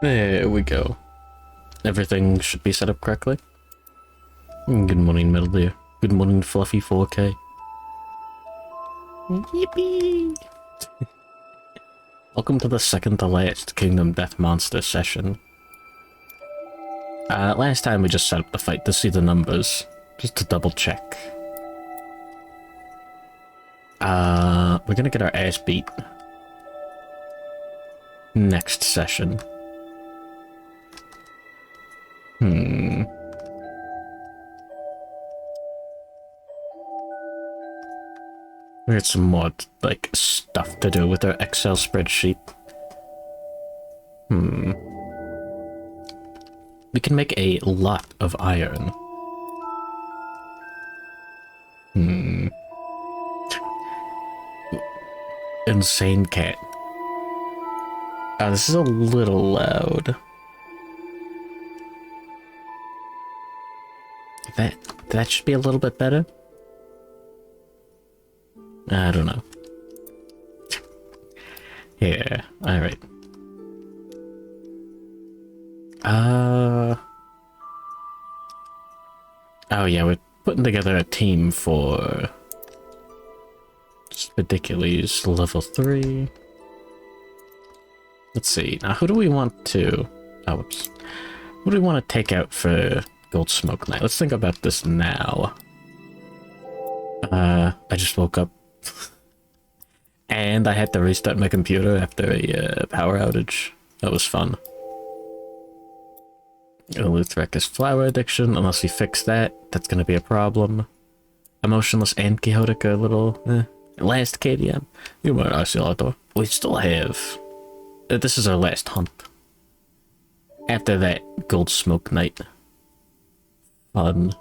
There we go. Everything should be set up correctly. Good morning, Metal Deer. Good morning, Fluffy 4K. Yippee! Welcome to the second to last Kingdom Death Monster session. Last time we just set up the fight to see the numbers, just to double check. We're gonna get our ass beat next session. We got some more, like, stuff to do with our Excel spreadsheet. We can make a lot of iron. Insane cat. Oh, this is a little loud. That should be a little bit better. I don't know. Yeah, alright. Oh yeah, we're putting together a team for Spidicules level 3. Let's see, now who do we want to... Oh, whoops. Who do we want to take out for Gold Smoke Night? Let's think about this now. I just woke up. And I had to restart my computer after a power outage. That was fun. Eleutherecus flower addiction, unless we fix that, that's gonna be a problem. Emotionless and Quixotic are a little, Last KDM. You were Oscillator. We still have... This is our last hunt. After that, Gold Smoke Night. Fun.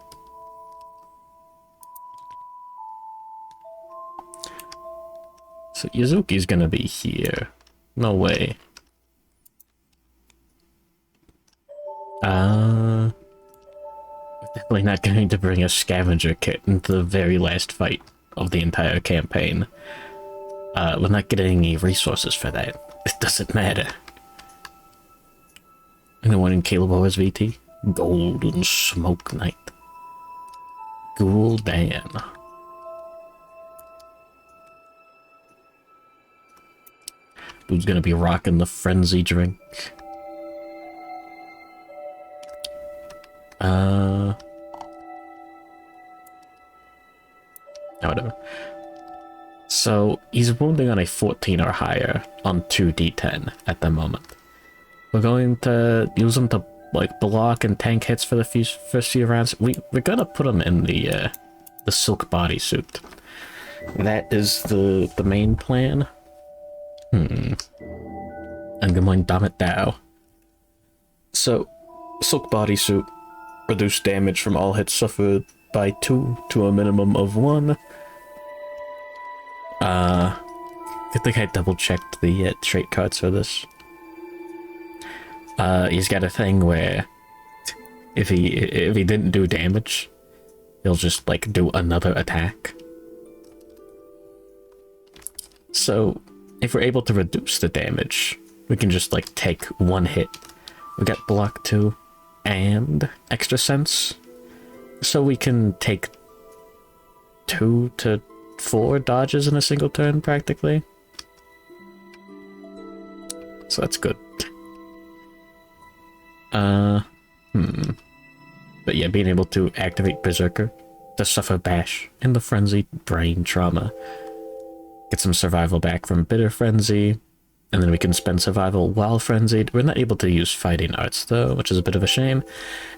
So Yuzuki's gonna be here. No way. Definitely not going to bring a scavenger kit into the very last fight of the entire campaign. We're not getting any resources for that. It doesn't matter. And the one in Caleb OS VT? Golden Smoke Night. Gul'dan. Dude's gonna be rocking the frenzy drink. Whatever. So, he's wounding on a 14 or higher on 2d10 at the moment. We're going to use him to, like, block and tank hits for the first few rounds. We're gonna put him in the silk bodysuit. That is the main plan. And good morning, damn it, Dow. So, silk bodysuit, reduce damage from all hits suffered by 2 to a minimum of 1. I think I double-checked the trait cards for this. He's got a thing where if he didn't do damage, he'll just, like, do another attack. So, if we're able to reduce the damage, we can just, like, take 1 hit. We got block 2 and extra sense. So we can take 2 to 4 dodges in a single turn, practically. So that's good. But yeah, being able to activate Berserker to suffer bash in the frenzied brain trauma. Get some survival back from Bitter Frenzy, and then we can spend survival while frenzied. We're not able to use fighting arts though, which is a bit of a shame.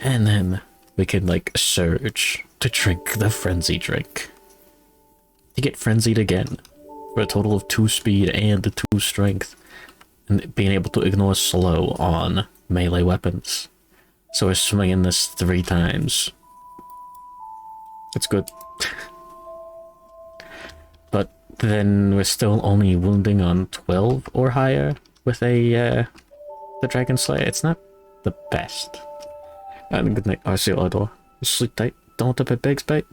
And then we can, like, surge to drink the frenzy drink. To get frenzied again for a total of 2 speed and 2 strength. And being able to ignore slow on melee weapons. So we're swinging this 3 times. It's good. But then we're still only wounding on 12 or higher with the Dragon Slayer. It's not the best. And good night, Oscillator. Sleep tight. Don't let the bed bugs bite.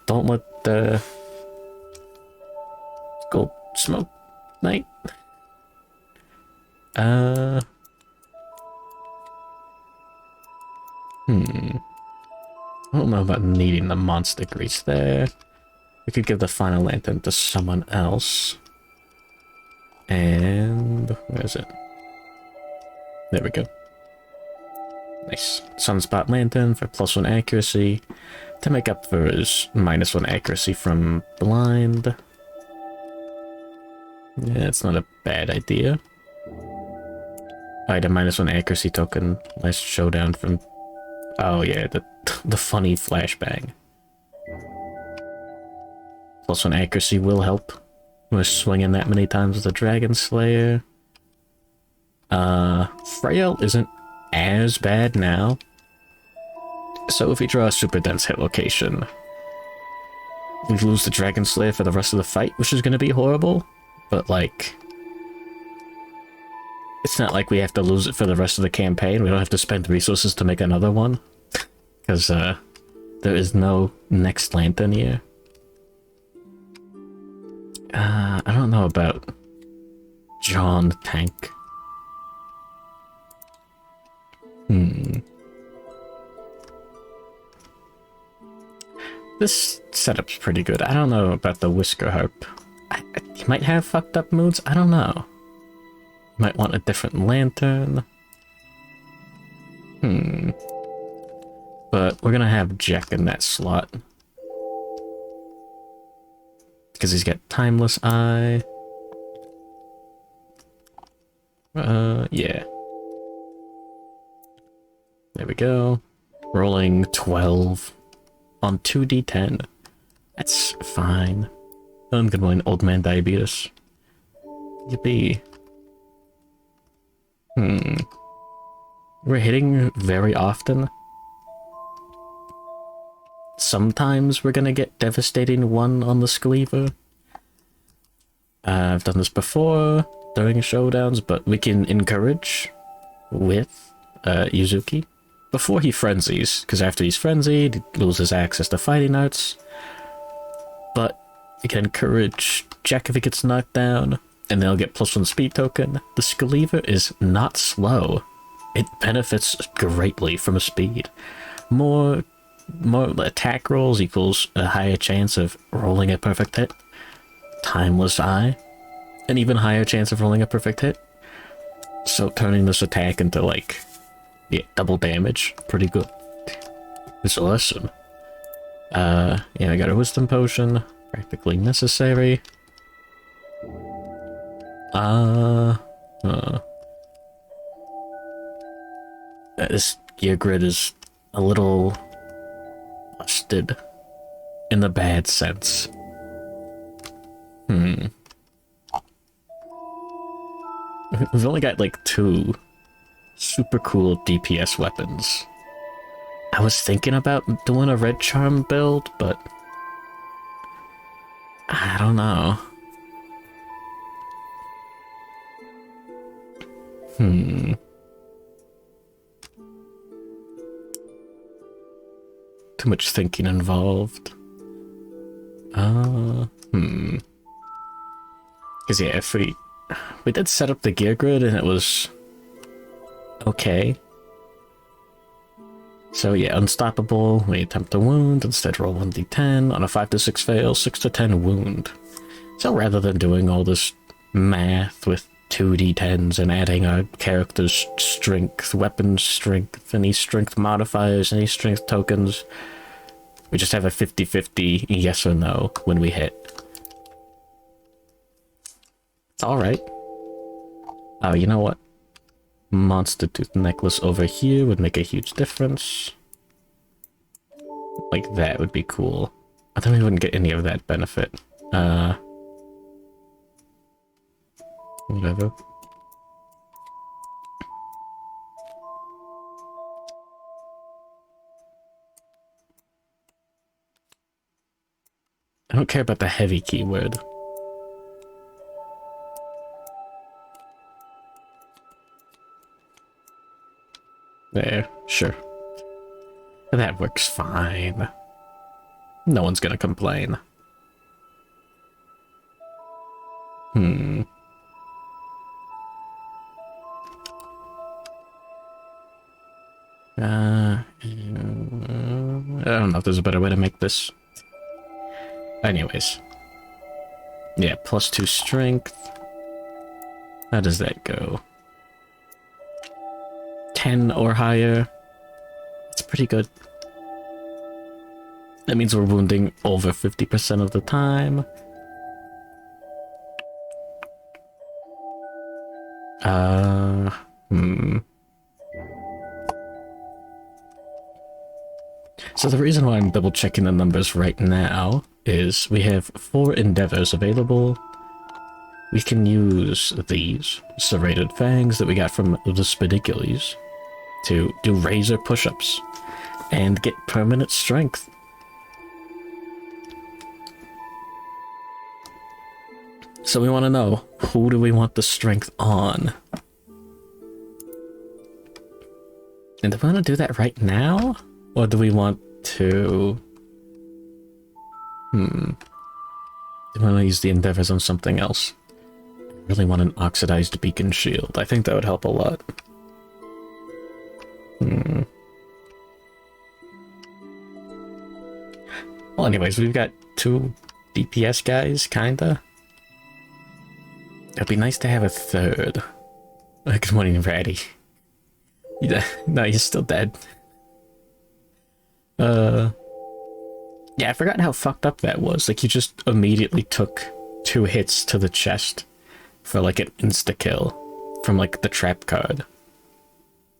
Don't let the Gold Smoke Night. I don't know about needing the monster grease there. We could give the final lantern to someone else. And where is it? There we go. Nice. Sunspot lantern for +1 accuracy to make up for his -1 accuracy from blind. Yeah, it's not a bad idea. Alright, a -1 accuracy token. Nice showdown from... Oh yeah, the funny flashbang. +1 accuracy will help. We're swinging that many times with the Dragon Slayer. Frail isn't as bad now. So if we draw a super dense hit location, we lose the Dragon Slayer for the rest of the fight, which is going to be horrible. But like, it's not like we have to lose it for the rest of the campaign. We don't have to spend resources to make another one. Because there is no next lantern here. I don't know about John Tank. This setup's pretty good. I don't know about the Whisker Harp. He might have fucked up moods. I don't know. Might want a different lantern. But we're gonna have Jack in that slot. Because he's got Timeless Eye. Yeah. There we go. Rolling 12 on 2d10. That's fine. I'm gonna win Old Man Diabetes. Yippee. We're hitting very often. Sometimes we're gonna get devastating 1 on the Scleaver. I've done this before during showdowns, but we can encourage with Yuzuki before he frenzies, because after he's frenzied, he loses access to fighting arts. But we can encourage Jack if he gets knocked down, and they'll get +1 speed token. The Scleaver is not slow. It benefits greatly from a speed. More attack rolls equals a higher chance of rolling a perfect hit. Timeless Eye, an even higher chance of rolling a perfect hit. So turning this attack into like, yeah, double damage, pretty good. It's awesome. Yeah, I got a Wisdom Potion, practically necessary. This gear grid is a little busted in the bad sense. We've only got like 2 super cool DPS weapons. I was thinking about doing a red charm build, but I don't know. Too much thinking involved. Because yeah, if we did set up the gear grid and it was okay. So yeah, unstoppable, we attempt to wound, instead roll 1d10, on a 5 to 6 fail, 6 to 10 wound. So rather than doing all this math with 2d10s and adding our character's strength, weapon strength, any strength modifiers, any strength tokens, we just have a 50-50 yes or no when we hit. It's alright. Oh, you know what? Monster Tooth Necklace over here would make a huge difference. Like, that would be cool. I thought we wouldn't get any of that benefit. Whatever. I don't care about the heavy keyword. There, sure. That works fine. No one's gonna complain. I don't know if there's a better way to make this. Anyways. Yeah, +2 strength. How does that go? 10 or higher. It's pretty good. That means we're wounding over 50% of the time. So the reason why I'm double checking the numbers right now is we have 4 endeavors available. We can use these serrated fangs that we got from the Spidicules to do razor push-ups and get permanent strength. So we want to know, who do we want the strength on? And do we want to do that right now? Or do we want to... Do we want to use the endeavors on something else? I really want an oxidized beacon shield. I think that would help a lot. Well, anyways, we've got 2 DPS guys, kinda. It'd be nice to have a 3rd. Good morning, Ratty. Yeah, no, he's still dead. Yeah, I forgot how fucked up that was. Like, you just immediately took 2 hits to the chest for, like, an insta-kill from, like, the trap card.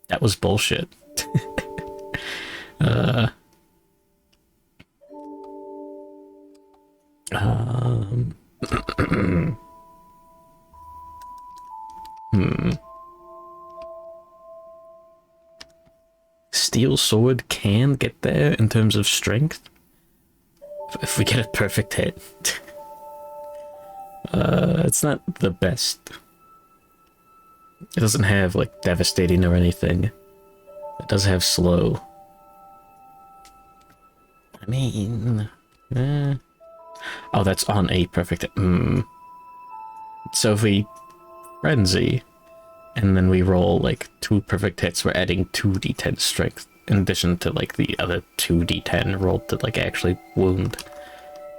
That was bullshit. Steel sword can get there in terms of strength if we get a perfect hit. It's not the best. It doesn't have like devastating or anything. It does have slow. I mean, oh, that's on a perfect hit. So if we frenzy and then we roll like 2 perfect hits, we're adding 2d10 strength in addition to like the other 2d10 rolled to like actually wound.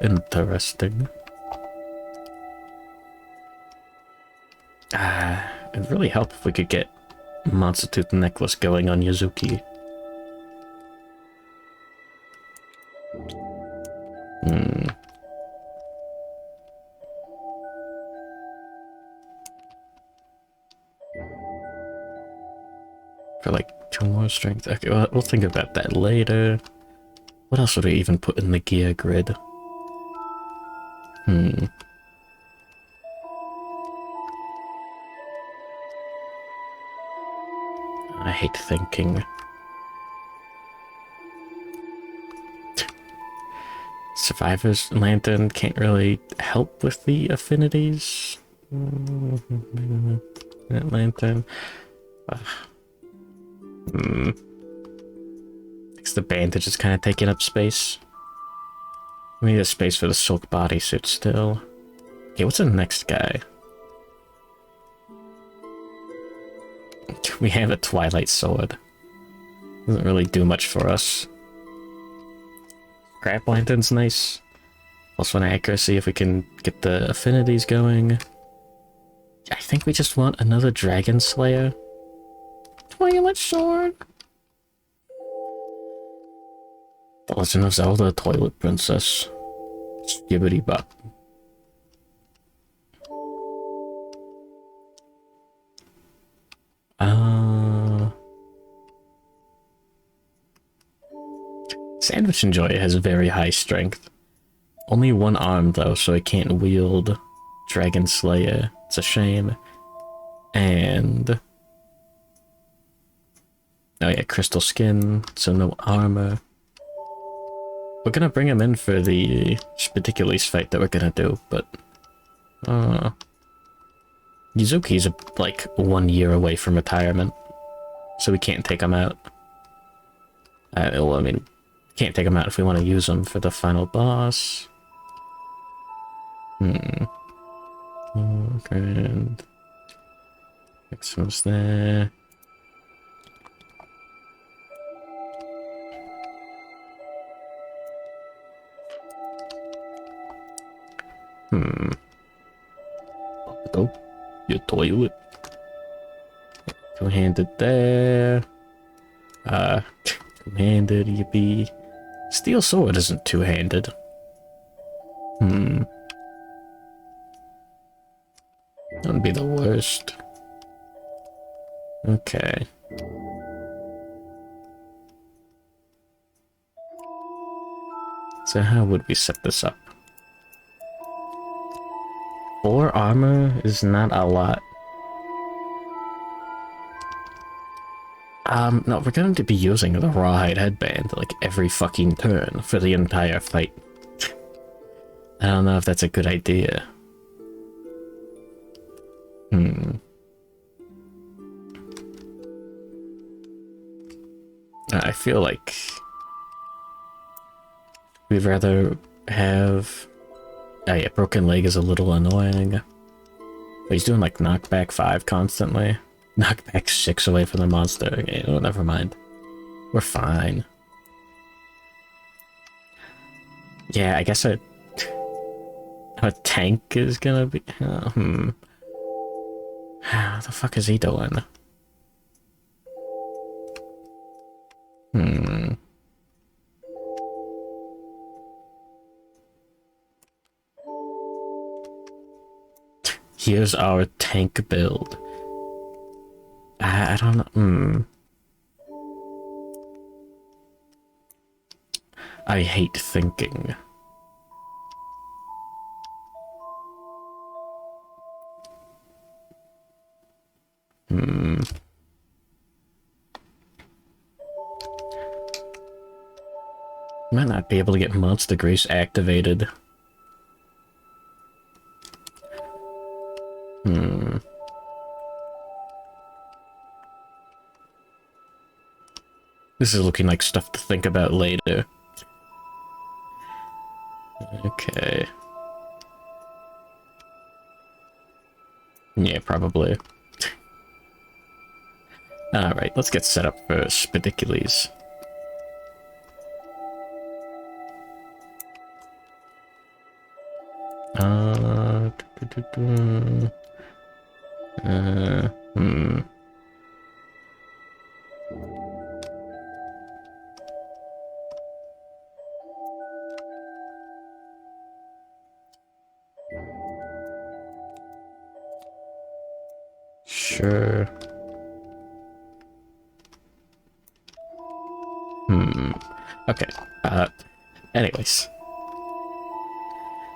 Interesting. It'd really help if we could get Monster Tooth Necklace going on Yuzuki. For like 2 more strength. Okay, well, we'll think about that later. What else would we even put in the gear grid? I hate thinking. Survivor's Lantern can't really help with the affinities. That lantern. Because the bandage is kind of taking up space. We need a space for the silk bodysuit still. Okay, what's the next guy? We have a Twilight Sword. Doesn't really do much for us. Scrap Lantern's nice. +1 accuracy if we can get the affinities going. I think we just want another Dragon Slayer. Twilight Sword. The Legend of Zelda Toilet Princess. Skibbity bop. Sandwich and Joy has very high strength. Only 1 arm though, so it can't wield Dragon Slayer. It's a shame. And oh yeah, crystal skin, so no armor. We're gonna bring him in for the Spidicules fight that we're gonna do, but Yuzuki's like 1 year away from retirement, so we can't take him out. Well, I mean, can't take him out if we want to use him for the final boss. Okay. Maximum's there. Oh, your toilet. Two-handed there. Two-handed, yippee. Steel sword isn't two-handed. That would be the worst. Okay. So how would we set this up? 4 armor is not a lot. No, we're going to be using the rawhide headband like every fucking turn for the entire fight. I don't know if that's a good idea. I feel like we'd rather have... Oh yeah, broken leg is a little annoying. But he's doing like knockback 5 constantly. Knockback 6 away from the monster. Okay, oh, never mind. We're fine. Yeah, I guess a tank is gonna be... What the fuck is he doing? Here's our tank build. I don't know. I hate thinking. Might not be able to get Monster Grace activated. This is looking like stuff to think about later. Okay. Yeah, probably. Alright, let's get set up for Spidicules. Sure. Okay. Anyways.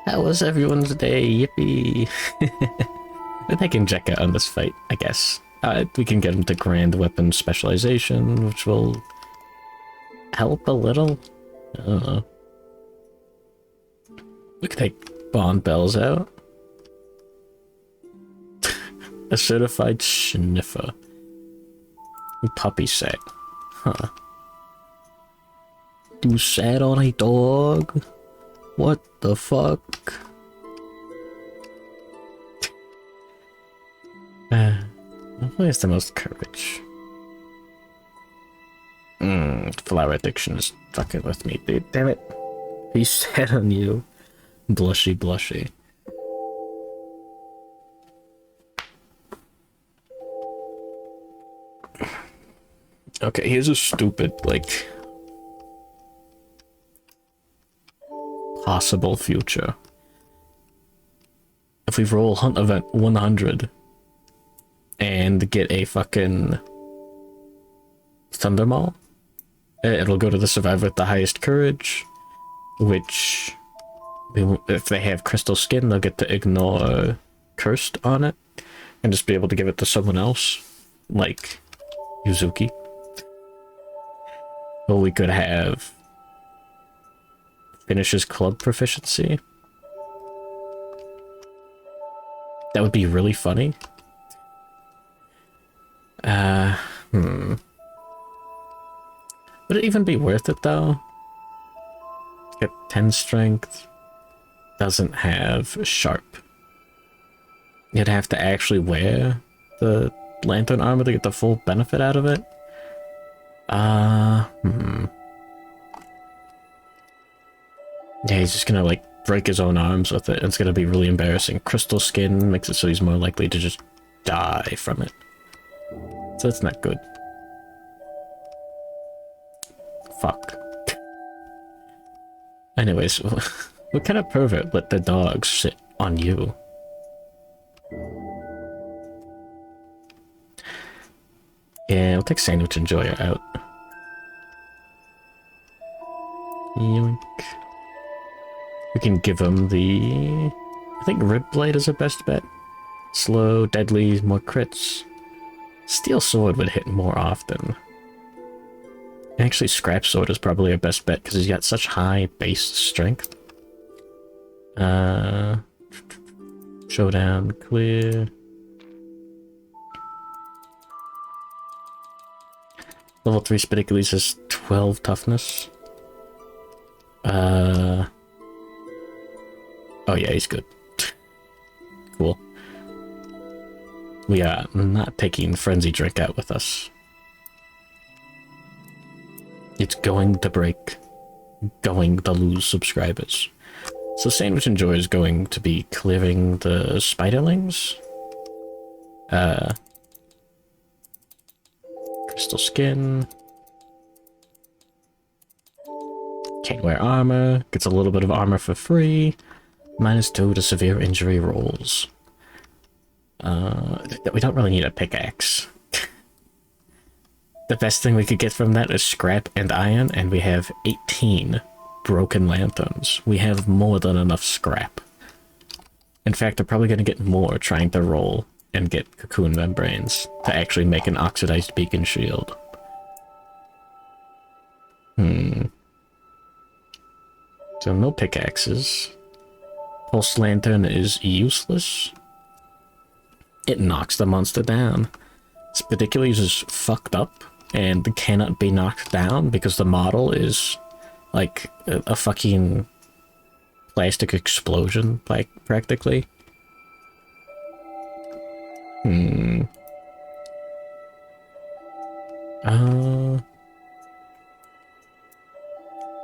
How was everyone's day? Yippee! We're taking Jekka on this fight, I guess. We can get him to grand weapon specialization, which will help a little. I don't know. We can take Bond Bells out. A certified sniffer. Puppy set. Huh. You sat on a dog? What the fuck? Who has the most courage? Flower addiction is fucking with me, dude. Damn it. He sat on you. Blushy, blushy. Okay, here's a stupid, like, possible future. If we roll Hunt Event 100 and get a fucking Thundermaul, it'll go to the survivor with the highest courage, which, if they have crystal skin, they'll get to ignore cursed on it and just be able to give it to someone else, like Yuzuki. Or we could have finishes club proficiency. That would be really funny. Would it even be worth it though? Get 10 strength. Doesn't have sharp. You'd have to actually wear the lantern armor to get the full benefit out of it. Yeah, he's just gonna, like, break his own arms with it. It's gonna be really embarrassing. Crystal skin makes it so he's more likely to just die from it. So that's not good. Fuck. Anyways, what kind of pervert let the dog sit on you? Yeah, we'll take Sandwich Enjoyer out. Yoink. We can give him the... I think Rib Blade is our best bet. Slow, deadly, more crits. Steel Sword would hit more often. Actually, Scrap Sword is probably our best bet because he's got such high base strength. Showdown, clear. Level 3 Spidicules has 12 toughness. Oh yeah, he's good. Cool. We are not taking Frenzy Drink out with us. It's going to break. Going to lose subscribers. So Sandwich Enjoy is going to be clearing the Spiderlings. Crystal Skin. Can't wear armor. Gets a little bit of armor for free. -2 to severe injury rolls. We don't really need a pickaxe. The best thing we could get from that is scrap and iron, and we have 18 broken lanterns. We have more than enough scrap. In fact, I'm probably going to get more trying to roll and get cocoon membranes to actually make an oxidized beacon shield. So no pickaxes. Pulse Lantern is useless. It knocks the monster down. Spidicules is fucked up and cannot be knocked down because the model is like a fucking plastic explosion, like practically.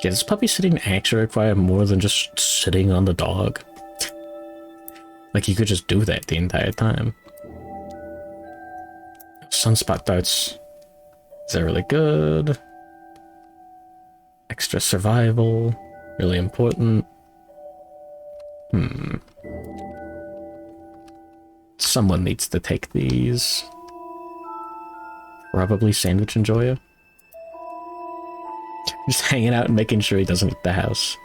Yeah, does puppy sitting actually require more than just sitting on the dog? Like, you could just do that the entire time. Sunspot darts. Is that really good? Extra survival. Really important. Someone needs to take these. Probably Sandwich Enjoyer. Just hanging out and making sure he doesn't leave the house.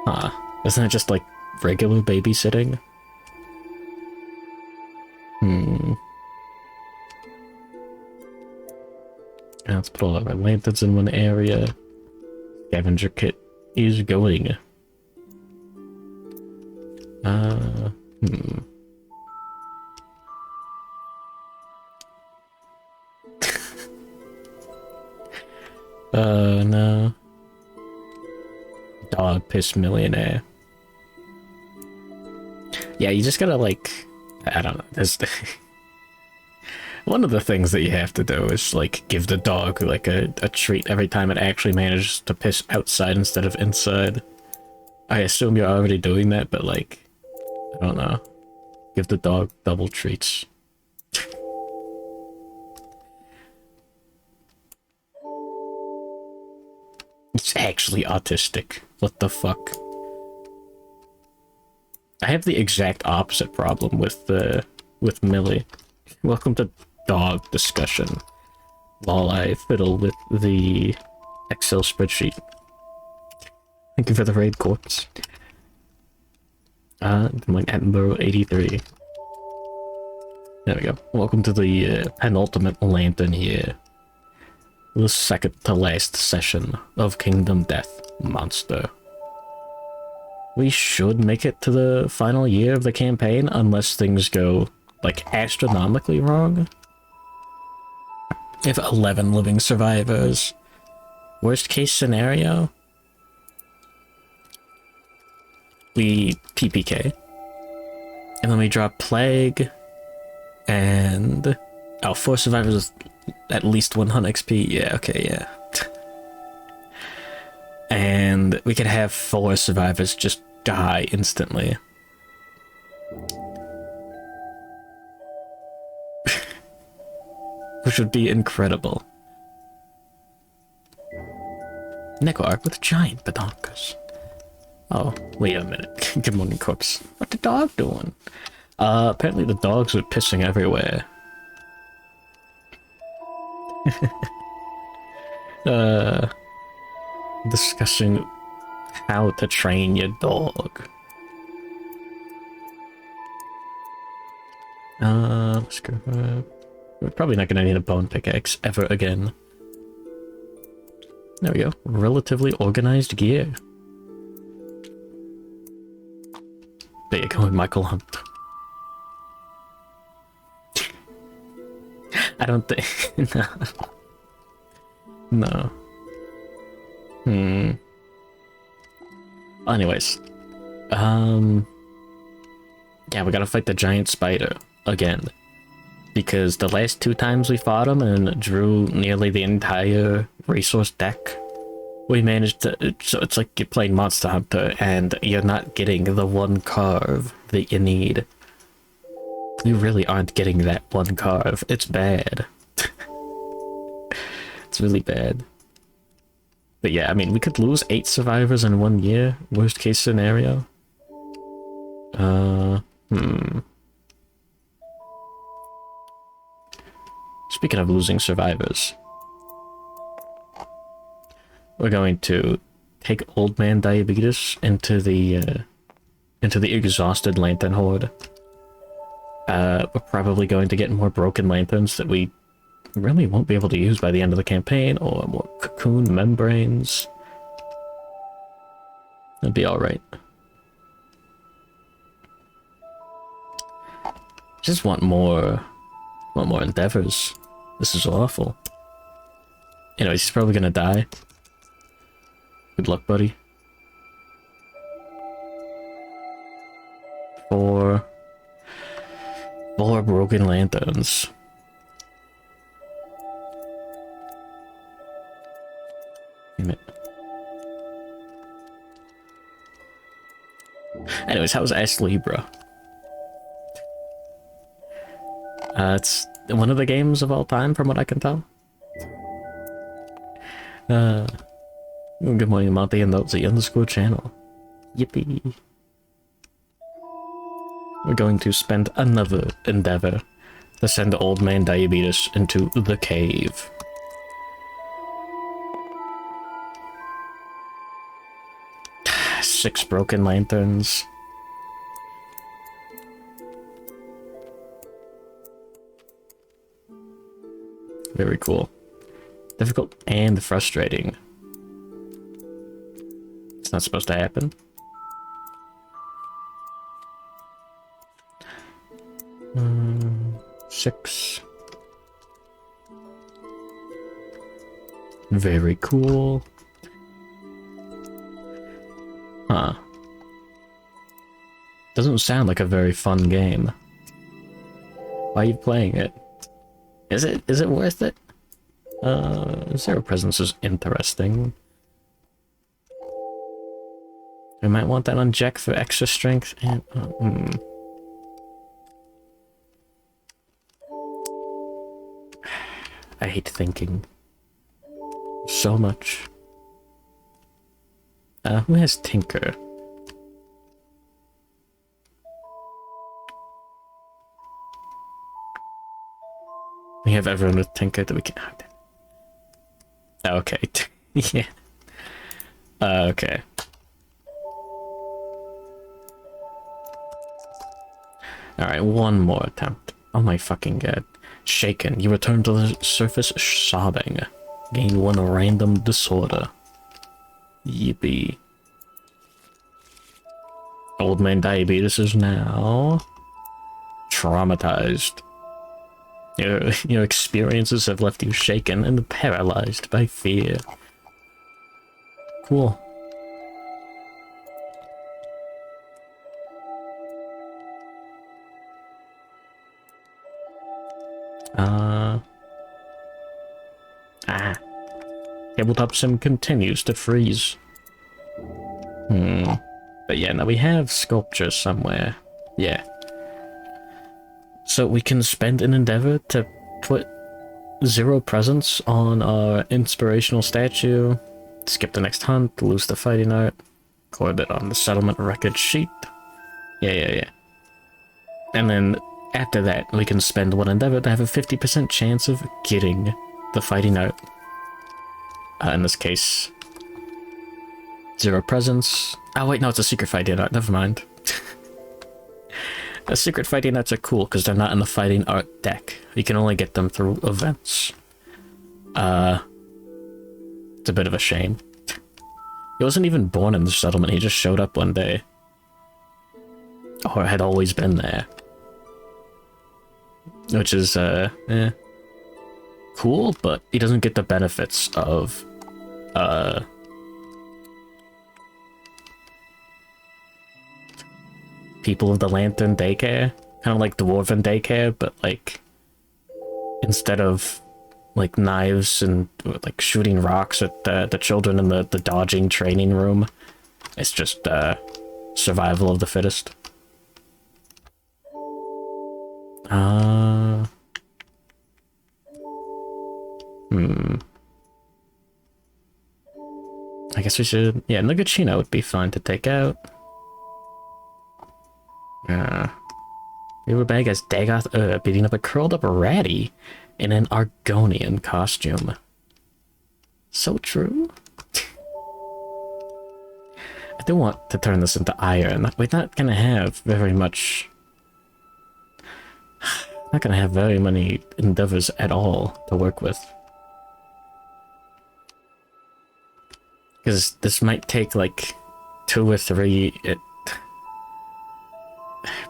Huh. Isn't it just like regular babysitting? Now let's put all of our lanterns in one area. Scavenger kit is going. No. Dog piss millionaire. Yeah, you just gotta, like, I don't know, there's one of the things that you have to do is, like, give the dog, like, a treat every time it actually manages to piss outside instead of inside. I assume you're already doing that, but, like, I don't know. Give the dog double treats. It's actually autistic. What the fuck? I have the exact opposite problem with Millie. Welcome to dog discussion. While I fiddle with the Excel spreadsheet. Thank you for the raid, corpse. Like Attenborough 83. There we go. Welcome to the penultimate lantern here. The second to last session of Kingdom Death Monster. We should make it to the final year of the campaign unless things go, like, astronomically wrong. If 11 living survivors. Worst case scenario? We PPK. And then we drop Plague. And... oh, 4 survivors with at least 100 XP. Yeah, okay, yeah. And we could have 4 survivors just die instantly. Which would be incredible. Neko arc with giant pedoncles. Oh, wait a minute. Good morning, Cooks. What the dog doing? Apparently the dogs are pissing everywhere. Discussing how to train your dog. Let's go. We're probably not gonna need a bone pickaxe ever again. There we go. Relatively organized gear. There you go, Michael Hunt. I don't think... No. No. Anyways. Yeah, we gotta fight the giant spider again. Because the last 2 times we fought him and drew nearly the entire resource deck, we managed to... So it's like you're playing Monster Hunter and you're not getting the one carve that you need. You really aren't getting that one carve. It's bad. It's really bad. But yeah, I mean, we could lose 8 survivors in 1 year. Worst case scenario. Speaking of losing survivors, we're going to take Old Man Diabetes into the exhausted lantern horde. We're probably going to get more broken lanterns that we really won't be able to use by the end of the campaign, or more cocoon membranes. That'd be alright. Just want more endeavors. This is awful. Anyways, he's probably gonna die. Good luck, buddy. 4 broken lanterns. Damn it. Anyways, how's Ash Libra? It's one of the games of all time, from what I can tell. Good morning, Monty, and that's the underscore channel. Yippee. We're going to spend another endeavor to send Old Man Diabetes into the cave. Six broken lanterns. Very cool. Difficult and frustrating. It's not supposed to happen. Six. Very cool. Huh. Doesn't sound like a very fun game. Why are you playing it? Is it worth it? Zero presence is interesting. I might want that on Jack for extra strength and I hate thinking so much. Who has Tinker? We have everyone with Tinker that we can... Oh, okay. Yeah. Okay. Alright, one more attempt. Oh my fucking god. Shaken. You return to the surface sobbing. Gain 1 random disorder. Yippee. Old Man Diabetes is now traumatized. Your experiences have left you shaken and paralyzed by fear. Cool. Tabletop sim continues to freeze. But yeah, now we have sculptures somewhere. Yeah. So we can spend an endeavor to put 0 presence on our inspirational statue, skip the next hunt, lose the fighting art, record it on the settlement record sheet. Yeah. And then after that, we can spend 1 endeavor to have a 50% chance of getting the fighting art. In this case, 0 presence. Oh wait, no, it's a secret fighting art, never mind. The secret fighting arts are cool because they're not in the fighting art deck. You can only get them through events. It's a bit of a shame. He wasn't even born in the settlement, he just showed up one day. Or had always been there. Which is, cool, but he doesn't get the benefits of, People of the Lantern daycare. Kind of like Dwarven daycare, but like, instead of like knives and like shooting rocks at the children in the dodging training room, it's just survival of the fittest. I guess we should... Yeah, Nugachino would be fine to take out. We were bag as Dagoth beating up a curled up ratty in an Argonian costume. So true. I do want to turn this into iron. We're not gonna have very much... Not gonna have very many endeavors at all to work with. Because this might take like 2 or 3...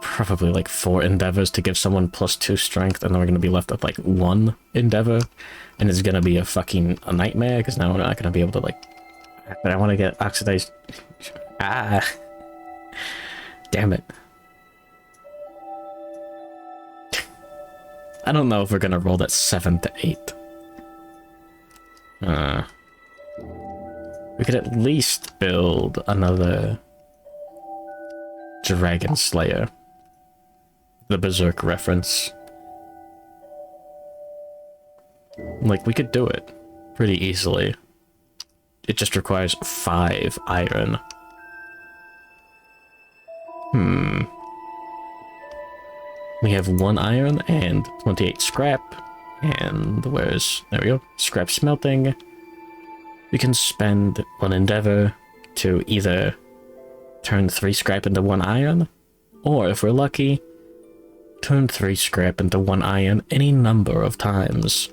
Probably like 4 endeavors to give someone +2 strength, and then we're gonna be left with like 1 endeavor, and it's gonna be a nightmare because now we're not gonna be able to like. But I want to get oxidized. Ah, damn it! I don't know if we're gonna roll that 7 to 8. We could at least build another Dragon Slayer. The Berserk reference. Like, we could do it pretty easily. It just requires 5 iron. We have 1 iron and 28 scrap. And there we go, scrap smelting. We can spend 1 endeavor to either turn 3 scrap into 1 iron, or if we're lucky, turn 3 scrap into 1 iron any number of times.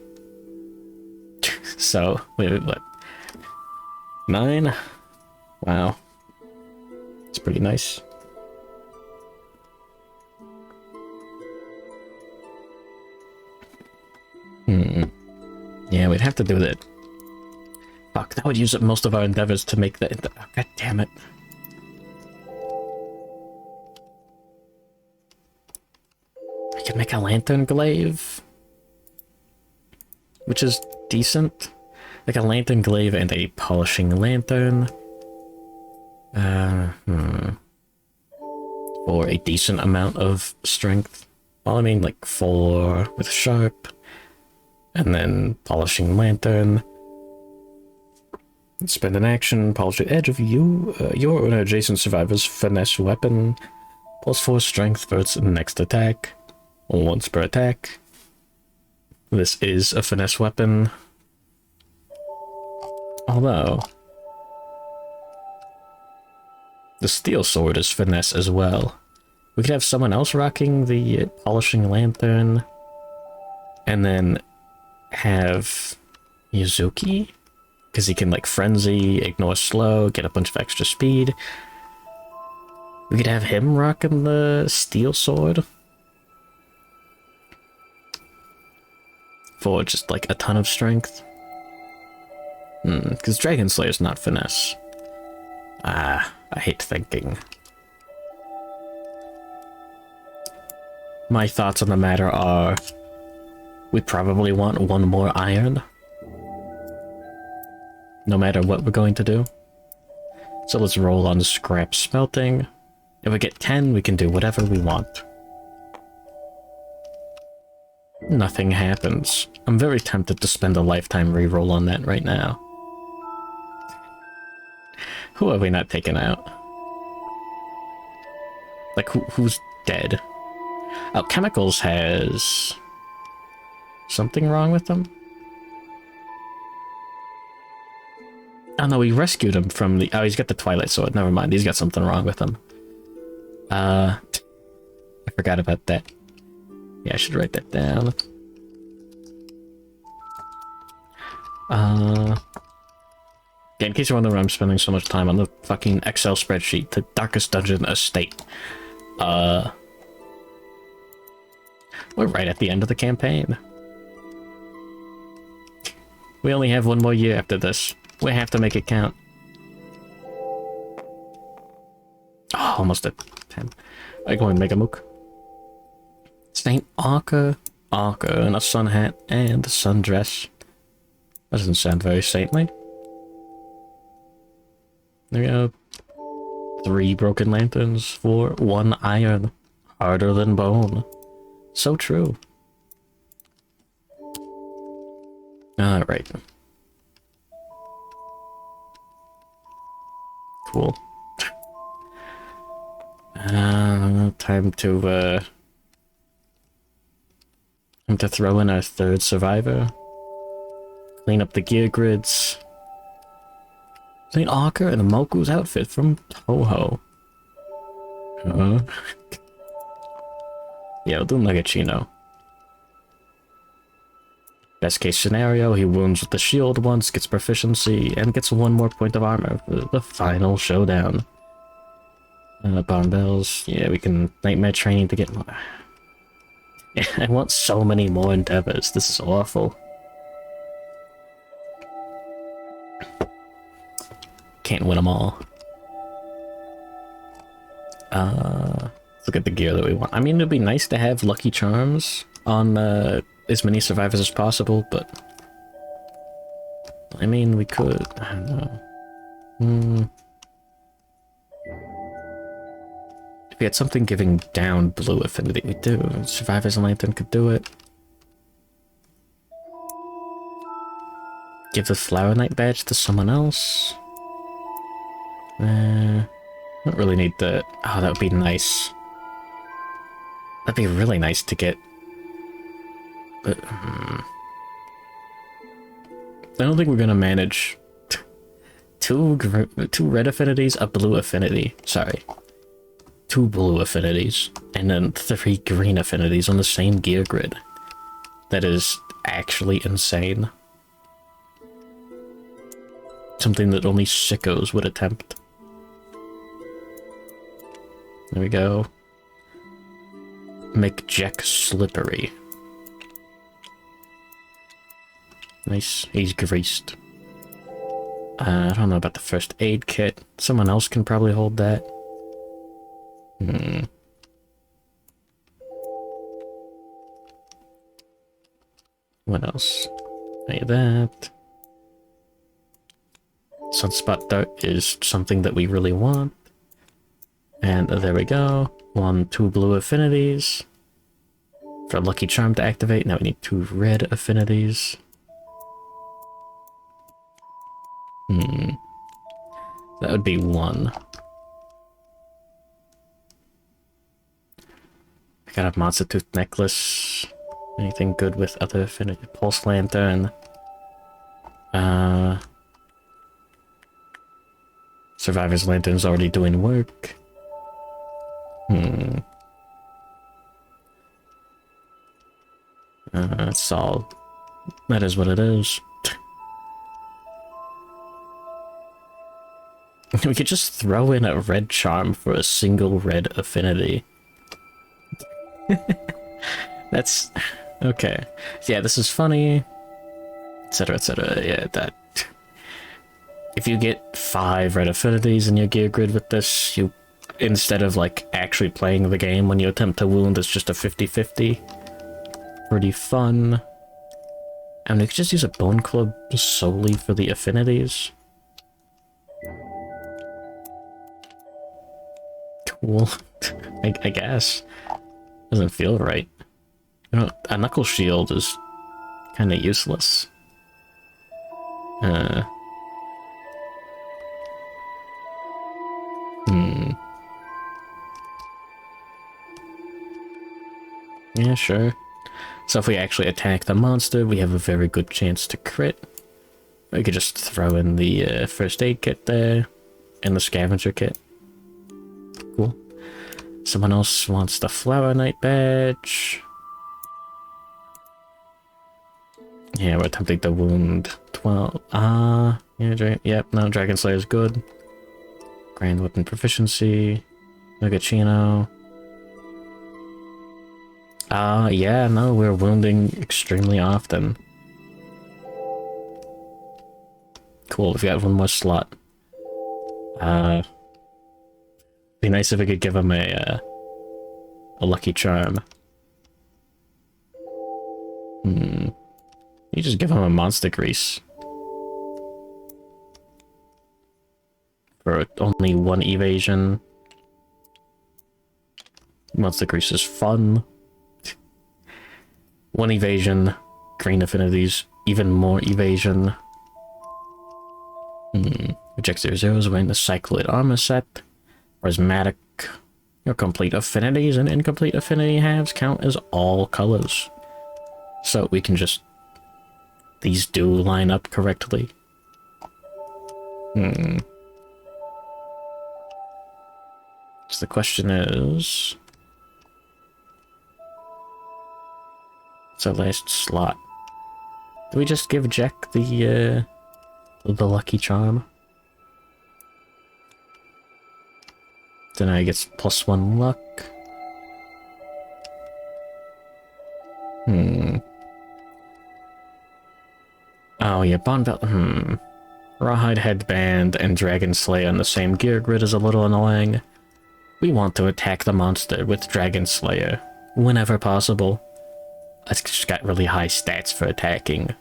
So, wait, what? 9? Wow. It's pretty nice. Yeah, we'd have to do that. Fuck, that would use up most of our endeavors to make the... Oh, God damn it. I could make a lantern glaive, which is decent. Like a lantern glaive and a polishing lantern. For a decent amount of strength. Well, I mean, like 4 with sharp, and then polishing lantern. Spend an action, polish the edge of your or an adjacent survivor's finesse weapon. +4 strength for its next attack. Once per attack. This is a finesse weapon. Although, the steel sword is finesse as well. We could have someone else rocking the polishing lantern, and then have Yuzuki, because he can like frenzy, ignore slow, get a bunch of extra speed. We could have him rocking the steel sword for just like a ton of strength. Because Dragon Slayer's not finesse. I hate thinking. My thoughts on the matter are, we probably want 1 more iron, no matter what we're going to do. So let's roll on scrap smelting. If we get 10, we can do whatever we want. Nothing happens. I'm very tempted to spend a lifetime reroll on that right now. Who are we not taking out? Like, who's dead? Oh, Chemicals has... something wrong with them? Oh no, we rescued him from the... oh, he's got the Twilight Sword. Never mind, he's got something wrong with him. I forgot about that. Yeah, I should write that down. Yeah, in case you're wondering, I'm spending so much time on the fucking Excel spreadsheet, the Darkest Dungeon Estate. We're right at the end of the campaign. We only have one more year after this. We have to make it count. Oh, almost at 10. I go and make a mook. Saint Arca in a sun hat and a sundress. That doesn't sound very saintly. There we go. 3 broken lanterns for 1 iron. Harder than bone. So true. Alright. Cool. Time to throw in our 3rd survivor. Clean up the gear grids. Saint Arca in a Moku's outfit from Toho. Yeah, we'll do Nagachino. Best case scenario, he wounds with the shield once, gets proficiency, and gets 1 more point of armor for the final showdown. Bomb bells. Yeah, we can nightmare training to get more. Yeah, I want so many more endeavors. This is awful. Can't win them all. Let's look at the gear that we want. I mean, it'd be nice to have lucky charms on as many survivors as possible, but I mean, we could. I don't know. If we had something giving down blue affinity, we do. Survivors and Lantern could do it. Give the Flower Knight badge to someone else. Don't really need the... oh, that would be nice. That'd be really nice to get. But, I don't think we're gonna manage two red affinities, a blue affinity. Sorry. 2 blue affinities, and then 3 green affinities on the same gear grid. That is actually insane. Something that only sickos would attempt. There we go. Make Jack slippery. Nice, he's greased. I don't know about the first aid kit. Someone else can probably hold that. What else? Hey, that. Sunspot Dart is something that we really want. And there we go. 2 blue affinities. For a lucky charm to activate, now we need 2 red affinities. That would be 1. I got a Monster Tooth necklace. Anything good with other affinity? Pulse Lantern. Survivor's Lantern's already doing work. That's all. That is what it is. We could just throw in a red charm for a single red affinity. That's... okay. Yeah, this is funny. Etc, etc. Yeah, that... if you get 5 red affinities in your gear grid with this, you... instead of, like, actually playing the game when you attempt to wound, it's just a 50-50. Pretty fun. And we could just use a Bone Club solely for the affinities. cool. I guess. Doesn't feel right. You know, a knuckle shield is kind of useless. Yeah, sure. So if we actually attack the monster, we have a very good chance to crit. We could just throw in the first aid kit there, and the scavenger kit. Cool. Someone else wants the Flower Knight badge. Yeah, we're attempting to wound 12. Yeah, yep, no, Dragon Slayer is good. Grand Weapon Proficiency. Megachino. Yeah, no, we're wounding extremely often. Cool, we've got one more slot. Be nice if we could give him a lucky charm. You just give him a monster grease. For only 1 evasion. Monster grease is fun. 1 evasion, green affinities, even more evasion. Reject 0/0 is wearing the Cycloid armor set. Prismatic, your complete affinities and incomplete affinity halves count as all colors. So we can just... These do line up correctly. So the question is... It's our last slot. Do we just give Jack the lucky charm? Then I gets +1 luck. Oh yeah, Bond Belt. Rawhide Headband and Dragon Slayer on the same gear grid is a little annoying. We want to attack the monster with Dragon Slayer whenever possible. It's just got really high stats for attacking.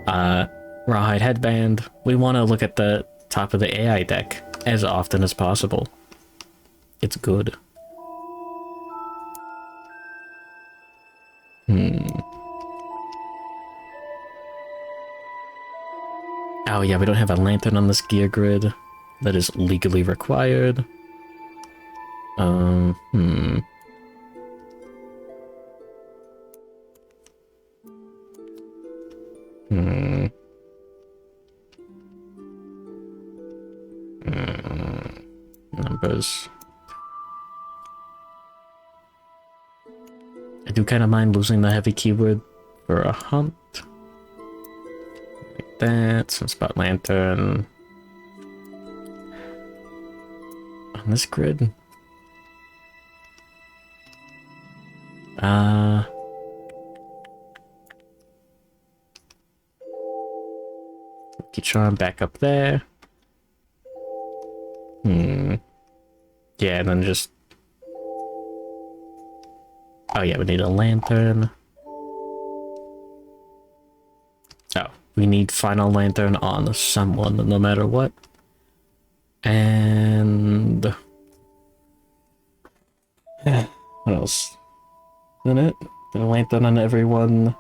Rawhide Headband. We want to look at the top of the AI deck as often as possible. It's good. Oh yeah, we don't have a lantern on this gear grid. That is legally required. Numbers. I do kind of mind losing the heavy keyword for a hunt. Like that, Sunspot Lantern. On this grid? Lucky Charm back up there. Yeah, and then just... Oh yeah, we need a lantern. Oh, we need final lantern on someone, no matter what. And... what else? Isn't it? The lantern on everyone.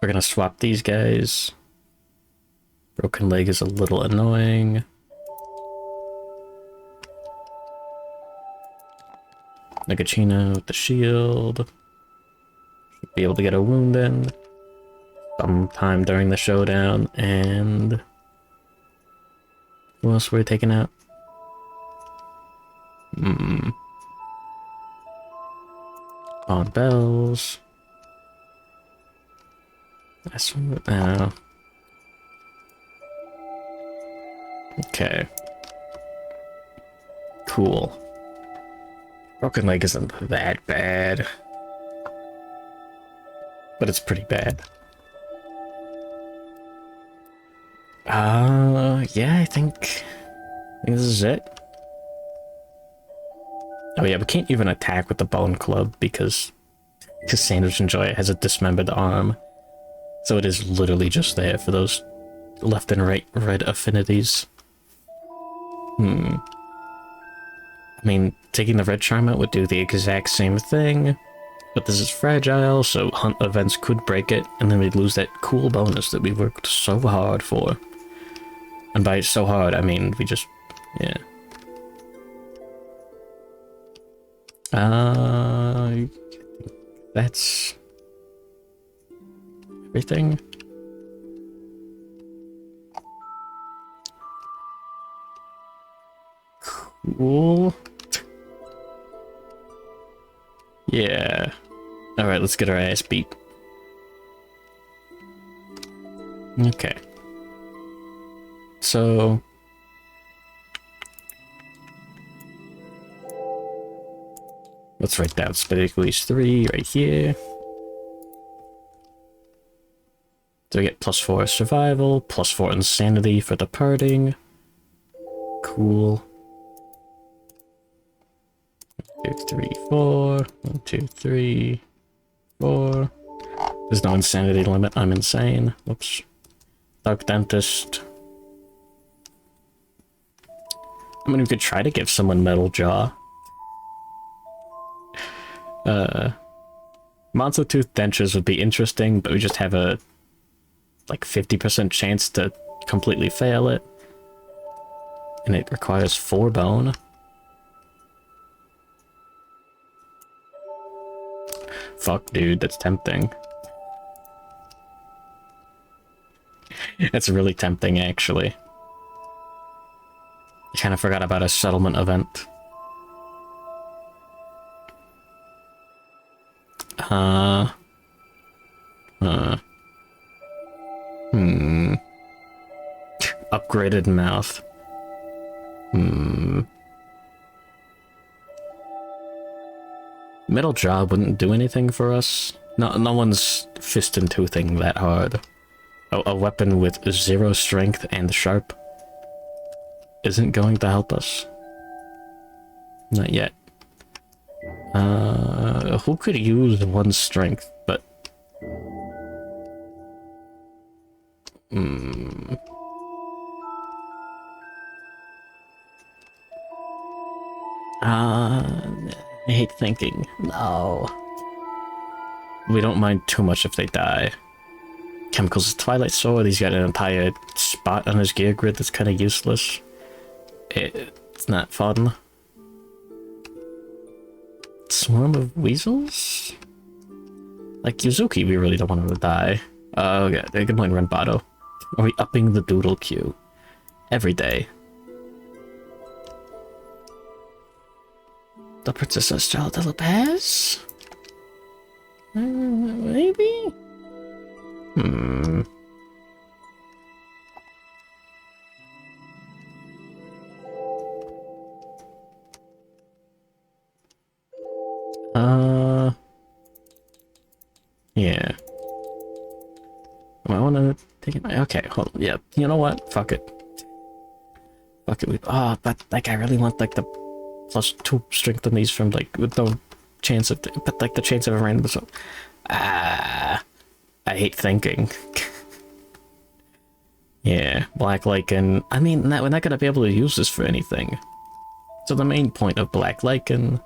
We're gonna swap these guys. Broken leg is a little annoying. Negachino with the shield. Should be able to get a wound in sometime during the showdown. And who else were we taking out? On bells. That's okay. Cool. Broken leg isn't that bad, but it's pretty bad. Yeah, I think this is it. Oh yeah, we can't even attack with the Bone Club because Sandwich and Joy has a dismembered arm. So it is literally just there for those left and right red affinities. I mean, taking the red charm out would do the exact same thing, but this is fragile, so hunt events could break it, and then we'd lose that cool bonus that we worked so hard for. And by so hard, I mean we just, yeah. That's everything. Cool. Yeah. Alright, let's get our ass beat. Okay. So... let's write down Spidicules 3 right here. So we get +4 survival, +4 insanity for departing. Cool. 1, 2, 3, 4. 1, 2, 3, 4. There's no insanity limit. I'm insane. Whoops. Dark Dentist. I mean, we could try to give someone Metal Jaw. Monster Tooth dentures would be interesting, but we just have a like 50% chance to completely fail it. And it requires 4 bone. Fuck, dude, that's tempting. That's really tempting, actually. I kind of forgot about a settlement event. Upgraded mouth. Metal Jaw wouldn't do anything for us. No one's fist and toothing that hard. A weapon with 0 strength and sharp isn't going to help us. Not yet. Who could use 1 strength, but... I hate thinking. No. We don't mind too much if they die. Chemicals Twilight Sword, he's got an entire spot on his gear grid that's kind of useless. It's not fun. Swarm of Weasels? Like Yuzuki, we really don't want him to die. Okay, they can play Renbato. Are we upping the doodle queue? Every day. The Princess Estrella de la Paz? Maybe? Yeah. I want to take it. Okay, hold on. Yeah, you know what? Fuck it. Fuck it. But like, I really want like the +2 strength on these from like with no chance of, but like the chance of a random. So, I hate thinking. Yeah, Black Lichen. I mean, we're not gonna be able to use this for anything. So the main point of Black Lichen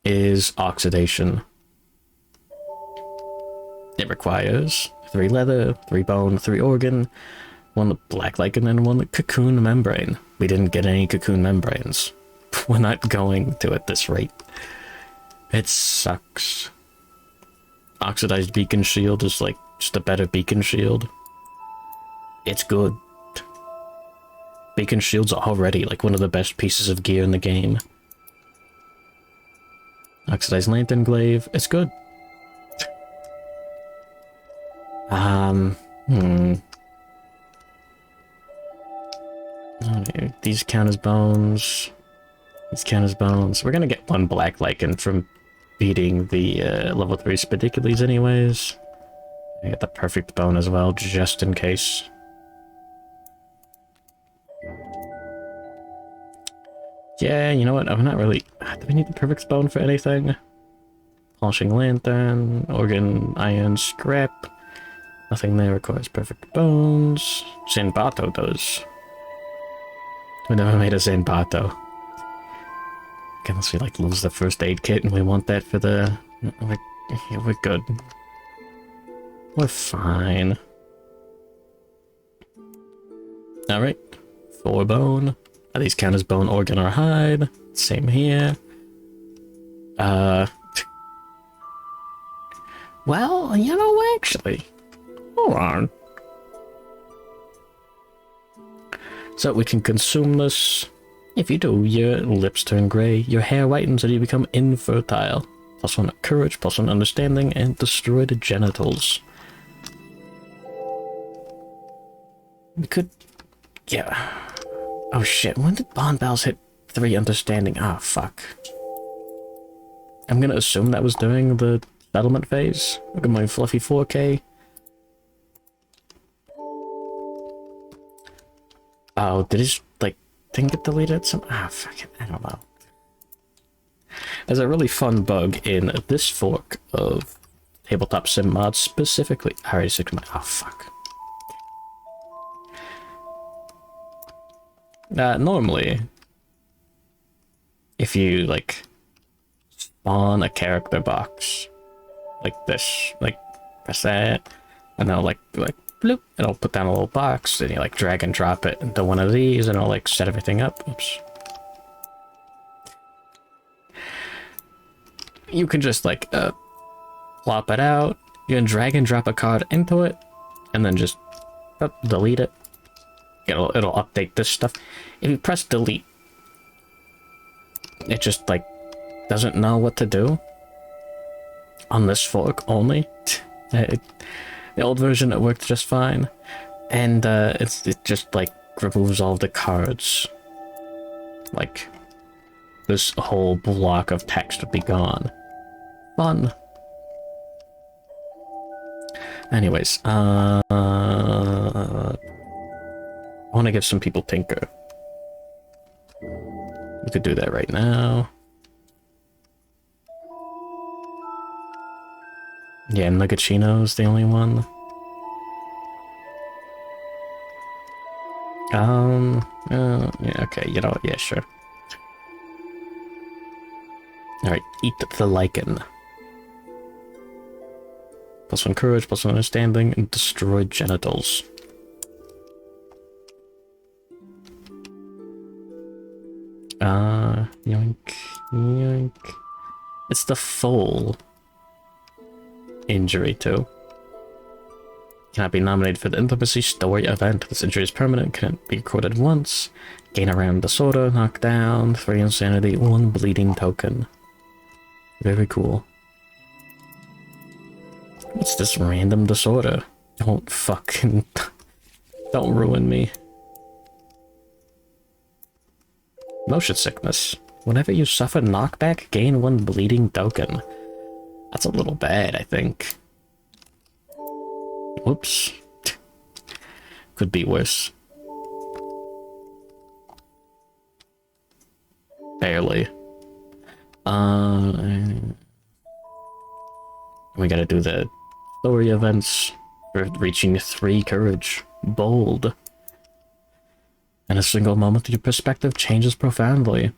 is oxidation. It requires 3 leather, 3 bone, 3 organ, 1 Black Lichen, and 1 cocoon membrane. We didn't get any cocoon membranes. We're not going to at this rate. It sucks. Oxidized Beacon Shield is like just a better Beacon Shield. It's good. Beacon Shield's already like one of the best pieces of gear in the game. Oxidized Lantern Glaive, it's good. Okay, these count as bones. These count as bones. We're gonna get 1 Black Lichen from beating the level 3 Spidicules anyways. I get the perfect bone as well, just in case. Yeah, you know what? I'm not really... Do we need the perfect bone for anything? Polishing Lantern, Organ, Iron, Scrap. Nothing there requires perfect bones. Zanbato does. We never made a Zanbato. Unless we like lose the first aid kit and we want that for the... yeah, we're good. We're fine. Alright. 4 bone. Are these count as bone, organ, or hide? Same here. Well, you know, actually... Hold on. So we can consume this. If you do, your lips turn grey, your hair whitens, and you become infertile. +1 courage, +1 understanding, and destroyed genitals. We could... yeah. Oh shit, when did Bond Bells hit 3 understanding? Ah, fuck. I'm gonna assume that was during the settlement phase. Look at my fluffy 4K. Oh, did his, like, thing get deleted? Fuck it, I don't know. There's a really fun bug in this fork of Tabletop Sim mods specifically. I already sick my... oh, fuck. Normally, if you, like, spawn a character box, like this, like, press that, and then like, bloop, it'll put down a little box, and you, like, drag and drop it into one of these, and it'll, like, set everything up. Oops. You can just, like, plop it out, you can drag and drop a card into it, and then just delete it. It'll update this stuff. If you press delete, it just, like, doesn't know what to do. On this fork only. The old version, it worked just fine. And it just, like, removes all the cards. Like, this whole block of text would be gone. Fun. Anyways, I want to give some people Tinker. We could do that right now. Yeah, Nugachino's the only one. Yeah, okay, you know what, yeah, sure. Alright, eat the lichen. +1 courage, +1 understanding, and destroy genitals. Yoink, yoink. It's the full injury too. Cannot be nominated for the intimacy story event. This injury is permanent, can't be recorded once. Gain a random disorder, knockdown, 3 insanity, 1 bleeding token. Very cool. What's this random disorder? Don't fucking... don't ruin me. Motion sickness. Whenever you suffer knockback, gain 1 bleeding token. That's a little bad, I think. Whoops. Could be worse. Barely. We gotta do the story events for reaching 3 courage. Bold. In a single moment, your perspective changes profoundly.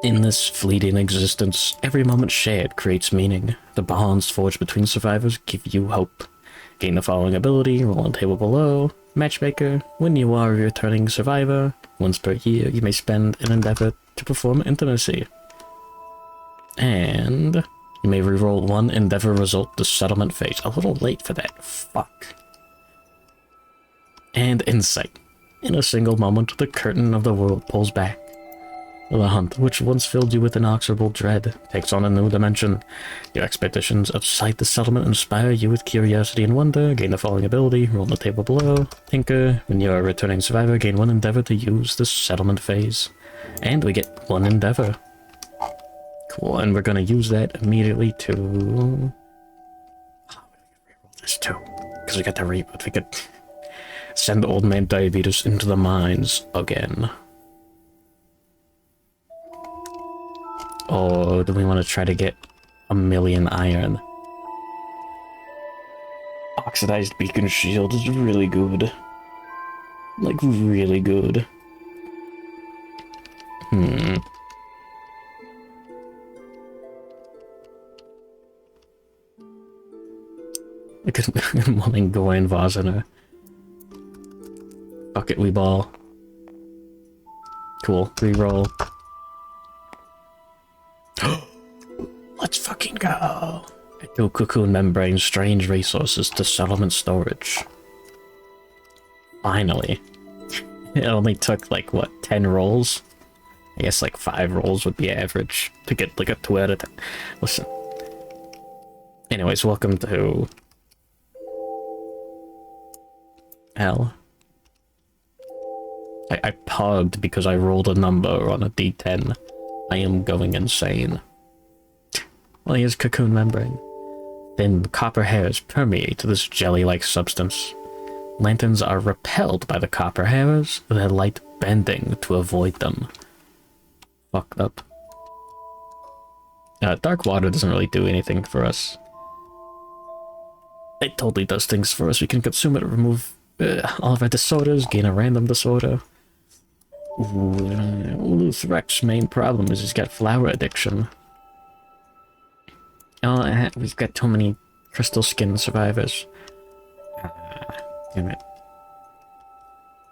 In this fleeting existence, every moment shared creates meaning. The bonds forged between survivors give you hope. Gain the following ability, roll on table below. Matchmaker, when you are a returning survivor, once per year you may spend an endeavor to perform intimacy. And you may reroll 1 endeavor result to settlement phase. A little late for that. Fuck. And insight. In a single moment, the curtain of the world pulls back. The hunt, which once filled you with inexorable dread, takes on a new dimension. Your expeditions outside the settlement inspire you with curiosity and wonder. Gain the following ability, roll on the table below. Tinker, when you are a returning survivor, gain 1 endeavor to use the settlement phase. And we get 1 endeavor. Cool, and we're gonna use that immediately to... oh, we reroll this too. Because we got the reboot. We could send old man Diabetes into the mines again. Or do we want to try to get 1,000,000 iron? Oh, Oxidized beacon shield is really good. Like, really good. Look at Mullingoyan Vazina. Fuck it, we ball. Cool, reroll. Let's fucking go! Echo Cocoon Membrane, strange resources to settlement storage. Finally. It only took, like, what, 10 rolls? I guess, like, 5 rolls would be average to get, like, a 2 out of 10. Listen. Anyways, welcome to... Hell. I pugged because I rolled a number on a d10. I am going insane. Well, here's Cocoon Membrane. Thin copper hairs permeate this jelly-like substance. Lanterns are repelled by the copper hairs, their light bending to avoid them. Fucked up. Dark water doesn't really do anything for us. It totally does things for us. We can consume it, remove all of our disorders, gain a random disorder. Luthrek's main problem is he's got flower addiction. Oh, we've got too many crystal skin survivors. Damn it.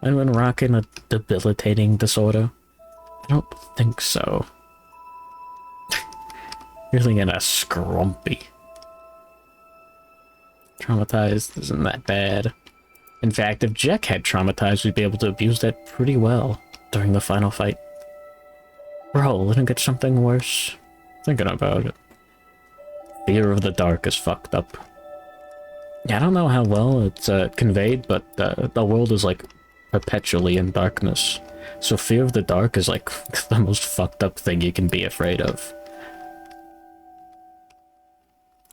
Anyone rocking a debilitating disorder? I don't think so. Really in a scrumpy. Traumatized isn't that bad. In fact, if Jack had traumatized, we'd be able to abuse that pretty well during the final fight. Bro, let him get something worse. Thinking about it. Fear of the dark is fucked up. Yeah, I don't know how well it's conveyed, but the world is like perpetually in darkness. So fear of the dark is like the most fucked up thing you can be afraid of.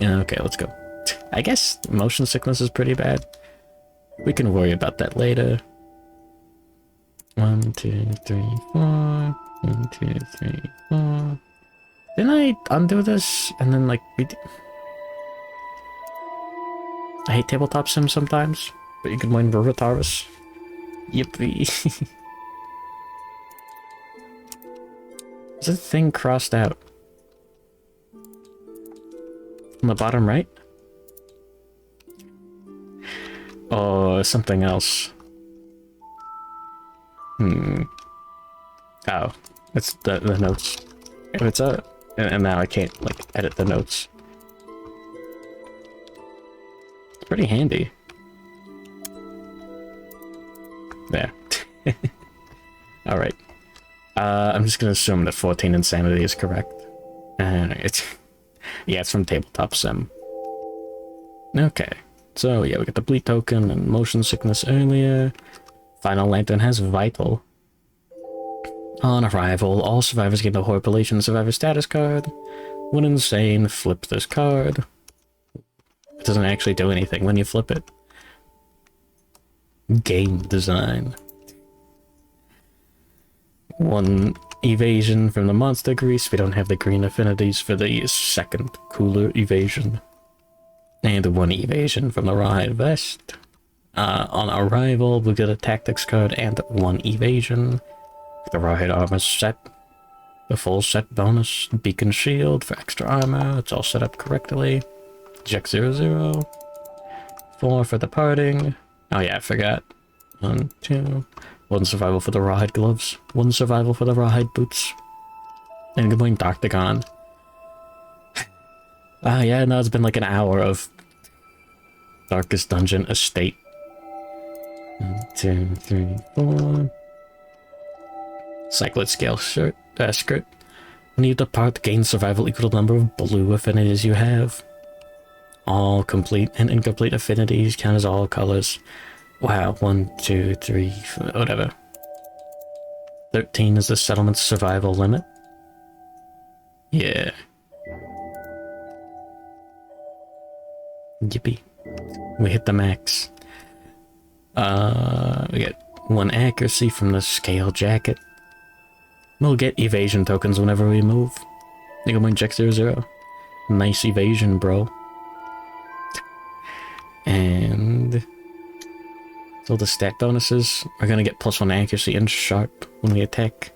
Yeah, okay, let's go. I guess motion sickness is pretty bad. We can worry about that later. 1, 2, 3, 4. 1, 2, 3, 4. Didn't I undo this? And then, like, I hate tabletop sims sometimes, but you can win Veritaris. Yippee. Is the thing crossed out? On the bottom right? Oh, something else. Oh, it's the notes. If it's a... And now I can't, like, edit the notes. It's pretty handy. There. Alright. I'm just gonna assume that 14 insanity is correct. It's... Yeah, it's from Tabletop Sim. Okay. So, yeah, we got the bleed token and motion sickness earlier. Final Lantern has vital. On arrival, all survivors get the Horripilation Survivor status card. When insane, flip this card. It doesn't actually do anything when you flip it. Game design. 1 evasion from the monster grease. We don't have the green affinities for the second cooler evasion. And 1 evasion from the rawhide vest. On arrival, we get a tactics card and 1 evasion. The rawhide armor set. The full set bonus. Beacon shield for extra armor. It's all set up correctly. Jack 00. 4 for the parting. Oh yeah, I forgot. 1, 2. 1 survival for the rawhide gloves. 1 survival for the rawhide boots. And good morning, Doctagon. Yeah, no, it's been like an hour of Darkest Dungeon Estate. 1, 2, 3, 4. Cyclid scale script. When you depart, gain survival equal to the number of blue affinities you have. All complete and incomplete affinities count as all colors. Wow, 1, 2, 3, 4, whatever. 13 is the settlement's survival limit. Yeah. Yippee. We hit the max. We get 1 accuracy from the scale jacket. We'll get evasion tokens whenever we move. Nigga Jack 00. Nice evasion, bro. And so the stat bonuses are gonna get +1 accuracy and sharp when we attack.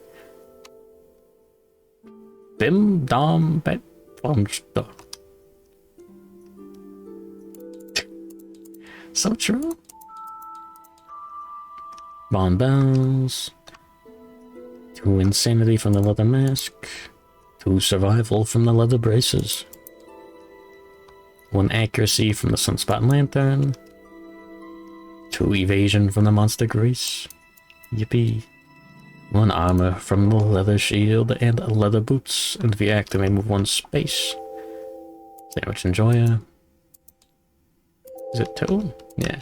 Bim dom bet bonster. So true. Bond bells. 2 insanity from the leather mask. 2 survival from the leather braces. 1 accuracy from the sunspot lantern. 2 evasion from the monster grease. Yippee. 1 armor from the leather shield and leather boots. And if you activate, move 1 space. Sandwich enjoyer. Is it 2? Yeah.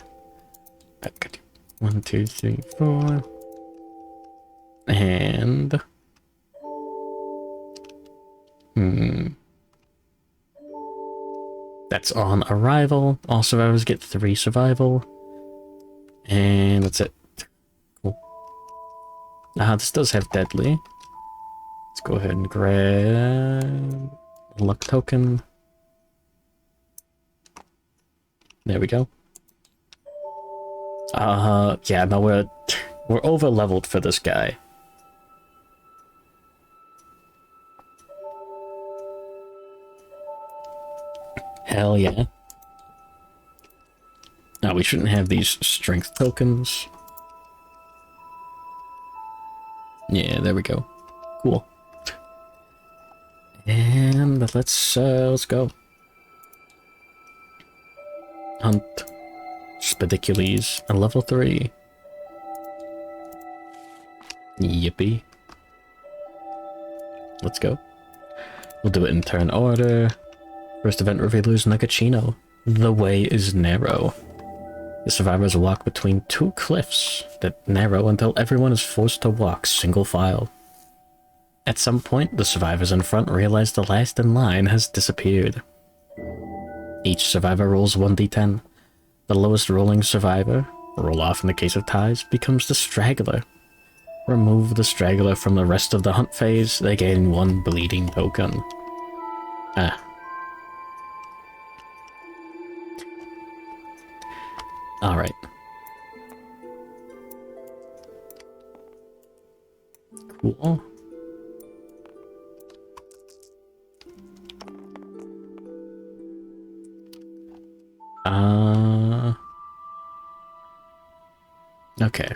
Okay. 1, 2, 3, 4. And... That's on arrival. All survivors get 3 survival. And that's it. Cool. This does have deadly. Let's go ahead and grab a luck token. There we go. Yeah, no, we're over leveled for this guy. Hell yeah. Now we shouldn't have these strength tokens. Yeah, there we go. Cool. And let's go. Hunt Spidicules at level 3. Yippee. Let's go. We'll do it in turn order. First event revealers Nakachino. The way is narrow. The survivors walk between 2 cliffs that narrow until everyone is forced to walk single file. At some point, the survivors in front realize the last in line has disappeared. Each survivor rolls 1d10. The lowest rolling survivor, roll off in the case of ties, becomes the straggler. Remove the straggler from the rest of the hunt phase, they gain 1 bleeding token. Alright. Cool. Okay.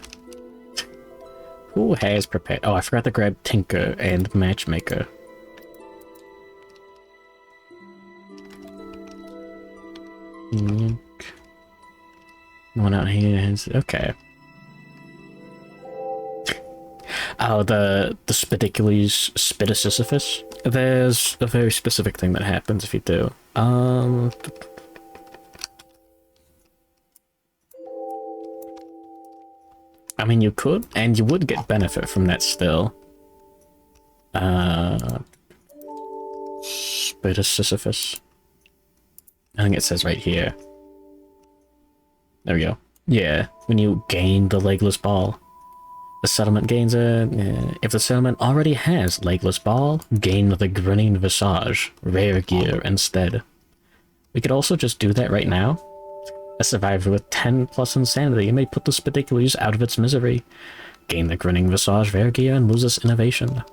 Who has prepared? Oh, I forgot to grab Tinker and Matchmaker. One out here has... Okay. Oh, the Spidicules Spidicissiphus. There's a very specific thing that happens if you do. I mean, you could, and you would get benefit from that still. Spidicules. I think it says right here. There we go. Yeah, when you gain the legless ball. The settlement gains a... if the settlement already has legless ball, gain the grinning visage, rare gear instead. We could also just do that right now. A survivor with 10 plus insanity may put the Spidicules out of its misery, gain the grinning visage, rare gear, and lose its innovation.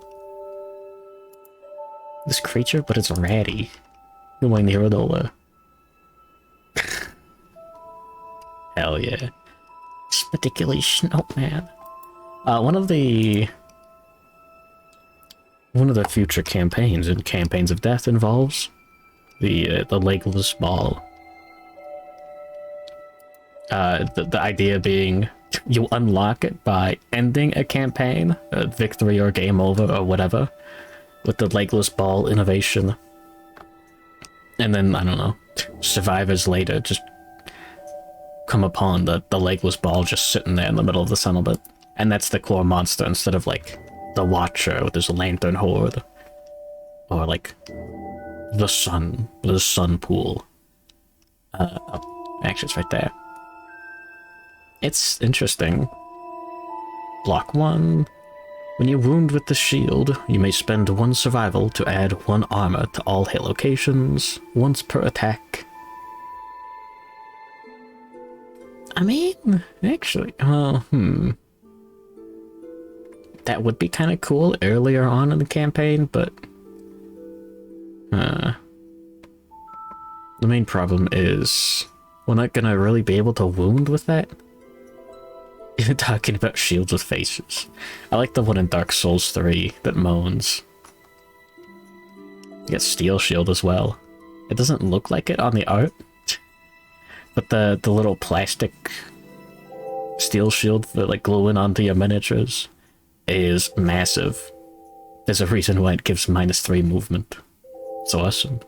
This creature, but it's ratty. Going the Iradola. Hell yeah. Spidicules Snowman. One of the future campaigns in Campaigns of Death involves the legless ball. The idea being you unlock it by ending a campaign, victory or game over or whatever, with the legless ball innovation. And then, I don't know, survivors later just come upon the legless ball just sitting there in the middle of the settlement. And that's the core monster instead of, like, the Watcher with his lantern horde. Or, like, the sun pool. Actually, it's right there. It's interesting. Block 1. When you wound with the shield, you may spend 1 survival to add 1 armor to all hit locations, once per attack. I mean, actually, that would be kind of cool earlier on in the campaign, but the main problem is we're not gonna really be able to wound with that. You're talking about shields with faces. I like the one in Dark Souls 3 that moans. You get Steel Shield as well. It doesn't look like it on the art, but the little plastic steel shield that like gluing onto your miniatures is massive. There's a reason why it gives -3 movement. It's awesome.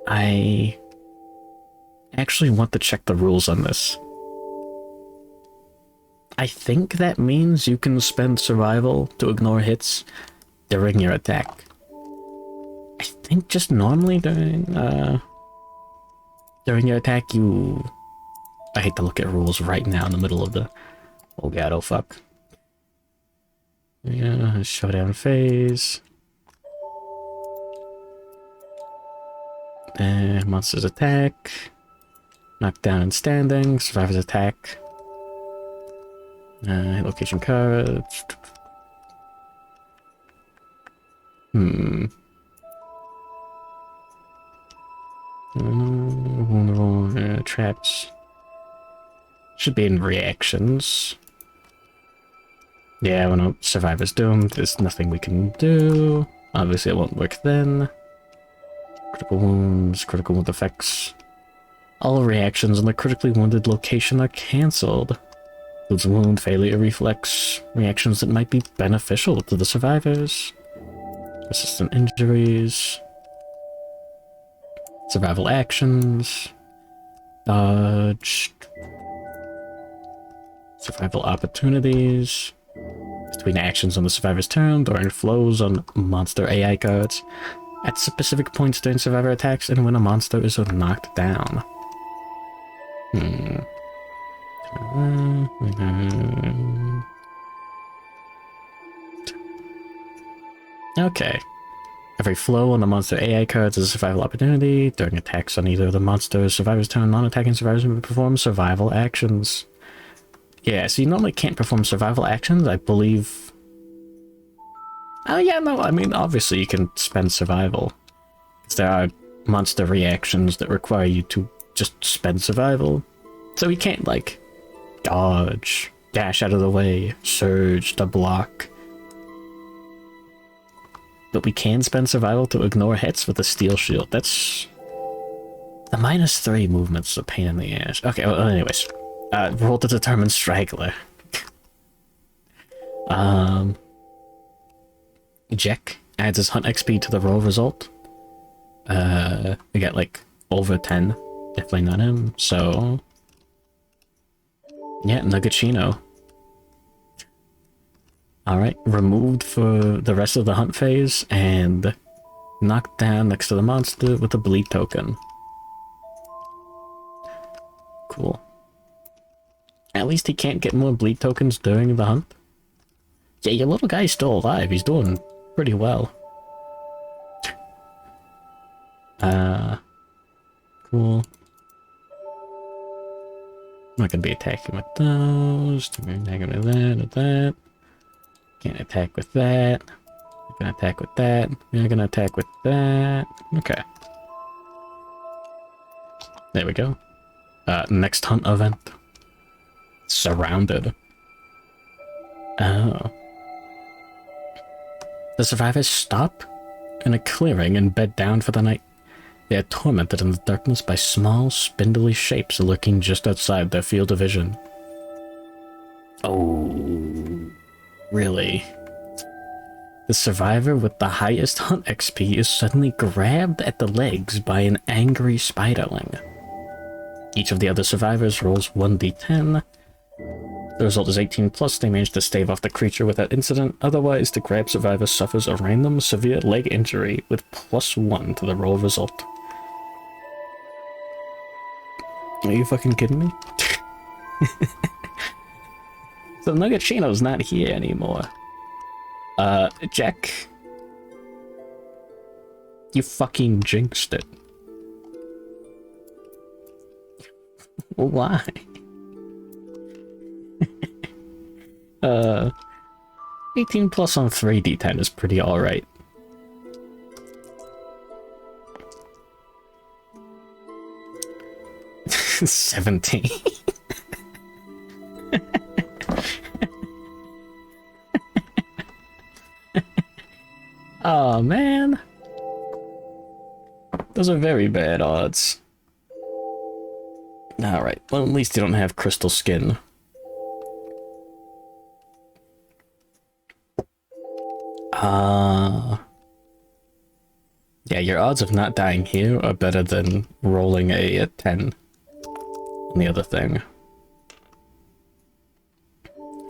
I actually want to check the rules on this. I think that means you can spend survival to ignore hits during your attack. I think just normally during your attack you... I hate to look at rules right now in the middle of the... Oh god, oh fuck. Yeah, showdown phase. Monsters attack. Knockdown and standing. Survivors attack. Location cards. Vulnerable traps. Should be in reactions. Yeah, when a survivor's doomed, there's nothing we can do. Obviously it won't work then. Critical wounds, critical wound effects. All reactions in the critically wounded location are cancelled. Includes wound, failure, reflex, reactions that might be beneficial to the survivors. Persistent injuries. Survival actions. Dodge. Survival opportunities. Between actions on the survivor's turn, during flows on monster AI cards. At specific points during survivor attacks and when a monster is knocked down. Okay. Every flow on the monster AI cards is a survival opportunity. During attacks on either of the monster's survivor's turn, non-attacking survivors may perform survival actions. Yeah, so you normally can't perform survival actions, I believe. Oh yeah, no, I mean, obviously you can spend survival. There are monster reactions that require you to just spend survival. So we can't, like, dodge, dash out of the way, surge to block. But we can spend survival to ignore hits with a steel shield. That's... The -3 movement's a pain in the ass. Okay, well, anyways. Roll to determine straggler. Jack adds his hunt XP to the roll result. We got like over 10. Definitely not him, so... Yeah, Nuggetino. Alright, removed for the rest of the hunt phase, and knocked down next to the monster with a bleed token. Cool. At least he can't get more bleed tokens during the hunt. Yeah, your little guy's still alive. He's doing pretty well. Cool. I'm not gonna be attacking with those. Attacking with that, with that. Can't attack with that. I'm gonna attack with that. I'm gonna attack with that. Okay. There we go. Next hunt event. Surrounded. Oh. The survivors stop in a clearing and bed down for the night. They are tormented in the darkness by small, spindly shapes lurking just outside their field of vision. Oh, really? The survivor with the highest hunt XP is suddenly grabbed at the legs by an angry spiderling. Each of the other survivors rolls 1d10. The result is 18 plus. They manage to stave off the creature without incident. Otherwise, the grab survivor suffers a random severe leg injury with +1 to the roll result. Are you fucking kidding me? So Nuggetino's not here anymore. Jack. You fucking jinxed it. Why? 18 plus on 3d10 is pretty alright. $17. Oh man. Those are very bad odds. Alright, well at least you don't have crystal skin. Yeah, your odds of not dying here are better than rolling a 10 on the other thing.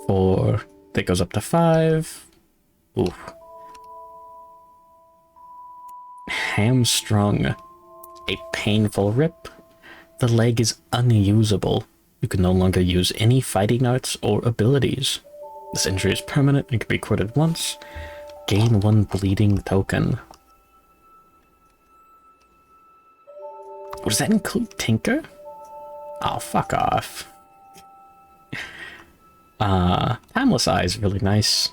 4, that goes up to 5. Oof. Hamstrung. A painful rip. The leg is unusable. You can no longer use any fighting arts or abilities. This injury is permanent and can be quitted once. Gain 1 bleeding token. Does that include Tinker? Oh, fuck off. Timeless Eye is really nice.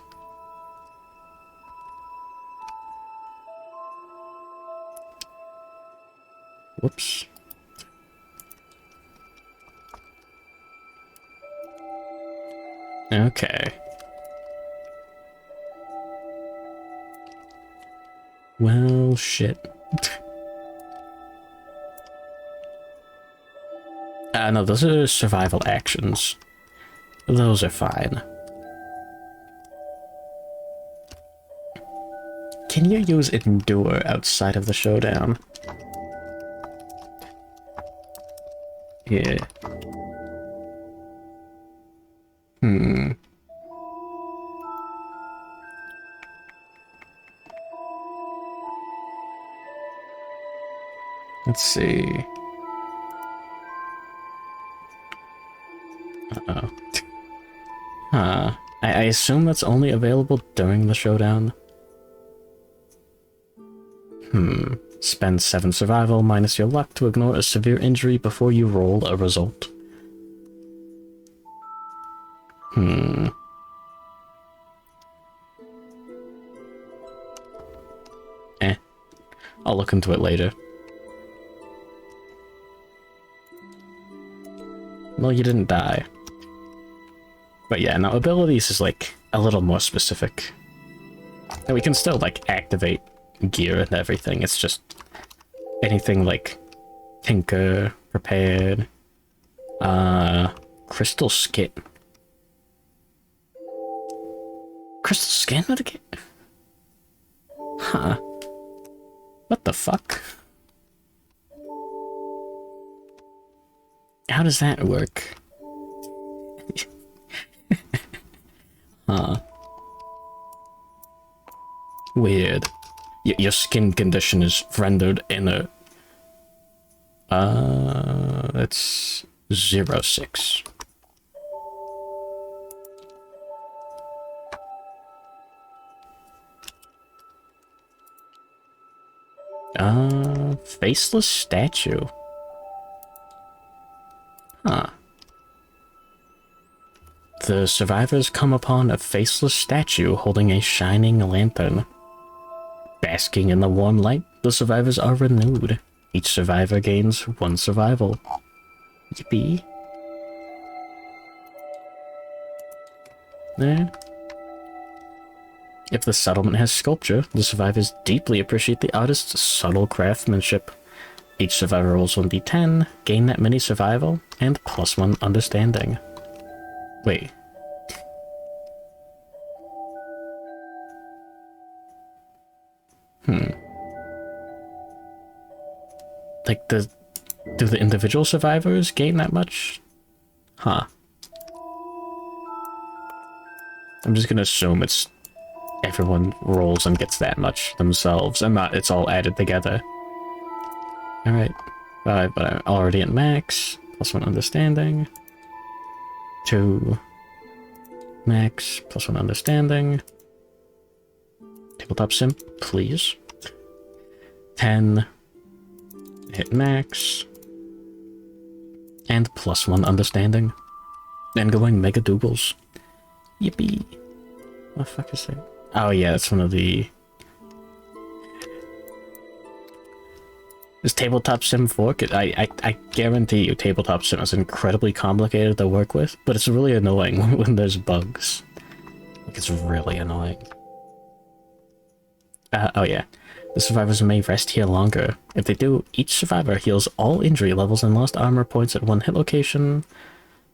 Whoops. Okay. Well, shit. No, those are survival actions. Those are fine. Can you use Endure outside of the showdown? Yeah. Let's see. Uh-oh. Huh. I assume that's only available during the showdown. Spend 7 survival minus your luck to ignore a severe injury before you roll a result. I'll look into it later. Well, you didn't die. But yeah, now abilities is like a little more specific. And we can still like activate gear and everything. It's just anything like Tinker, Prepared, Crystal Skin. Crystal Skin with a gear? Huh. What the fuck? How does that work? Huh. Weird. Your skin condition is rendered inert. That's 06. Faceless statue. Huh. The survivors come upon a faceless statue holding a shining lantern. Basking in the warm light, the survivors are renewed. Each survivor gains 1 survival. Yippee. There. If the settlement has sculpture, the survivors deeply appreciate the artist's subtle craftsmanship. Each survivor rolls 1d10, gain that many survival, and +1 understanding. Wait. Like, do the individual survivors gain that much? Huh. I'm just gonna assume it's everyone rolls and gets that much themselves, and not it's all added together. Alright. But I'm already at max. +1 understanding. 2. Max. +1 understanding. Tabletop sim, please. 10. Hit max. And +1 understanding. And going Mega Doogles. Yippee. What the fuck is that? Oh yeah, that's one of the... This Tabletop Sim 4, I guarantee you Tabletop Sim is incredibly complicated to work with, but it's really annoying when there's bugs. Like, it's really annoying. Oh yeah. The survivors may rest here longer. If they do, each survivor heals all injury levels and lost armor points at one hit location.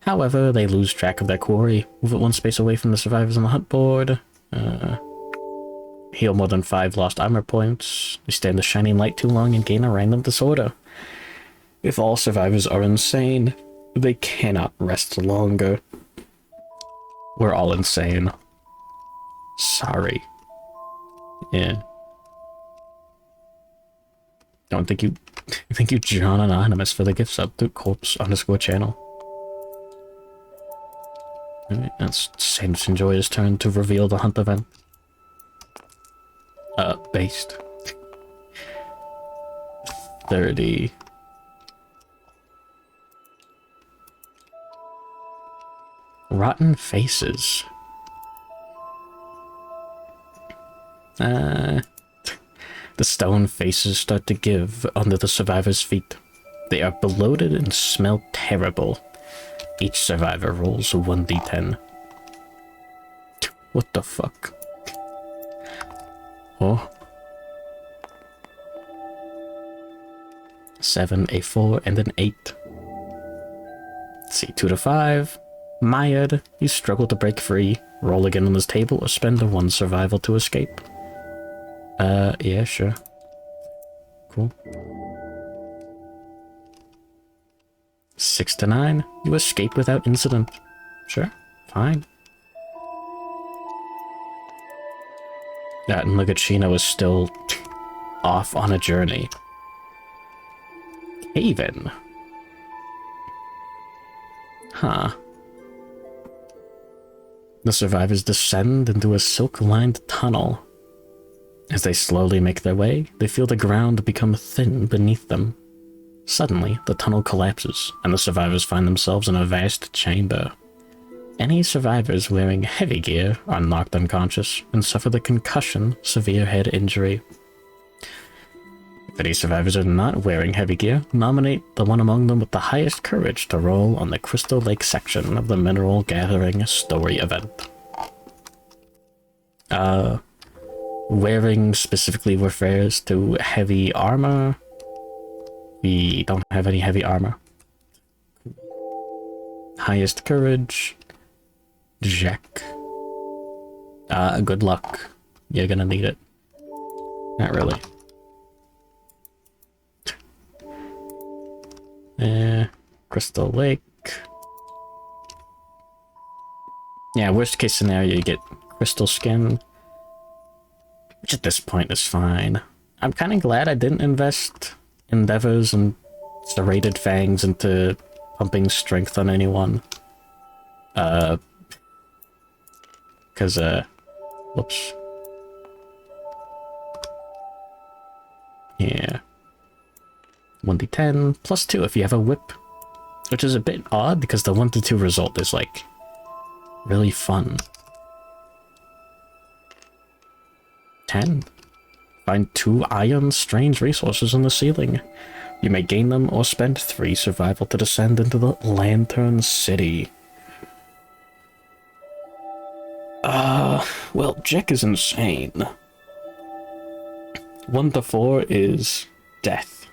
However, they lose track of their quarry. Move it one space away from the survivors on the hunt board. Heal more than 5 lost armor points. They stay in the shining light too long and gain a random disorder. If all survivors are insane, they cannot rest longer. We're all insane. Sorry. Yeah. Don't think you... Thank you, John Anonymous, for the gift sub to Corpse_channel. Alright, that's Sanderson Joy's turn to reveal the hunt event. Based. 30. Rotten faces. The stone faces start to give under the survivor's feet. They are bloated and smell terrible. Each survivor rolls 1d10. What the fuck? Oh. 7, a 4, and an 8. Let's see, 2 to 5. Mired, you struggle to break free. Roll again on this table or spend a 1 survival to escape. Yeah, sure. Cool. 6 to 9, you escape without incident. Sure, fine. And Mugachino is still off on a journey. Haven. Huh. The survivors descend into a silk-lined tunnel. As they slowly make their way, they feel the ground become thin beneath them. Suddenly, the tunnel collapses, and the survivors find themselves in a vast chamber. Any survivors wearing heavy gear are knocked unconscious and suffer the concussion, severe head injury. If any survivors are not wearing heavy gear, nominate the one among them with the highest courage to roll on the Crystal Lake section of the Mineral Gathering story event. Wearing specifically refers to heavy armor. We don't have any heavy armor. Highest courage. Jack. Good luck. You're gonna need it. Not really. Crystal Lake. Yeah, worst case scenario, you get crystal skin. Which at this point is fine. I'm kind of glad I didn't invest endeavors and serrated fangs into pumping strength on anyone. Because, whoops. Yeah. 1d10, +2 if you have a whip. Which is a bit odd, because the 1 to 2 result is, like, really fun. 10. Find 2 iron strange resources in the ceiling. You may gain them or spend 3 survival to descend into the Lantern City. Well, Jack is insane. 1 to 4 is death.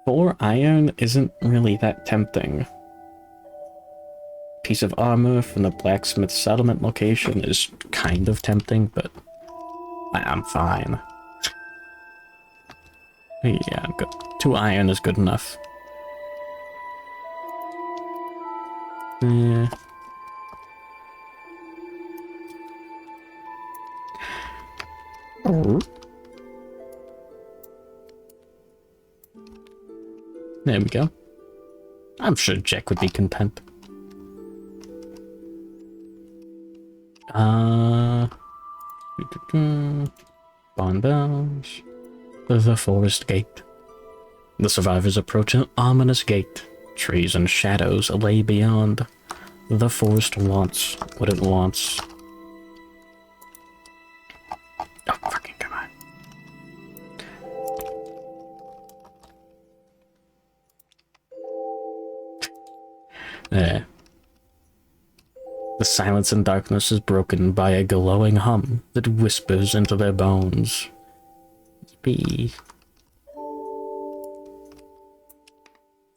4 iron isn't really that tempting. Piece of armor from the blacksmith settlement location is kind of tempting, but I'm fine. Yeah, I'm good. 2 iron is good enough. Yeah. Oh. There we go. I'm sure Jack would be content. Bond bells. The forest gate. The survivors approach an ominous gate. Trees and shadows lay beyond. The forest wants what it wants. Oh, fucking come on. There. The silence and darkness is broken by a glowing hum that whispers into their bones. Yippee.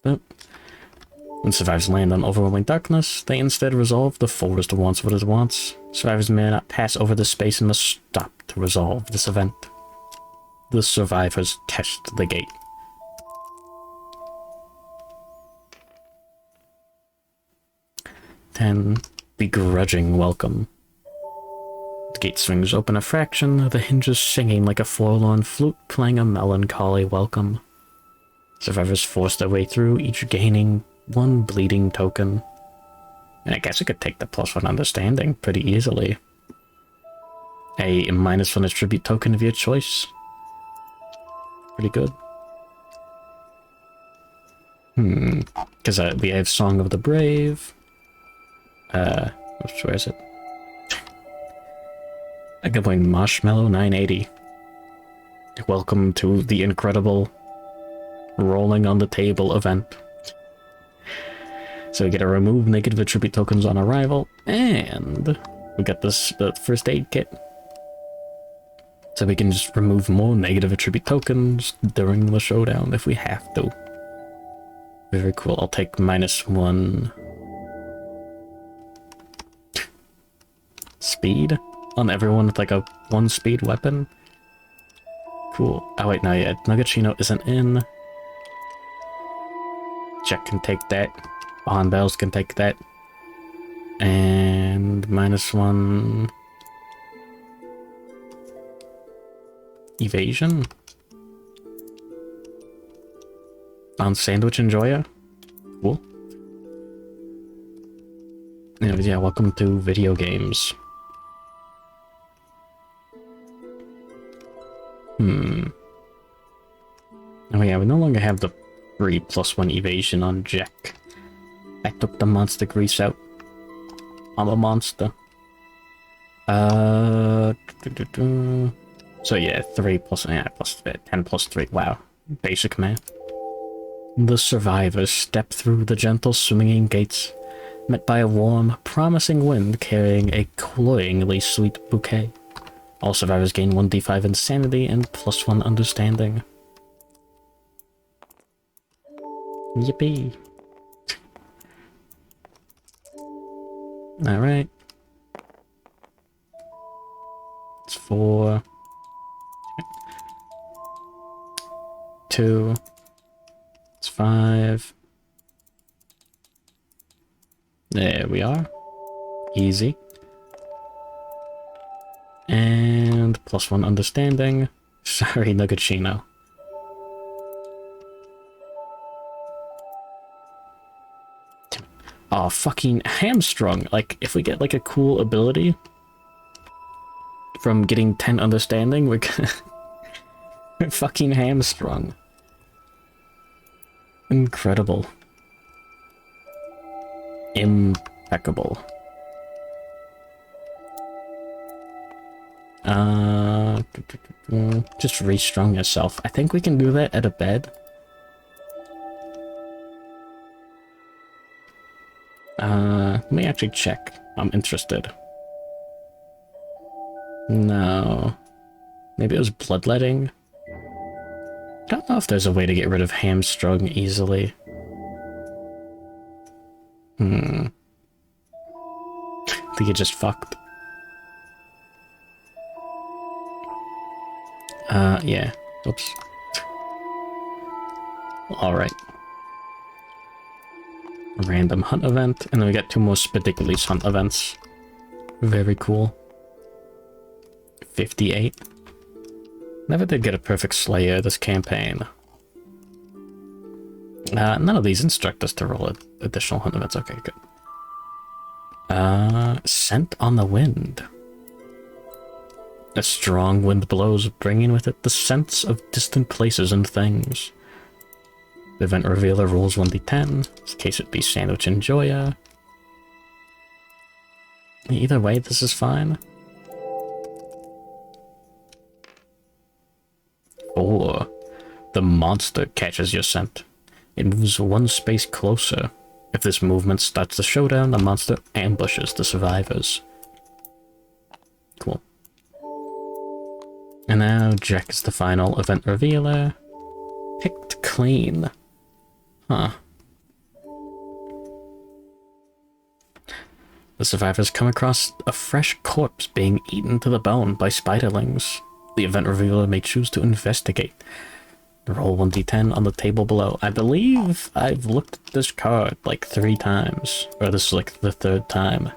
But when survivors land on overwhelming darkness, they instead resolve the forest wants what it wants. Survivors may not pass over this space and must stop to resolve this event. The survivors test the gate. Ten. Begrudging welcome. The gate swings open a fraction, the hinges singing like a forlorn flute playing a melancholy welcome. Survivors force their way through, each gaining one bleeding token. And I guess I could take the +1 understanding pretty easily. A -1 attribute token of your choice. Pretty good. Because we have Song of the Brave. Where is it? I can play Marshmallow 980. Welcome to the incredible rolling on the table event. So we get to remove negative attribute tokens on arrival, and we got the first aid kit. So we can just remove more negative attribute tokens during the showdown if we have to. Very cool. I'll take -1 speed on everyone with like a 1 speed weapon. Cool. Oh wait, no, yeah, Nuggetino isn't in. Jack can take that. Bond Bells can take that. And -1 evasion on Sandwich Enjoyer. Cool. Anyways, yeah, welcome to video games. Oh yeah, we no longer have the 3+1 evasion on Jack. I took the monster grease out. I'm a monster. So yeah, 3 plus 10 plus 3. Wow, basic math. The survivors step through the gentle swinging gates, met by a warm, promising wind carrying a cloyingly sweet bouquet. All survivors gain 1d5 insanity and +1 understanding. Yippee. Alright. It's 4. 2. It's 5. There we are. Easy. And +1 understanding. Sorry, Nuggetino. Oh, fucking hamstrung. Like, if we get like a cool ability from getting 10 understanding, we're fucking hamstrung. Incredible. Impeccable. Just restrung yourself. I think we can do that at a bed. Let me actually check. I'm interested. No. Maybe it was bloodletting? I don't know if there's a way to get rid of hamstrung easily. I think it just fucked. Yeah. Oops. Alright. Random hunt event, and then we got 2 more Spidicules hunt events. Very cool. 58. Never did get a perfect Slayer this campaign. None of these instruct us to roll additional hunt events. Okay, good. Scent on the Wind. A strong wind blows, bringing with it the sense of distant places and things. The event revealer rolls 1d10, in case it be Sandwich and Joya. Either way, this is fine. 4. The monster catches your scent. It moves one space closer. If this movement starts the showdown, the monster ambushes the survivors. Cool. And now Jack is the final event revealer. Picked clean. Huh. The survivors come across a fresh corpse being eaten to the bone by spiderlings. The event revealer may choose to investigate. Roll 1d10 on the table below. I believe I've looked at this card like 3 times. Or this is like the 3rd time.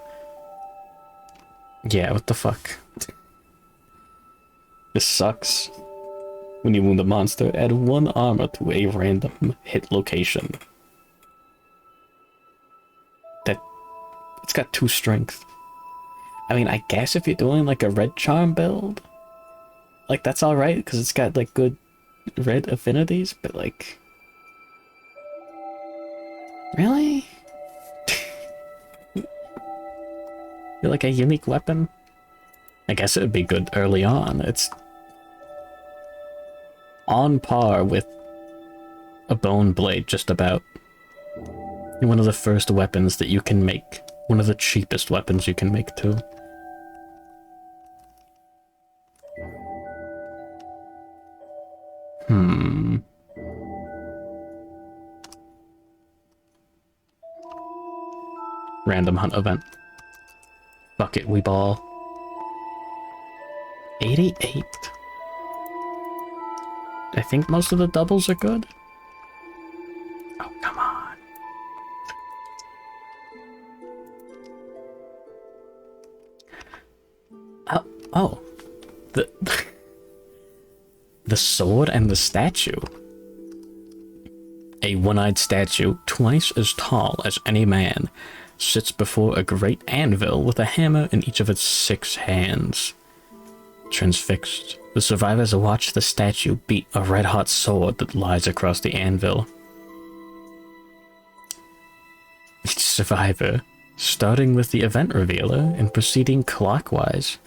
Yeah, what the fuck? This sucks. When you wound a monster, add 1 armor to a random hit location. It's got 2 strength. I mean, I guess if you're doing like a red charm build, like that's alright, because it's got like good red affinities, but like... Really? You're like a unique weapon? I guess it would be good early on. It's on par with a bone blade, just about. One of the first weapons that you can make. One of the cheapest weapons you can make, too. Random hunt event. Fuck it, we ball. 88. I think most of the doubles are good. Oh, come on. Oh. The sword and the statue. A one-eyed statue, twice as tall as any man, sits before a great anvil with a hammer in each of its 6 hands. Transfixed, the survivors watch the statue beat a red-hot sword that lies across the anvil. Each survivor, starting with the event revealer and proceeding clockwise,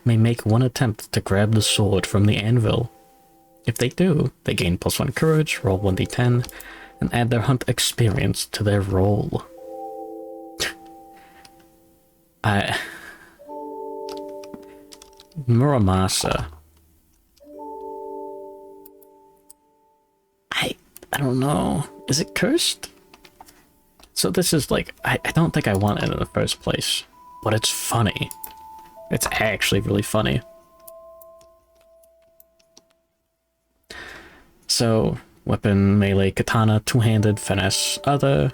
may make 1 attempt to grab the sword from the anvil. If they do, they gain +1 courage, roll 1d10, and add their hunt experience to their roll. Muramasa. I don't know. Is it cursed? So this is like, I don't think I want it in the first place, but it's funny. It's actually really funny. So, weapon, melee, katana, 2-handed, finesse, other,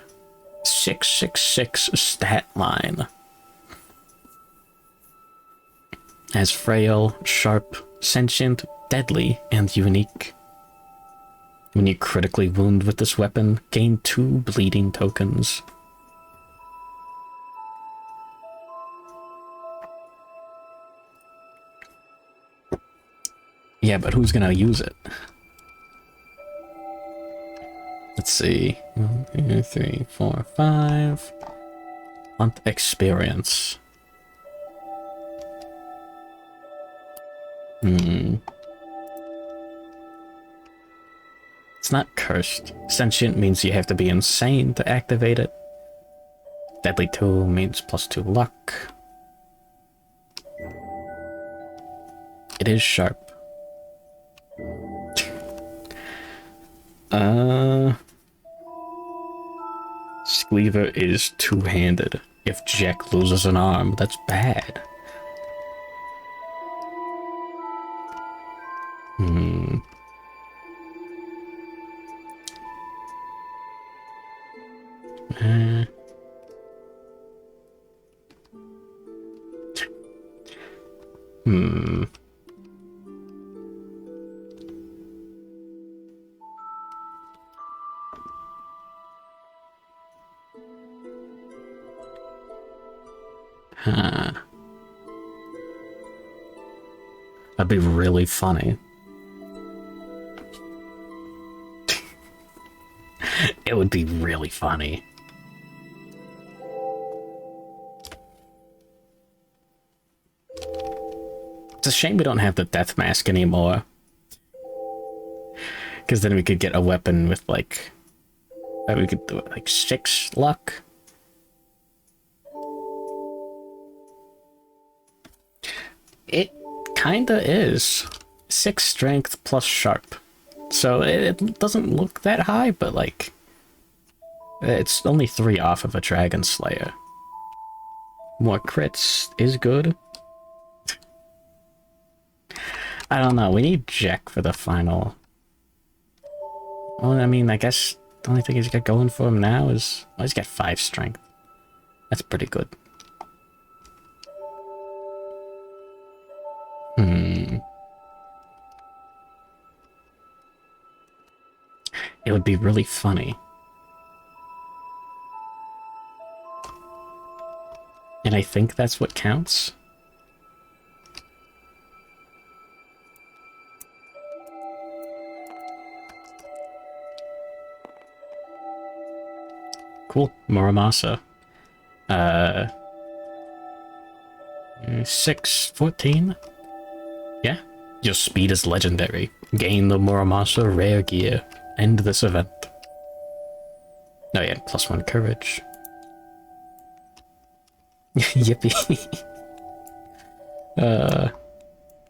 666 stat line. As frail, sharp, sentient, deadly, and unique. When you critically wound with this weapon, gain 2 bleeding tokens. Yeah, but who's gonna use it? Let's see. 1, 2, 3, 4, 5. Hunt experience. It's not cursed. Sentient means you have to be insane to activate it. Deadly 2 means +2 luck. It is sharp. Skeever is 2-handed. If Jack loses an arm, that's bad. That'd be really funny. It would be really funny. It's a shame we don't have the death mask anymore. Because then we could get a weapon with like... we could do it like 6 luck. It kinda is. 6 strength plus sharp. So it doesn't look that high, but like... it's only 3 off of a Dragon Slayer. More crits is good. I don't know, we need Jack for the final. Well, I mean, I guess the only thing he's got going for him now is... well, he's got 5 strength. That's pretty good. It would be really funny. And I think that's what counts. Cool. Muramasa. 614? Yeah. Your speed is legendary. Gain the Muramasa rare gear. End this event. Oh yeah, +1 courage. Yippee.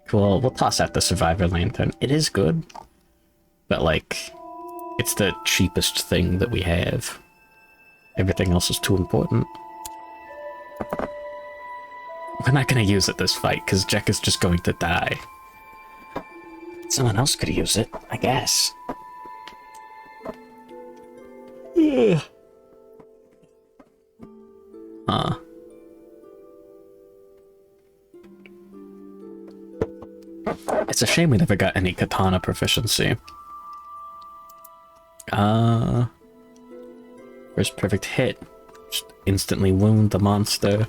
Cool. We'll toss out the Survivor Lantern. It is good. But like, it's the cheapest thing that we have. Everything else is too important. We're not gonna use it this fight, because Jack is just going to die. Someone else could use it, I guess. It's a shame we never got any katana proficiency. First perfect hit. Just instantly wound the monster.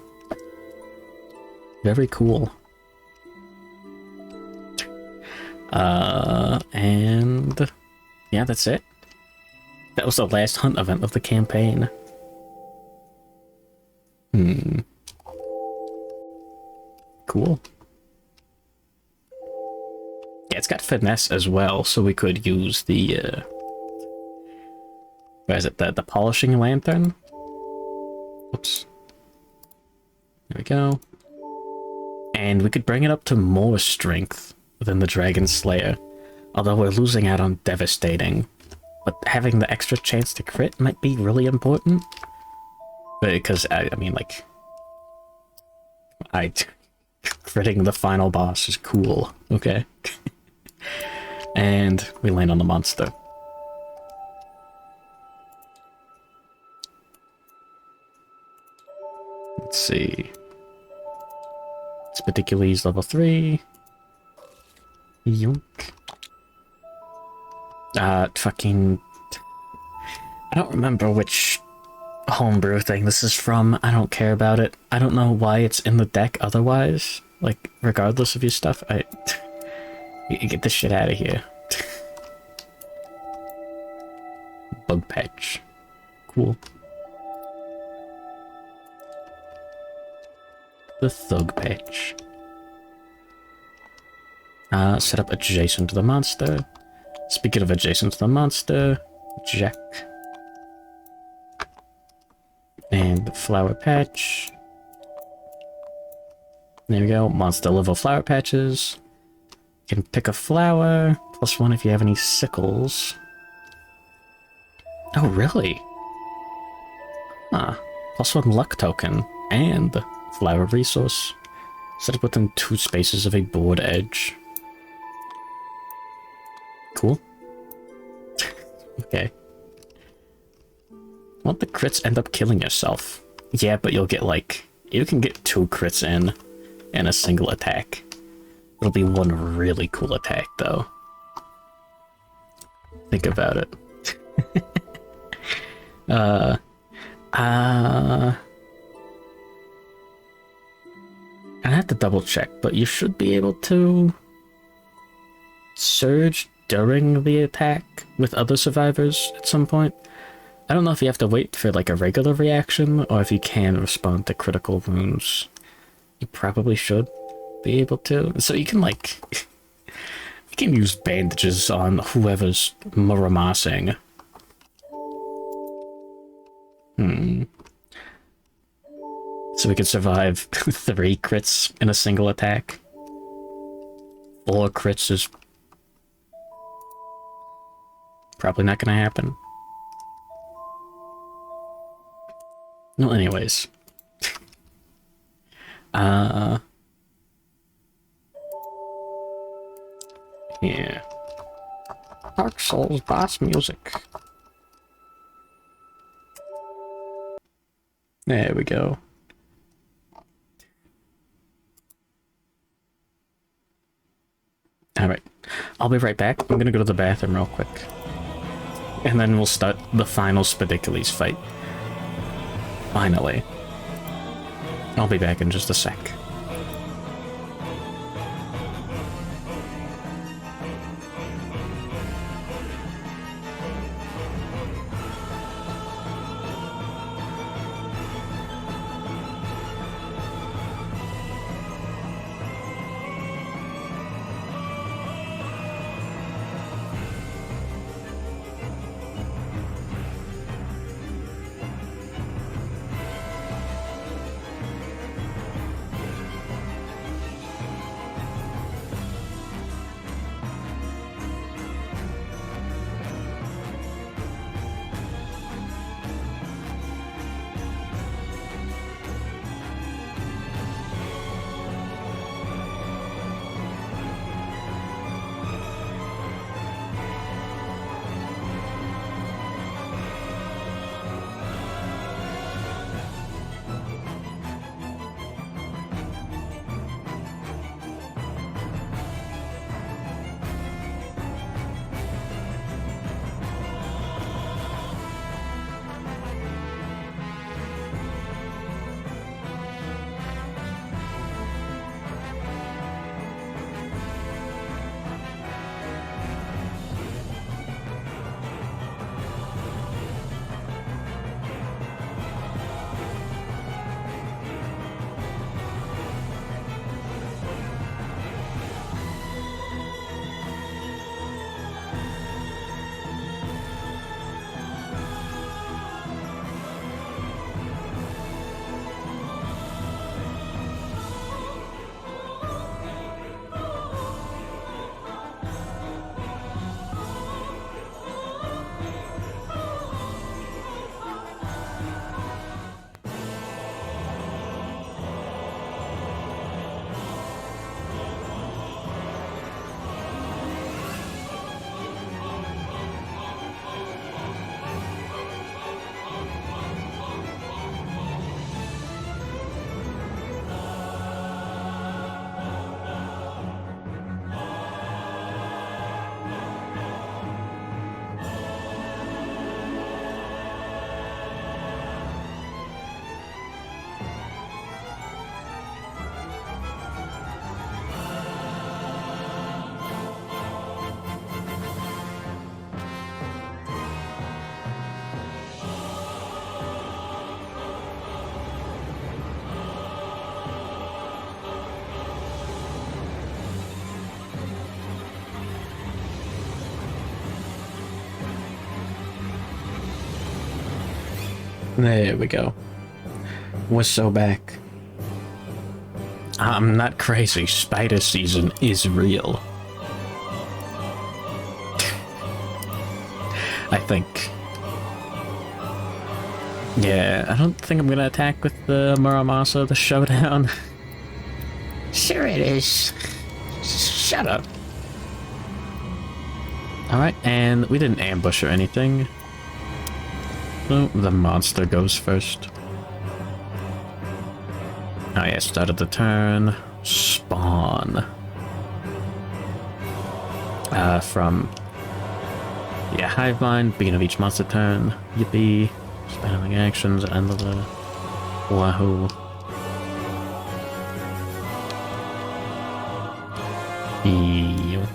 Very cool. And yeah, that's it. That was the last hunt event of the campaign. Cool. Yeah, it's got finesse as well, so we could use the where is it? The polishing lantern? Oops. There we go. And we could bring it up to more strength than the Dragon Slayer. Although we're losing out on devastating. But having the extra chance to crit might be really important. Because, I mean, like... critting the final boss is cool, okay? And we land on the monster. Let's see. Spidicules level 3. Yoink. Fucking... I don't remember which homebrew thing this is from. I don't care about it. I don't know why it's in the deck otherwise. Like, regardless of your stuff, you get this shit out of here. Bug patch. Cool. The thug patch. Set up adjacent to the monster. Speaking of adjacent to the monster, Jack. And the flower patch. There we go, monster level flower patches. You can pick a flower, +1 if you have any sickles. Oh, really? Huh. +1 luck token, and flower resource. Set up within 2 spaces of a board edge. Cool. Okay. Won't the crits end up killing yourself? Yeah, but you'll get like... you can get 2 crits in a single attack. It'll be one really cool attack, though. Think about it. I have to double check, but you should be able to surge during the attack with other survivors at some point. I don't know if you have to wait for like a regular reaction or if you can respond to critical wounds. You probably should be able to. So you can like you can use bandages on whoever's Muramasing. So we could survive 3 crits in a single attack. 4 crits is probably not gonna happen. Well, anyways. Yeah. Dark Souls boss music. There we go. Alright. I'll be right back. I'm gonna go to the bathroom real quick. And then we'll start the final Spidicules fight. Finally. I'll be back in just a sec. There we go. We're so back. I'm not crazy. Spider season is real. I think. Yeah, I don't think I'm gonna attack with the Muramasa, the showdown. Sure it is. Shut up. Alright, and we didn't ambush or anything. So the monster goes first. Oh yeah, start of the turn. Spawn. From... yeah, Hive Mind, beginning of each monster turn. Yippee. Spamming actions, end of the... Wahoo. Yoink.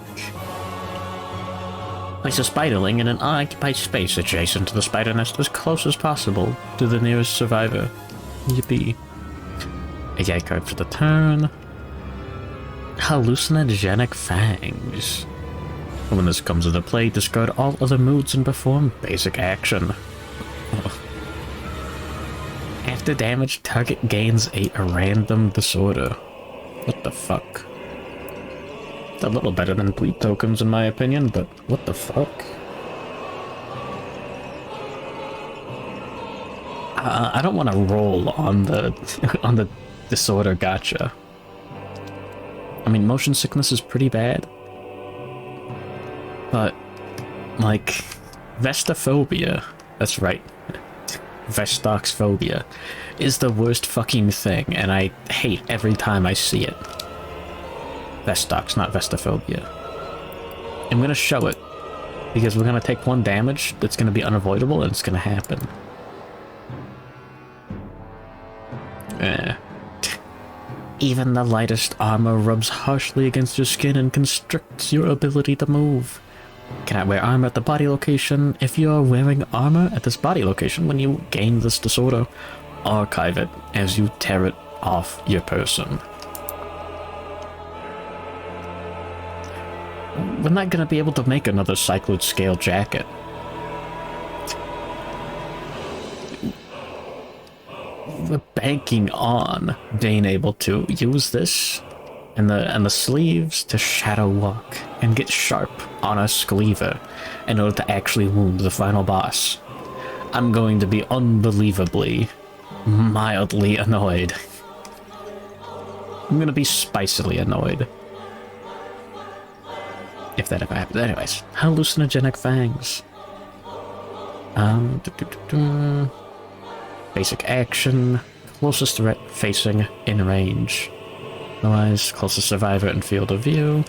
Place a spiderling in an unoccupied space adjacent to the spider nest as close as possible to the nearest survivor. Yippee. A yay card for the turn. Hallucinogenic Fangs. When this comes into play, discard all other moods and perform basic action. Oh. After damage, target gains a random disorder. What the fuck? It's a little better than bleed tokens in my opinion, but what the fuck? I don't want to roll on the on the disorder gotcha. I mean, motion sickness is pretty bad, but like vestophobia, that's right, Vestox phobia is the worst fucking thing, and I hate every time I see it. Vestox, not vestophobia. I'm gonna show it because we're gonna take 1 damage that's gonna be unavoidable, and it's gonna happen. Even the lightest armor rubs harshly against your skin and constricts your ability to move. Cannot wear armor at the body location. If you are wearing armor at this body location when you gain this disorder, archive it as you tear it off your person. We're not going to be able to make another cycloid scale jacket. We're banking on being able to use this and the sleeves to shadow walk and get sharp on a Skleever in order to actually wound the final boss. I'm going to be unbelievably, mildly annoyed. I'm going to be spicily annoyed. If that ever happens. Anyways, hallucinogenic fangs. Basic action. Closest threat facing in range. Otherwise, closest survivor in field of view.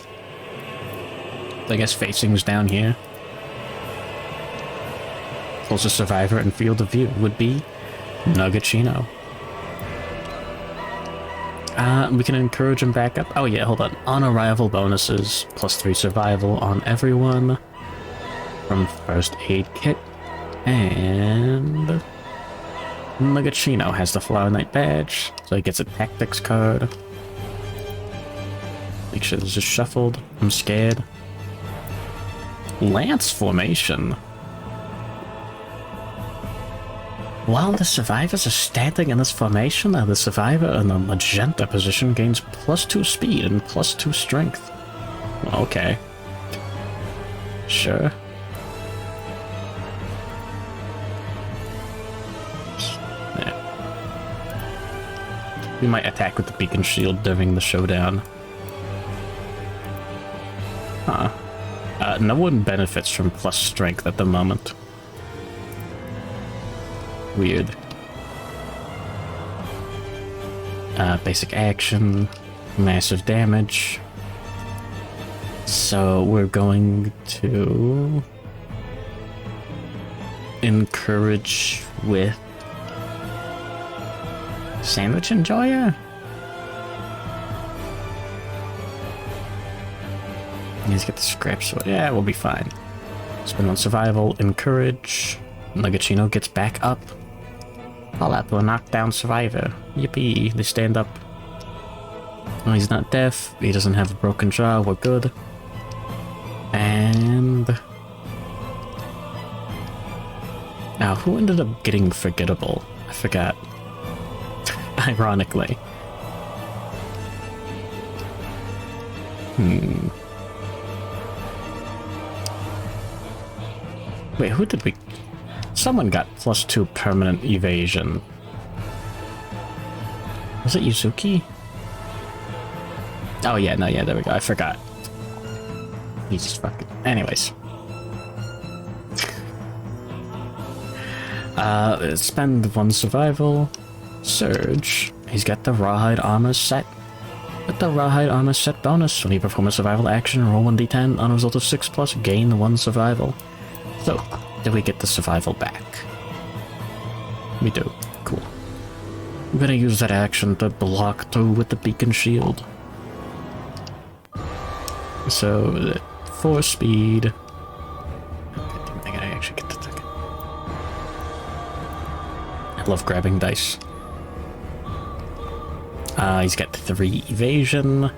I guess facing's down here. Closest survivor in field of view would be Nuggachino. We can encourage him back up. Oh yeah, hold on. On arrival bonuses, +3 survival on everyone from first aid kit. And Nuggachino has the Flower Knight badge, so he gets a tactics card. Make sure this is shuffled. I'm scared. Lance formation. While the survivors are standing in this formation, the survivor in the magenta position gains +2 speed and +2 strength. Okay. Sure. Yeah. We might attack with the beacon shield during the showdown. Huh. No one benefits from plus strength at the moment. Weird. Basic action, massive damage. So we're going to encourage with Sandwich Enjoyer? Let's get the scrap sword. Yeah, we'll be fine. Spin on survival, encourage. Nuggachino gets back up. Call out to a knockdown survivor. Yippee, they stand up. Oh, he's not deaf. He doesn't have a broken jaw. We're good. And now, who ended up getting forgettable? I forgot. Ironically. Wait, who did we... Someone got +2 permanent evasion. Was it Yuzuki? Oh yeah, no, yeah, there we go. I forgot. He's just fucking... Anyways. Spend 1 survival. Surge. He's got the Rawhide armor set. With the Rawhide armor set bonus, when you perform a survival action, roll 1d10 on a result of 6+, gain 1 survival. So, do we get the survival back? We do. Cool. I'm gonna use that action to block through with the beacon shield. So, 4 speed, Love grabbing dice. He's got 3 evasion.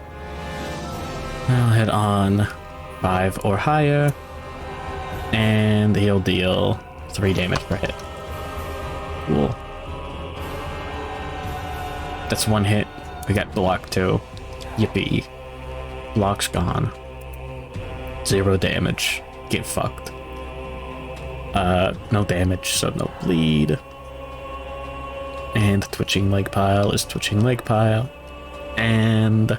I'll hit on 5 or higher. And he'll deal 3 damage per hit. Cool. That's 1 hit. We got block 2. Yippee. Block's gone. 0 damage. Get fucked. No damage, so no bleed. And twitching leg pile is twitching leg pile. And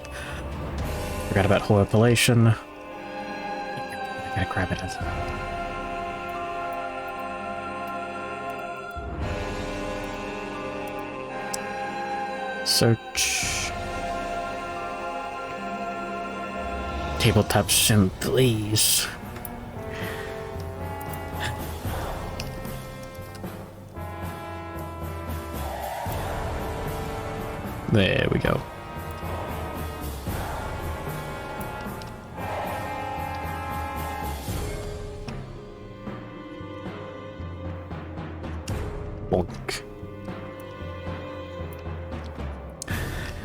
forgot about horripilation. I gotta grab it as search. Tabletop sim, please. There we go. Bonk.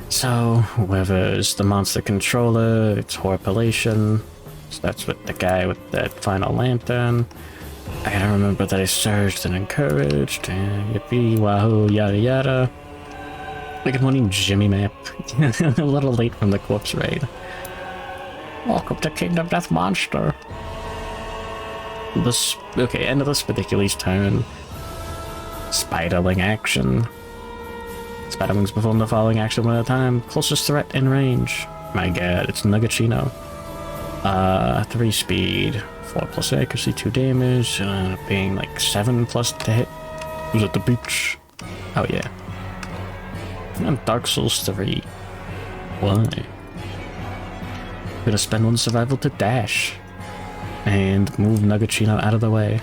So, whoever's the monster controller, it's horripilation. Starts with the guy with that final lantern. I gotta remember that I surged and encouraged, and yippee, wahoo, yada yada. Good morning, Jimmy Map. A little late from the corpse raid. Welcome to Kingdom Death Monster. Okay, end of the Spidicules turn. Spiderling action. Spiderlings perform the following action one at a time. Closest threat in range. My god, it's Nugachino. 3 speed, 4 plus accuracy, 2 damage, being like 7 plus to hit. Who's at the beach? Oh yeah. And Dark Souls 3. Why? Gonna spend 1 survival to dash. And move Nugachino out of the way.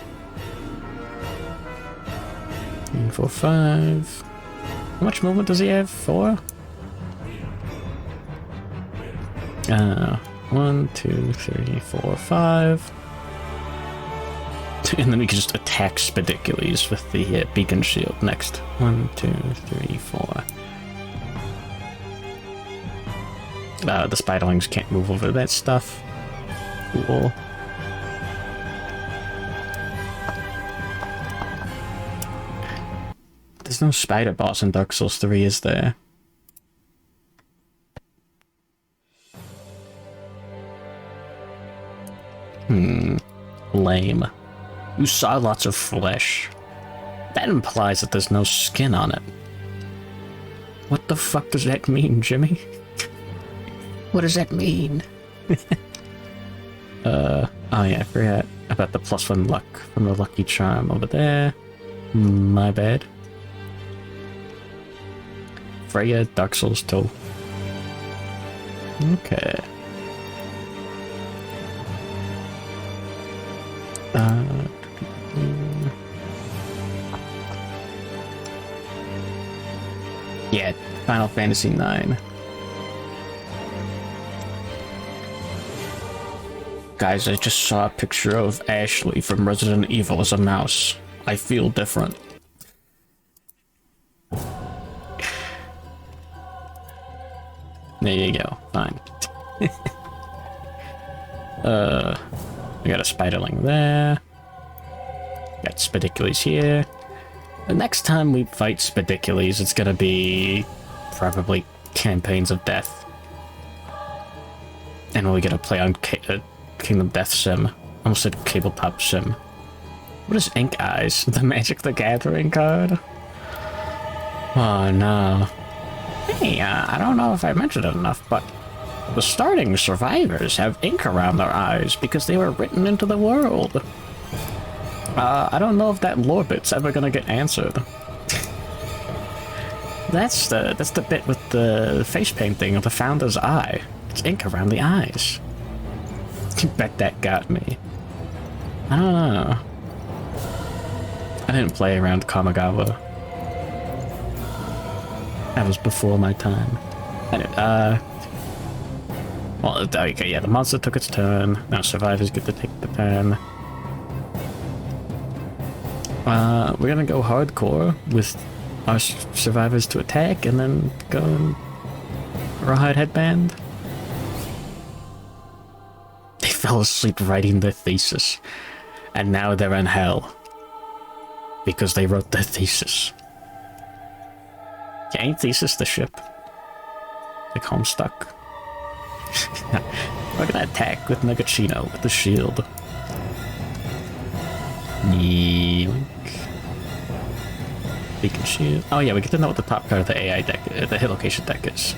3, 4, 5. How much movement does he have? 4? 1, 2, 3, 4, 5. And then we can just attack Spidicules with the beacon shield next. 1, 2, 3, 4. The spiderlings can't move over that stuff. Cool. There's no spider boss in Dark Souls 3, is there? Lame. You saw lots of flesh. That implies that there's no skin on it. What the fuck does that mean, Jimmy? What does that mean? Oh yeah, I forgot about the +1 luck from the lucky charm over there. My bad. Freya, Dark Souls 2. Okay. Yeah, Final Fantasy 9. Guys, I just saw a picture of Ashley from Resident Evil as a mouse. I feel different. There you go. Fine. We got a spiderling there. Got Spidicules here. The next time we fight Spidicules, it's gonna be probably Campaigns of Death. And we gotta play on Kingdom Death Sim. Almost said Tabletop Sim. What is Ink Eyes? The Magic the Gathering card? Oh no. Hey, I don't know if I mentioned it enough, but the starting survivors have ink around their eyes because they were written into the world. I don't know if that lore bit's ever gonna get answered. That's the bit with the face painting of the founder's eye. It's ink around the eyes. I bet that got me. I don't know. I didn't play around Kamigawa. That was before my time. Anyway, well, okay, yeah, the monster took its turn. Now survivors get to take the turn. We're gonna go hardcore with our survivors to attack and then go and rawhide headband. They fell asleep writing their thesis, and now they're in hell because they wrote their thesis. Yeah, ain't thesis the ship? Like Homestuck. We're gonna attack with Nagachino with the shield. Yoink. Beacon shield. Oh yeah, we get to know what the top card of the AI deck, the hit location deck is.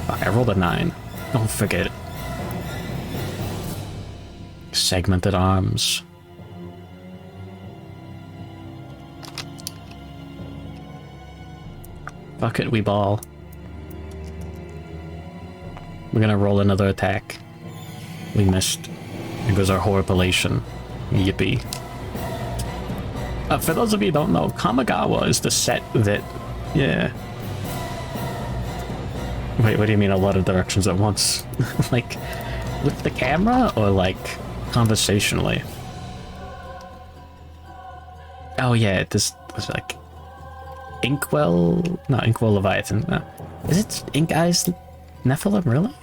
Fuck, I rolled a 9. Don't forget it. Segmented arms. Fuck it, we ball. We're gonna roll another attack. We missed. There goes our horripilation. Yippee. For those of you who don't know, Kamigawa is the set that... Yeah. Wait, what do you mean a lot of directions at once? Like, with the camera, or like, conversationally? Oh yeah, this was like... Inkwell... No, Inkwell Leviathan. Is it Ink Eyes Nephilim, really?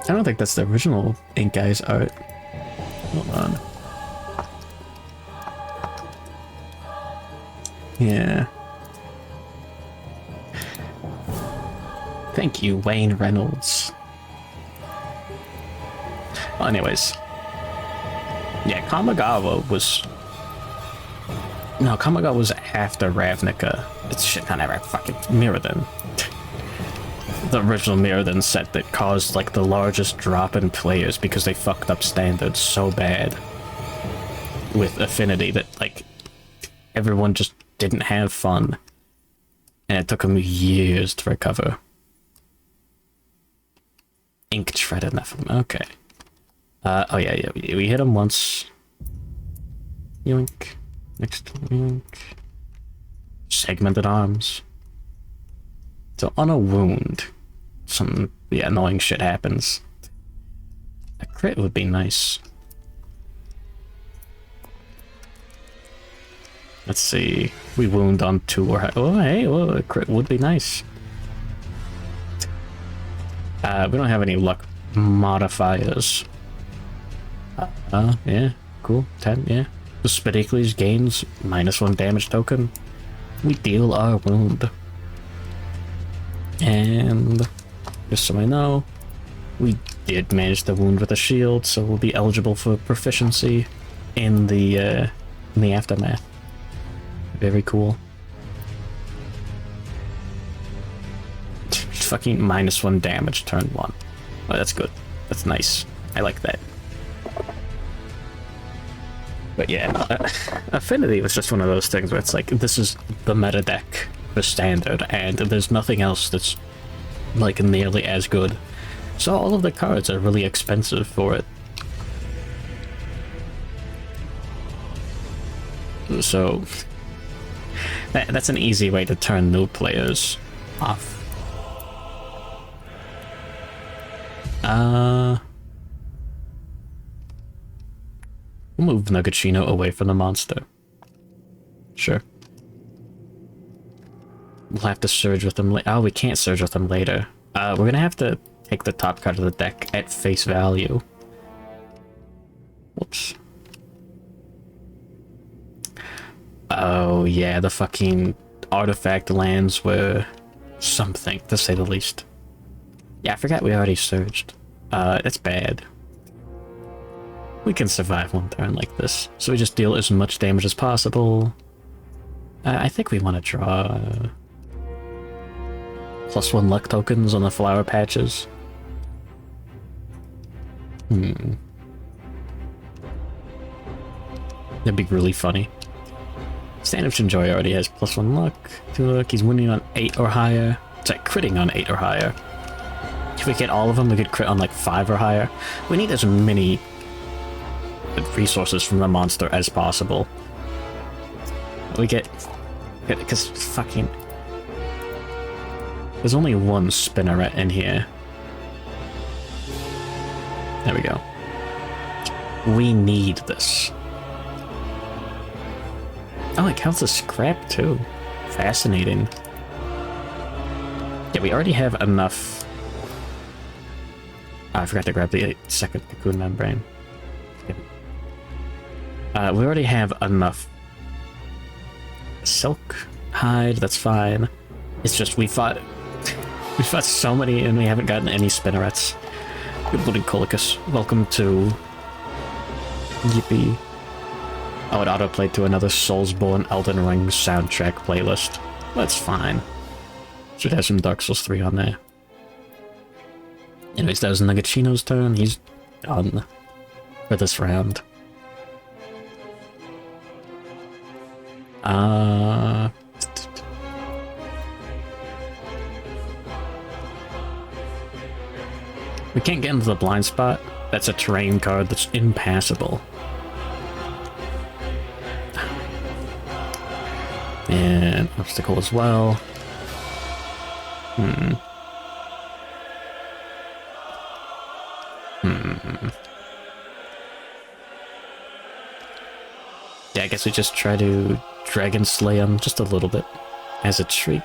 I don't think that's the original Ink Eyes art. Hold on. Yeah. Thank you, Wayne Reynolds. Well, anyways. Yeah, Kamigawa was... No, Kamigawa was after Ravnica. It's shit, not ever fucking Mirrodin. The original Mirrodin set that caused, like, the largest drop in players because they fucked up standards so bad with Affinity that, like, everyone just didn't have fun. And it took them years to recover. Ink Shredded Nephilim, okay. Oh yeah, we hit him once. Yoink. Next yoink. Segmented arms. So on a wound, some annoying shit happens. A crit would be nice. Let's see. We wound on 2 or... Oh, hey, well, a crit would be nice. We don't have any luck modifiers. Yeah, cool. 10, yeah. The Spidicules gains -1 damage token. We deal our wound. And just so I know, we did manage the wound with a shield, so we'll be eligible for proficiency in the aftermath. Very cool. Fucking -1 damage turn 1. Oh, that's good. That's nice. I like that. But yeah, Affinity was just one of those things where it's like, this is the meta deck for standard, and there's nothing else that's like nearly as good. So all of the cards are really expensive for it. So that's an easy way to turn new players off. We'll move Nagachino away from the monster. Sure. We'll have to surge with them later. Oh, we can't surge with them later. We're gonna have to take the top card of the deck at face value. Whoops. Oh, yeah, the fucking artifact lands were something, to say the least. Yeah, I forgot we already surged. That's bad. We can survive one turn like this. So we just deal as much damage as possible. I think we want to draw... +1 luck tokens on the flower patches. That'd be really funny. Stand-up Shinjoi already has +1 luck. 2 luck. He's winning on 8 or higher. It's like critting on 8 or higher. If we get all of them, we could crit on like 5 or higher. We need as many resources from the monster as possible. We get... Because fucking... There's only 1 Spinneret in here. There we go. We need this. Oh, it counts as scrap too. Fascinating. Yeah, we already have enough. Oh, I forgot to grab the second cocoon membrane. We already have enough silk hide. That's fine. It's just we fought so many and we haven't gotten any spinnerets. Good morning, Colicus. Welcome to Yippee. Oh, it autoplayed to another Soulsborne Elden Ring soundtrack playlist. That's fine. Should have some Dark Souls 3 on there. Anyways, that was Nagachino's turn. He's done for this round. We can't get into the blind spot. That's a terrain card that's impassable. And obstacle as well. Yeah, I guess we just try to Dragon Slay him just a little bit as a treat.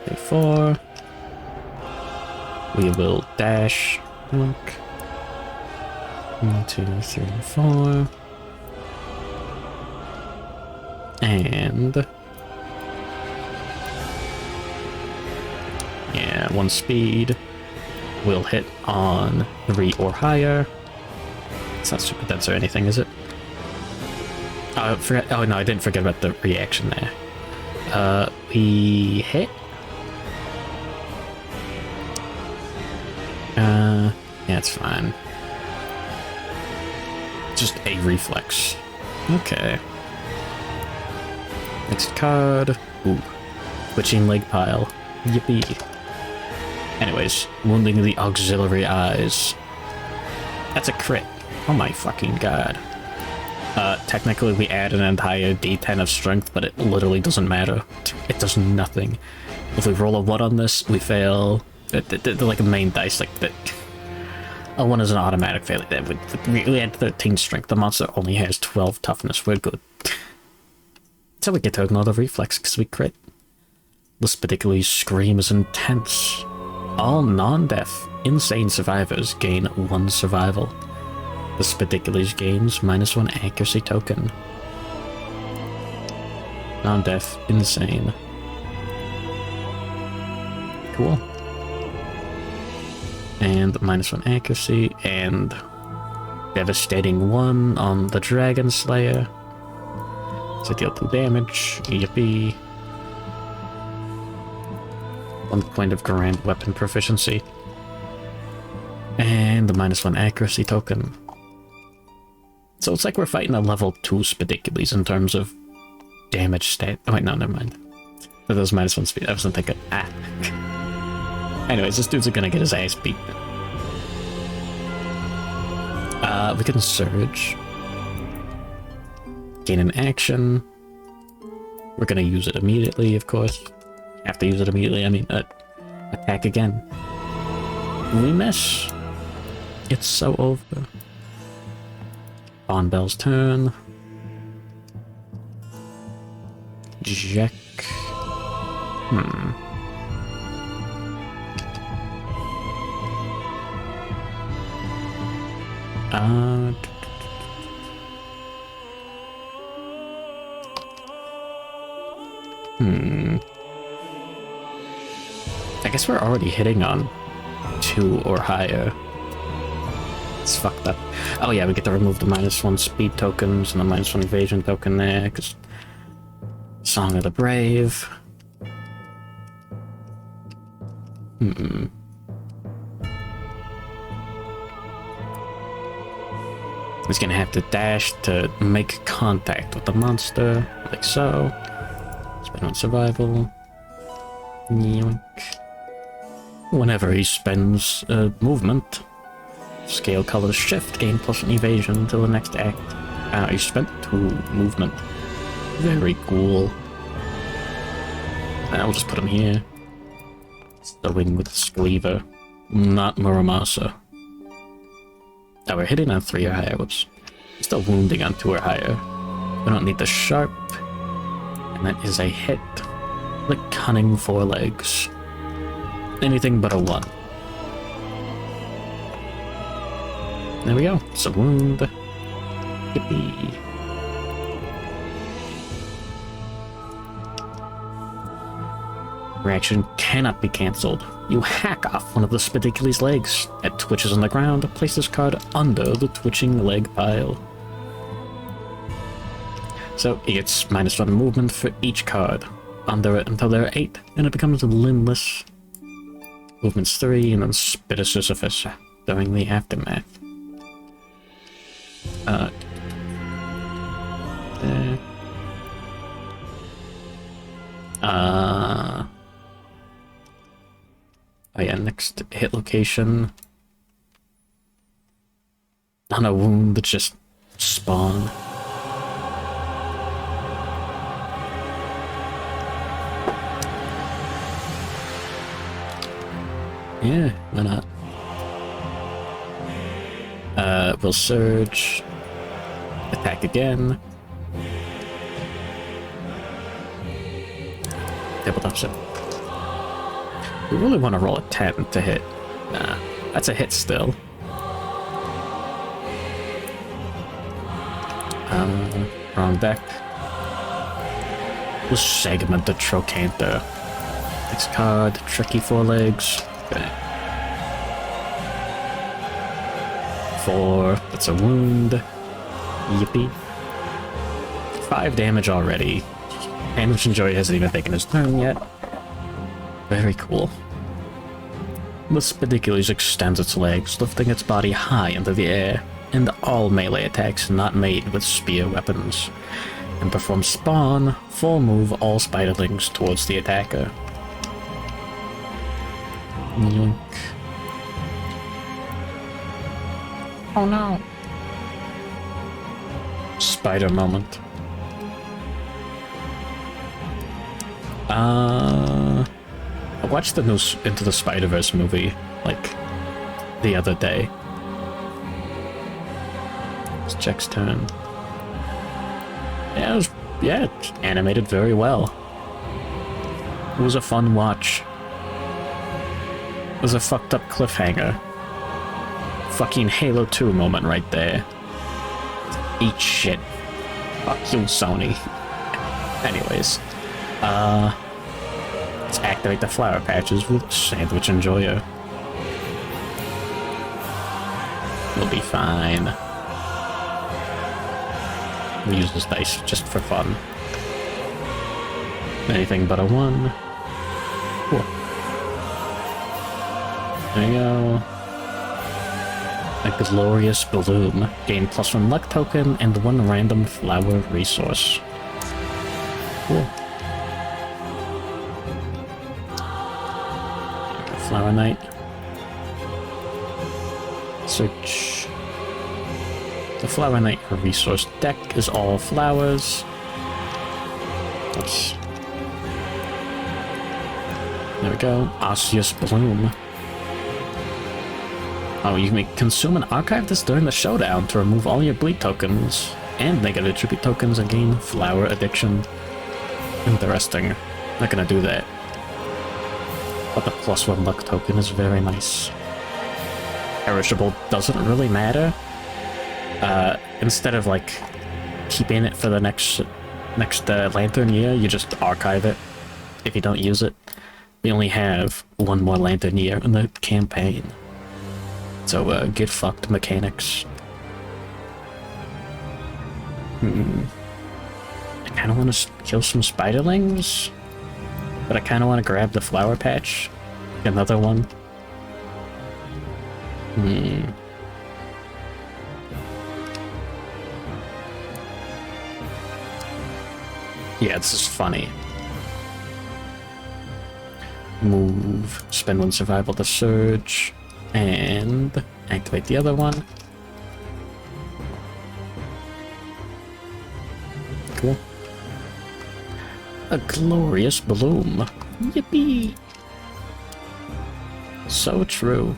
Before we will dash. Look. 1, 2, 3, 4. And yeah, 1 speed will hit on 3 or higher. It's not super dense or anything, is it? Oh, I forgot. Oh no, I didn't forget about the reaction there. We hit. Yeah, it's fine. Just a reflex. Okay. Next card. Ooh. Twitching leg pile. Yippee. Anyways, wounding the auxiliary eyes. That's a crit. Oh my fucking god. Technically we add an entire d10 of strength, but it literally doesn't matter. It does nothing. If we roll a 1 on this, we fail. They're like a main dice, like that. A 1 is an automatic failure. We add 13 strength. The monster only has 12 toughness. We're good. So we get to ignore the reflex because we crit. The Spidicules scream is intense. All non-deaf, insane survivors gain 1 survival. The Spidicules gains -1 accuracy token. Non-deaf, insane. Cool. And -1 accuracy, and devastating 1 on the Dragon Slayer. So deal 2 damage. Yippee. 1 point of grand weapon proficiency. And the -1 accuracy token. So it's like we're fighting a level 2 Spidicules in terms of damage stat. Oh wait, no, never mind. That was -1 speed. I wasn't thinking. Anyways, this dude's gonna get his ass beat. We can surge. Gain an action. We're gonna use it immediately, of course. Have to use it immediately, I mean, attack again. We miss. It's so over. Bonbell's turn. Jack. I guess we're already hitting on 2 or higher. It's fucked up. Oh yeah, we get to remove the -1 speed tokens and the -1 evasion token there, because Song of the Brave. He's gonna have to dash to make contact with the monster, like so. Spend on survival. Yoink. Whenever he spends movement, scale colors shift, gain +1 evasion until the next act. He spent 2 movement. Very cool. I'll just put him here. Sewing with Scleaver, not Muramasa. Oh, we're hitting on 3 or higher. Whoops. Still wounding on 2 or higher. We don't need the sharp. And that is a hit. The cunning 4 legs. Anything but a 1. There we go. It's a wound. Yippee. Reaction cannot be cancelled. You hack off one of the Spidicules' legs. It twitches on the ground. Place this card under the twitching leg pile. So he gets -1 movement for each card under it until there are 8, and it becomes limbless. Movement's 3, and then spit a Sisyphus during the aftermath. There. Oh yeah, next hit location. On a wound that just spawn. Yeah, why not? We'll surge. Attack again. Tabletop it. We really want to roll a 10 to hit. Nah, that's a hit still. Wrong deck. We'll segment the Trochanter. Next card, tricky 4 legs. Okay. 4, that's a wound. Yippee. 5 damage already. Damage Enjoy hasn't even taken his turn yet. Very cool. The Spidicules extends its legs, lifting its body high into the air, and all melee attacks not made with spear weapons. And performs Spawn, full move all spiderlings towards the attacker. Yoink. Oh no. Spider moment. I watched the new Into the Spider-Verse movie, like, the other day. It's Jack's turn. Yeah, it's animated very well. It was a fun watch. It was a fucked up cliffhanger. Fucking Halo 2 moment right there. Eat shit. Fuck you, Sony. Anyways, let's activate the flower patches with Sandwich Enjoyer. We'll be fine. We'll use this dice just for fun. Anything but a 1. Cool. There you go. A glorious bloom. Gain +1 luck token and 1 random flower resource. Cool. Flower Knight. Search. The Flower Knight resource deck is all flowers. Oops. There we go. Osseous Bloom. Oh, you may consume and archive this during the showdown to remove all your bleed tokens and negative tribute tokens and gain flower addiction. Interesting. Not gonna do that. But the +1 luck token is very nice. Perishable doesn't really matter. Instead of like keeping it for the next lantern year, you just archive it if you don't use it. We only have 1 more lantern year in the campaign. So, get fucked mechanics. I kinda wanna kill some spiderlings, but I kinda wanna grab the flower patch. Another one. Yeah, this is funny. Move, spend 1 survival to surge. And activate the other one. Cool. A glorious bloom. Yippee! So true.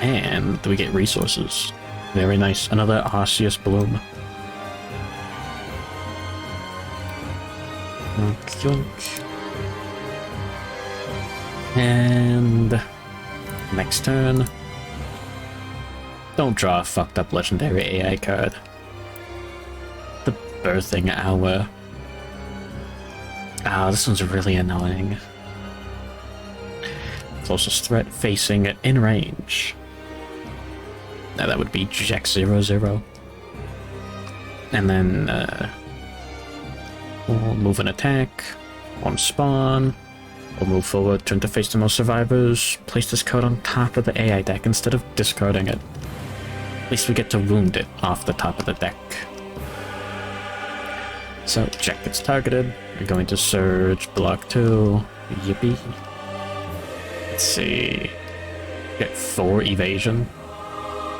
And we get resources. Very nice. Another Osseous Bloom. And next turn. Don't draw a fucked up legendary AI card. The Birthing Hour. Ah, this one's really annoying. Closest threat facing it in range. Now that would be Jack 0/0. And then we'll move an attack, one spawn, we'll move forward, turn to face the most survivors, place this card on top of the AI deck instead of discarding it. At least we get to wound it off the top of the deck. So Jack gets targeted, we're going to Surge, block 2, yippee. Let's see, get 4 evasion.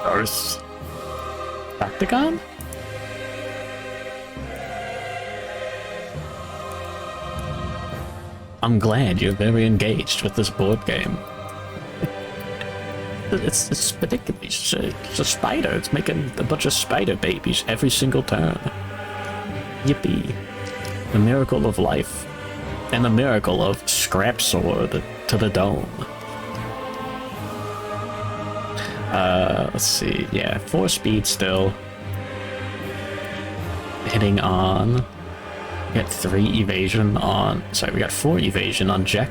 Earth. Octagon? I'm glad you're very engaged with this board game. It's Spidicules. It's a spider. It's making a bunch of spider babies every single turn. Yippee. The miracle of life. And the miracle of Scrap Sword to the dome. Let's see. Yeah, 4 speed still. Hitting on... We got 3 evasion on... Sorry, we got 4 evasion on Jack.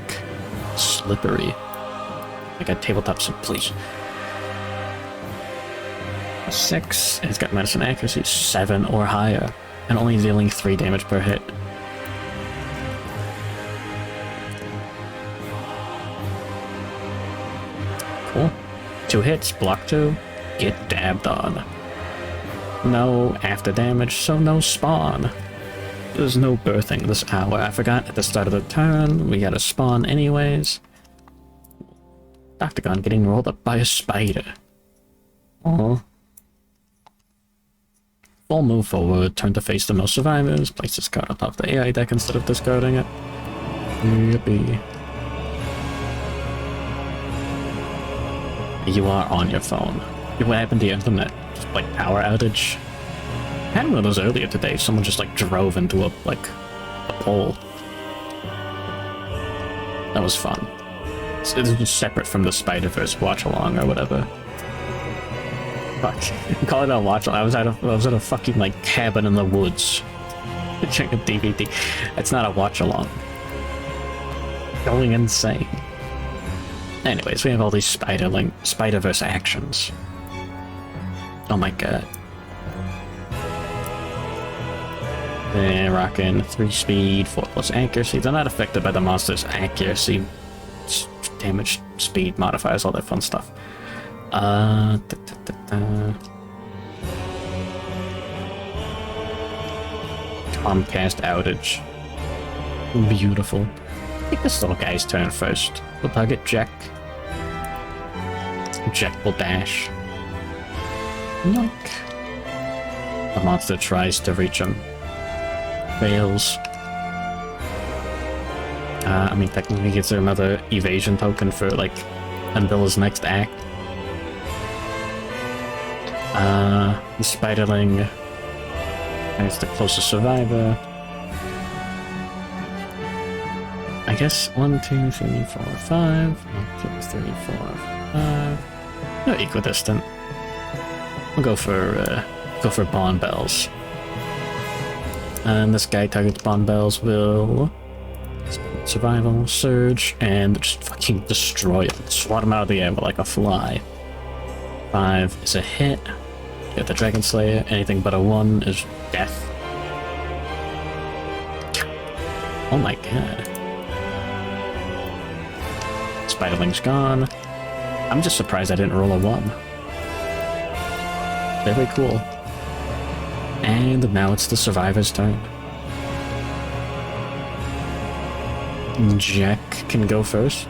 Slippery. I got tabletop sim, please. 6. It's got medicine accuracy 7 or higher. And only dealing 3 damage per hit. Cool. 2 hits, block 2, get dabbed on. No after damage, so no spawn. There's no birthing this hour. I forgot at the start of the turn, we got a spawn anyways. Octagon getting rolled up by a spider. Aww. Full move forward, turn to face the most survivors, place this card on top of the AI deck instead of discarding it. Yippee. You are on your phone. What happened to your internet? Just like power outage? I had one of those earlier today. Someone just like drove into a pole. That was fun. It's just separate from the Spider-Verse watch along or whatever. Fuck. Call it a watch along. I was at a fucking like cabin in the woods. Check a DVD. It's not a watch along. Going insane. Anyways, we have all these Spider-Verse actions. Oh my god. They're rocking 3 speed, 4+ accuracy. They're not affected by the monster's accuracy, damage, speed, modifiers, all that fun stuff. Comcast outage. Beautiful. I think this little guy's turn first. We'll target Jack. Jack will dash. Yoink. The monster tries to reach him. Fails. I mean, technically he gets another evasion token for, like, until his next act. The Spiderling is the closest survivor. I guess 1, 2, 3, 4, 5. 1, 2, 3, 4, 5. No, equidistant. We'll go for Bond Bells. And this guy targets Bond Bells will survival, surge, and just fucking destroy it. Swat him out of the air like a fly. 5 is a hit. Get the Dragon Slayer. Anything but a 1 is death. Oh my god. Spiderling's gone. I'm just surprised I didn't roll a 1. Very cool. And now it's the survivor's turn. Jack can go first.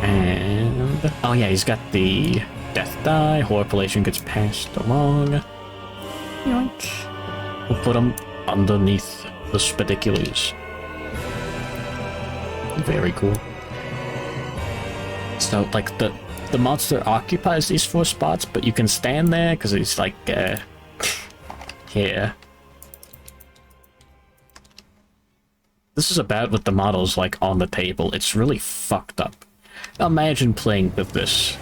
And... oh yeah, he's got the death die. Horripilation gets passed along. Yoink. We'll put him underneath the Spidicules. Very cool. So, like, the monster occupies these 4 spots, but you can stand there because he's like, here. This is about with the models like on the table. It's really fucked up. Imagine playing with this.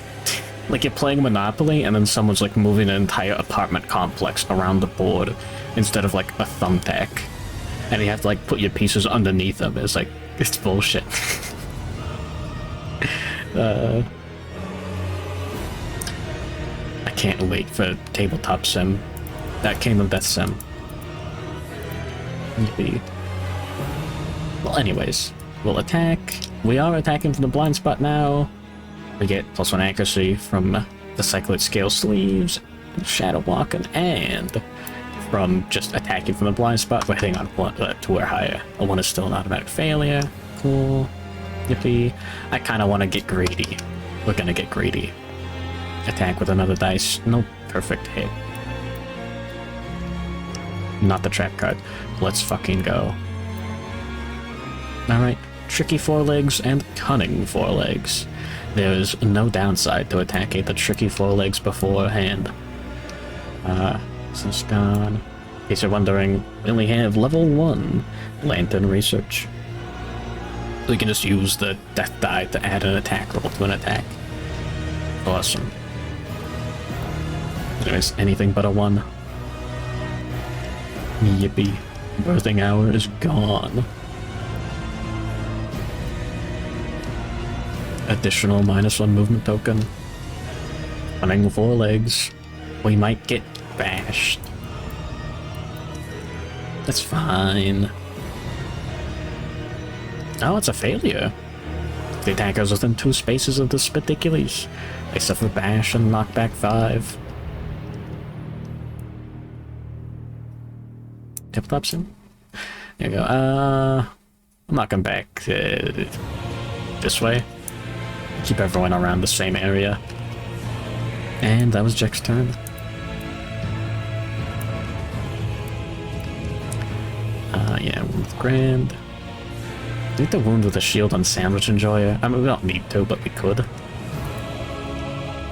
Like you're playing Monopoly and then someone's like moving an entire apartment complex around the board instead of like a thumbtack. And you have to like put your pieces underneath them. It's like, it's bullshit. I can't wait for Tabletop Sim. That Kingdom Death Sim. Yippee. Well, anyways, we'll attack. We are attacking from the blind spot now. We get +1 accuracy from the Cycloid Scale Sleeves, Shadow Walking, and from just attacking from the blind spot, we're hitting on 2 or higher. A 1 is still an automatic failure. Cool. Yippee. I kind of want to get greedy. We're gonna get greedy. Attack with another dice. No perfect hit. Not the trap card. Let's fucking go. Alright. Tricky forelegs and cunning forelegs. There's no downside to attacking the tricky forelegs beforehand. This is gone. In case you're wondering, we only have level 1 Lantern Research. We can just use the death die to add an attack roll to an attack. Awesome. Anyways, anything but a 1. Yippee. Birthing hour is gone. Additional -1 movement token. Running 4 legs. We might get bashed. That's fine. Oh, it's a failure. The attackers within 2 spaces of the Spidicules. They suffer bash and knockback 5. Tabletop Sim? There you go. I'm knocking back this way. Keep everyone around the same area. And that was Jack's turn. Yeah, with Grand. I need to wound with a shield on Sandwich Enjoyer. I mean, we don't need to, but we could.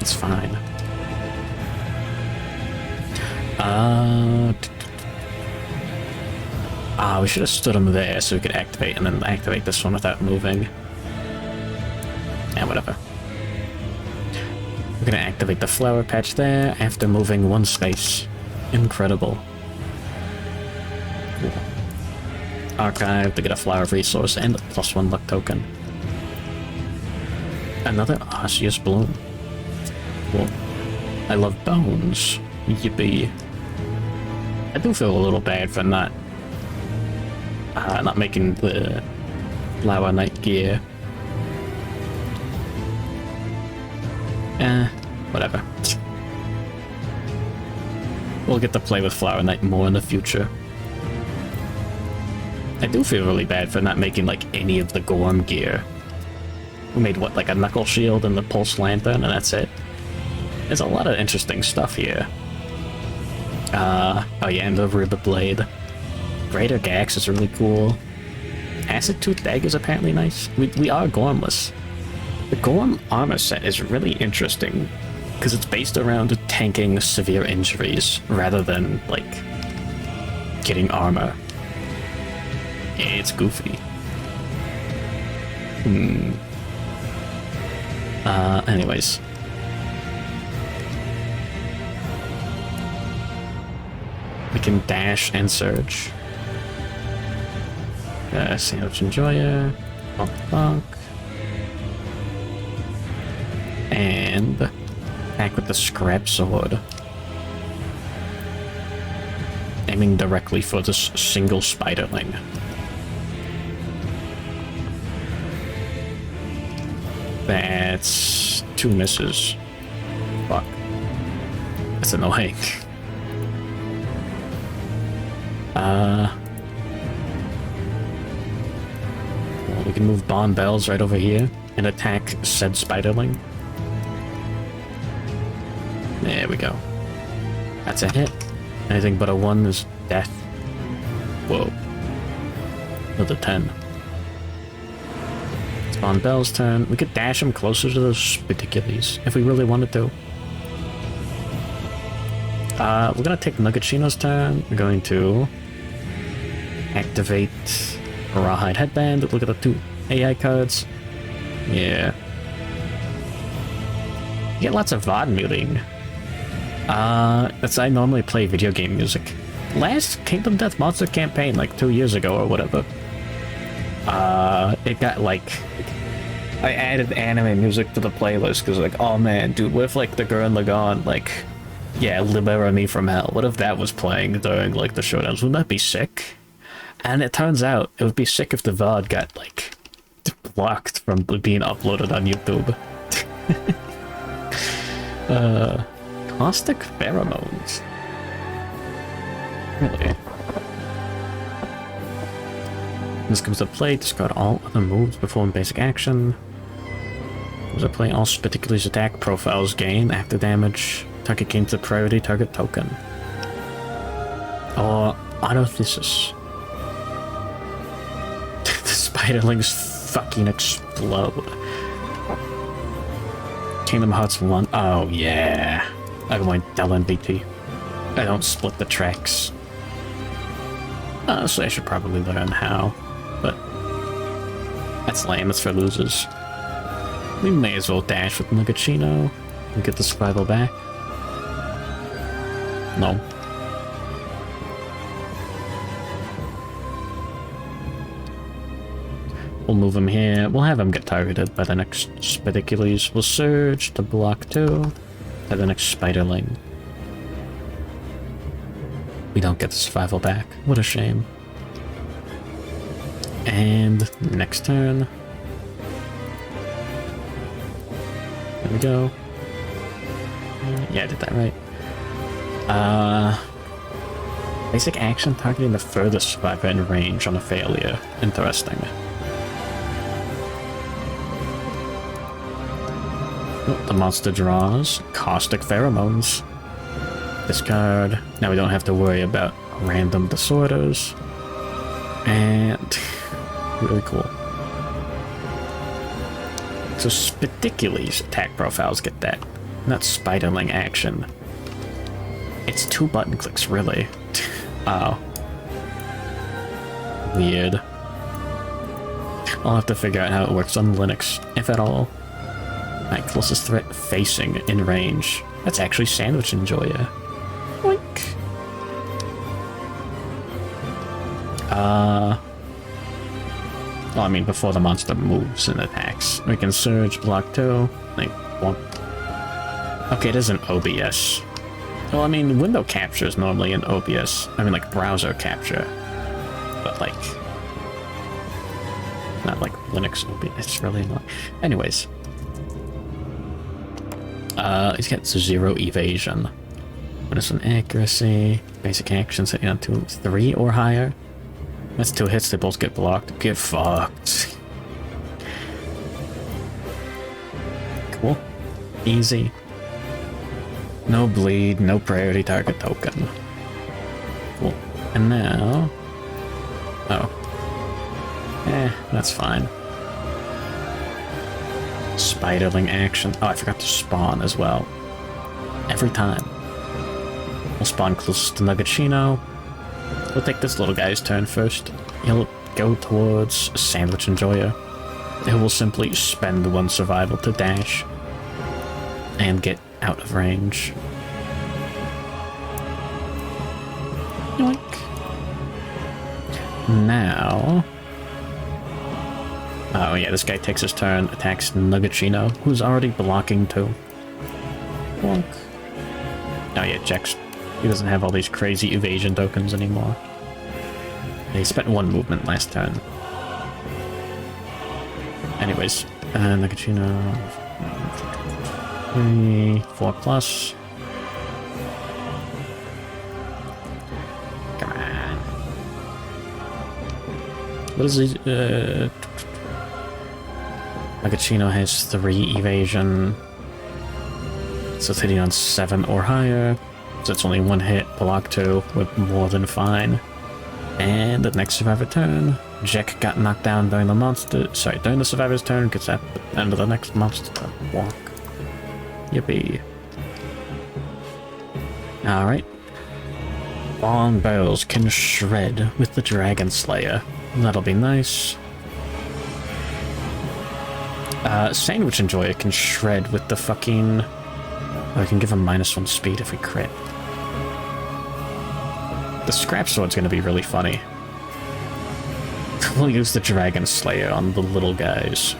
It's fine. We should have stood him there so we could activate and then activate this one without moving. Yeah, whatever. We're gonna activate the flower patch there after moving 1 space. Incredible. Cool. Archive to get a flower resource and a +1 luck token. Another Osseous Bloom. Cool. I love bones. Yippee. I do feel a little bad for not making the Flower Knight gear. Whatever. We'll get to play with Flower Knight more in the future. I do feel really bad for not making, like, any of the Gorm gear. We made, what, like a Knuckle Shield and the Pulse Lantern, and that's it? There's a lot of interesting stuff here. Oh yeah, and the Ribbon Blade. Greater Gax is really cool. Acid Tooth Dagger is apparently nice. We are Gormless. The Gorm armor set is really interesting, because it's based around tanking severe injuries, rather than, like, getting armor. Yeah, it's goofy. Anyways. We can dash and surge. Sandwich Enjoyer. Bonk bonk. And attack with the Scrap Sword. Aiming directly for this single spiderling. That's 2 misses. Fuck. That's annoying. Well, we can move Bond Bells right over here and attack said spiderling. There we go. That's a hit. Anything but a 1 is death. Whoa. Another 10. On Bell's turn, we could dash him closer to those Spidicules if we really wanted to. We're gonna take Nuggetchino's turn. We're going to activate Rawhide Headband. Look at the 2 AI cards. Yeah. You get lots of VOD muting. I normally play video game music. Last Kingdom Death Monster campaign, like 2 years ago or whatever. It got like... I added anime music to the playlist because like, oh man, dude, what if like the Gurren Lagann, like... Yeah, Libera Me from Hell. What if that was playing during like the showdowns? Wouldn't that be sick? And it turns out it would be sick if the VOD got like blocked from being uploaded on YouTube. Caustic Pheromones. Really? This comes to play, discard all other moves before basic action. Comes to play, all Spidicules attack profiles gain after damage. Target gains a priority target token. Or Autothesis. The spiderlings fucking explode. Kingdom Hearts 1. Oh yeah. I'm going Del NBT. I don't split the tracks. So I should probably learn how. But that's lame, it's for losers. We may as well dash with Nuggetchino and get the survival back. No. We'll move him here. We'll have him get targeted by the next Spidicules. We'll surge to block 2 by the next Spiderling. We don't get the survival back. What a shame. And next turn. There we go. Yeah, I did that right. Basic action targeting the furthest survivor in range on a failure. Interesting. Oh, the monster draws Caustic Pheromones. Discard. Now we don't have to worry about random disorders. And really cool. So Spidicules attack profiles get that. Not Spiderling action. It's 2 button clicks, really. Oh. Weird. I'll have to figure out how it works on Linux, if at all. My closest threat facing in range. That's actually Sandwich Enjoyer. Oink. Well, I mean, before the monster moves and attacks. We can surge, block 2. Like, 1. Okay, it is an OBS. Well, I mean, window capture is normally in OBS. I mean, like, browser capture. But, like... Not like Linux OBS. It's really not... Anyways. He's got 0 evasion. Bonus on accuracy. Basic action setting on 2, 3 or higher. That's 2 hits, they both get blocked. Get fucked. Cool. Easy. No bleed, no priority target token. Cool. And now... Oh. That's fine. Spiderling action. Oh, I forgot to spawn as well. Every time. We'll spawn close to Nuggetchino. We'll take this little guy's turn first. He'll go towards Sandwich Enjoyer. He will simply spend 1 survival to dash. And get out of range. Yoink. Now... Oh yeah, this guy takes his turn, attacks Nuggetchino, who's already blocking 2. Bonk. Oh yeah, Jax. He doesn't have all these crazy evasion tokens anymore. He spent 1 movement last turn. Anyways, Nuggetchino... 3, 4 plus. Come on. What is he? Nuggetchino has 3 evasion. So it's hitting on 7 or higher. So it's only 1 hit, block 2 with more than fine. And the next survivor turn, Jack got knocked down during the survivor's turn, gets at the end of the next monster to walk. Yippee. Alright. Bong Bells can shred with the Dragon Slayer. That'll be nice. Sandwich Enjoyer can shred with the fucking... I can give him -1 speed if we crit. The Scrap Sword's gonna be really funny. We'll use the Dragon Slayer on the little guys.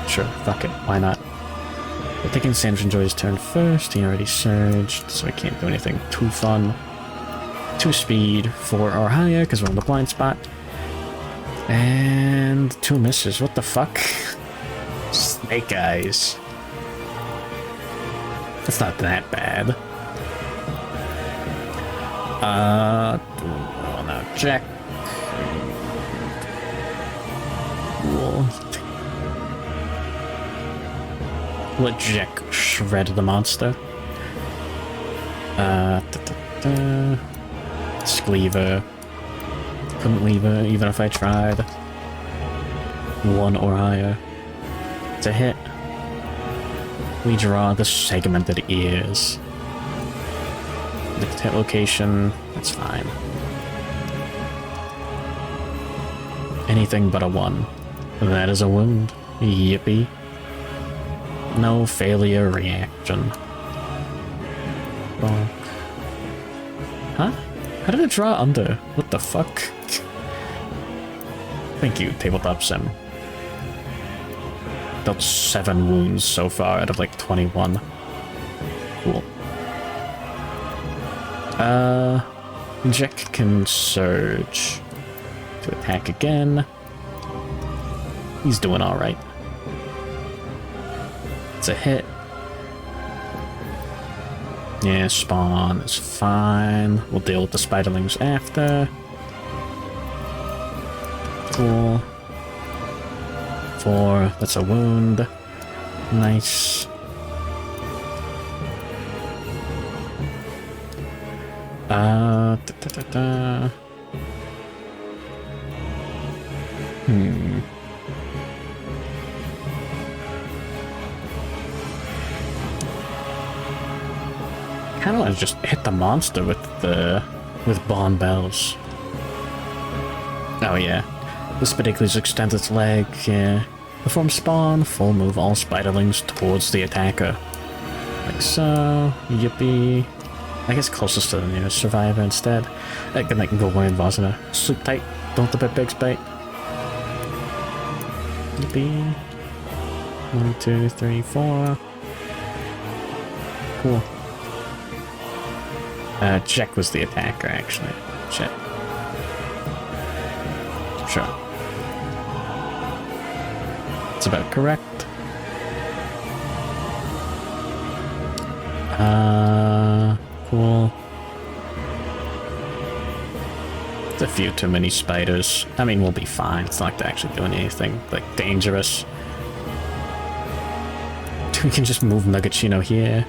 Sure, fuck it, why not? We're taking Sandwich Enjoyer's turn first. He already surged, so I can't do anything too fun. 2 speed, 4 or higher, because we're in the blind spot. And 2 misses, what the fuck? Snake Eyes. That's not that bad. Oh no, Jack. Cool. Let Jack shred the monster. Skleever. Couldn't leave her, even if I tried. 1 or higher. It's a hit. We draw the segmented ears. Next hit location, that's fine. Anything but a 1. That is a wound. Yippee. No failure reaction. Bonk. Huh? How did it draw under? What the fuck? Thank you, Tabletop Sim. Dealt 7 wounds so far out of like 21. Cool. Jack can surge to attack again. He's doing alright. It's a hit. Yeah, spawn is fine. We'll deal with the spiderlings after. Cool. 4, that's a wound. Nice. Kinda wanna just hit the monster with Bond Bells. Oh yeah. The Spidicules extends its leg, yeah. Perform spawn, full move all spiderlings towards the attacker. Like so. Yippee. I guess closest to the nearest survivor instead. Good night, go away and Vazina. Sleep tight, don't the pigs bite. Yippee. 1, 2, 3, 4. Cool. Jack was the attacker, actually. Shit. Sure. That's about correct. Cool. It's a few too many spiders. I mean, we'll be fine. It's not like they're actually doing anything, like, dangerous. We can just move Nuggetsino here.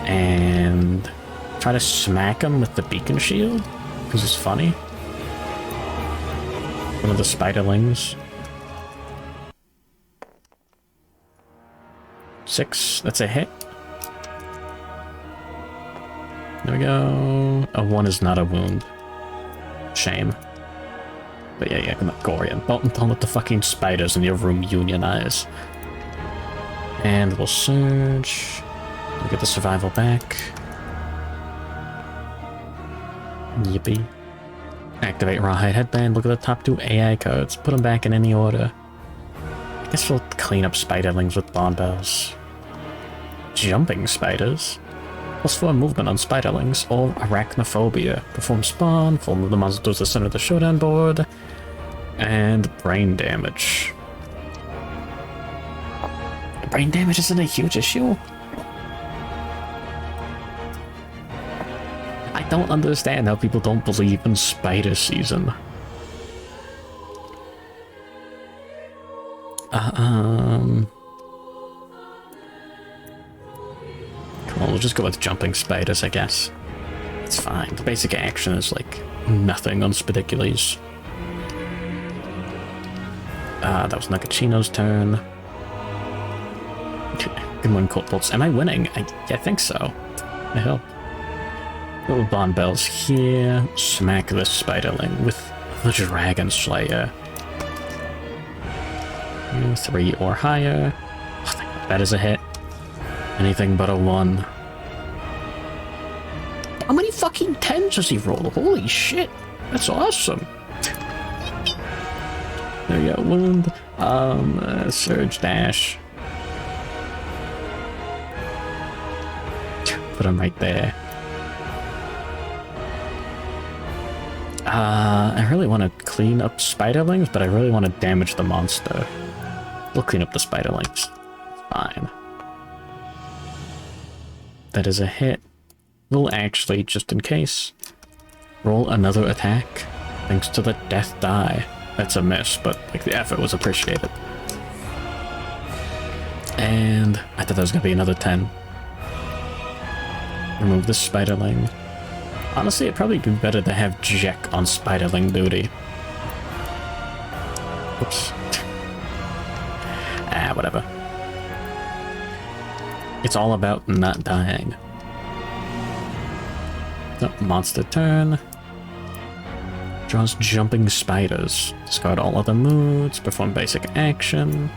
And try to smack him with the beacon shield, because it's funny. One of the spiderlings. 6, that's a hit. There we go. A 1 is not a wound. Shame. But yeah, come on, Gorian. Don't let the fucking spiders in your room unionize. And we'll surge. We'll get the survival back. Yippee. Activate Rawhide Headband. Look at the top 2 AI cards. Put them back in any order. I guess we'll clean up spiderlings with Bond Bells. Jumping spiders. +4 movement on spiderlings or arachnophobia. Perform spawn. Full move the monster towards the center of the showdown board. And brain damage. Brain damage isn't a huge issue. I don't understand how people don't believe in spider season. Come on, we'll just go with jumping spiders, I guess. It's fine. The basic action is like nothing on Spidicules. That was Nakachino's turn. Good morning, Colt Bolts. Am I winning? I think so. The hell? Little Bond Bells here. Smack the Spiderling with the Dragon Slayer. 3 or higher. Oh, that is a hit. Anything but a 1. How many fucking 10s does he roll? Holy shit. That's awesome. There you go. Wound. Surge dash. Put him right there. I really want to clean up Spiderlings, but I really want to damage the monster. We'll clean up the Spiderlings. Fine. That is a hit. We'll actually, just in case, roll another attack. Thanks to the death die. That's a miss, but like the effort was appreciated. And I thought that was gonna be another 10. Remove the Spiderling. Honestly, it'd probably be better to have Jack on Spiderling duty. Oops. Whatever. It's all about not dying. Oh, monster turn. Draws jumping spiders. Discard all other moods. Perform basic action.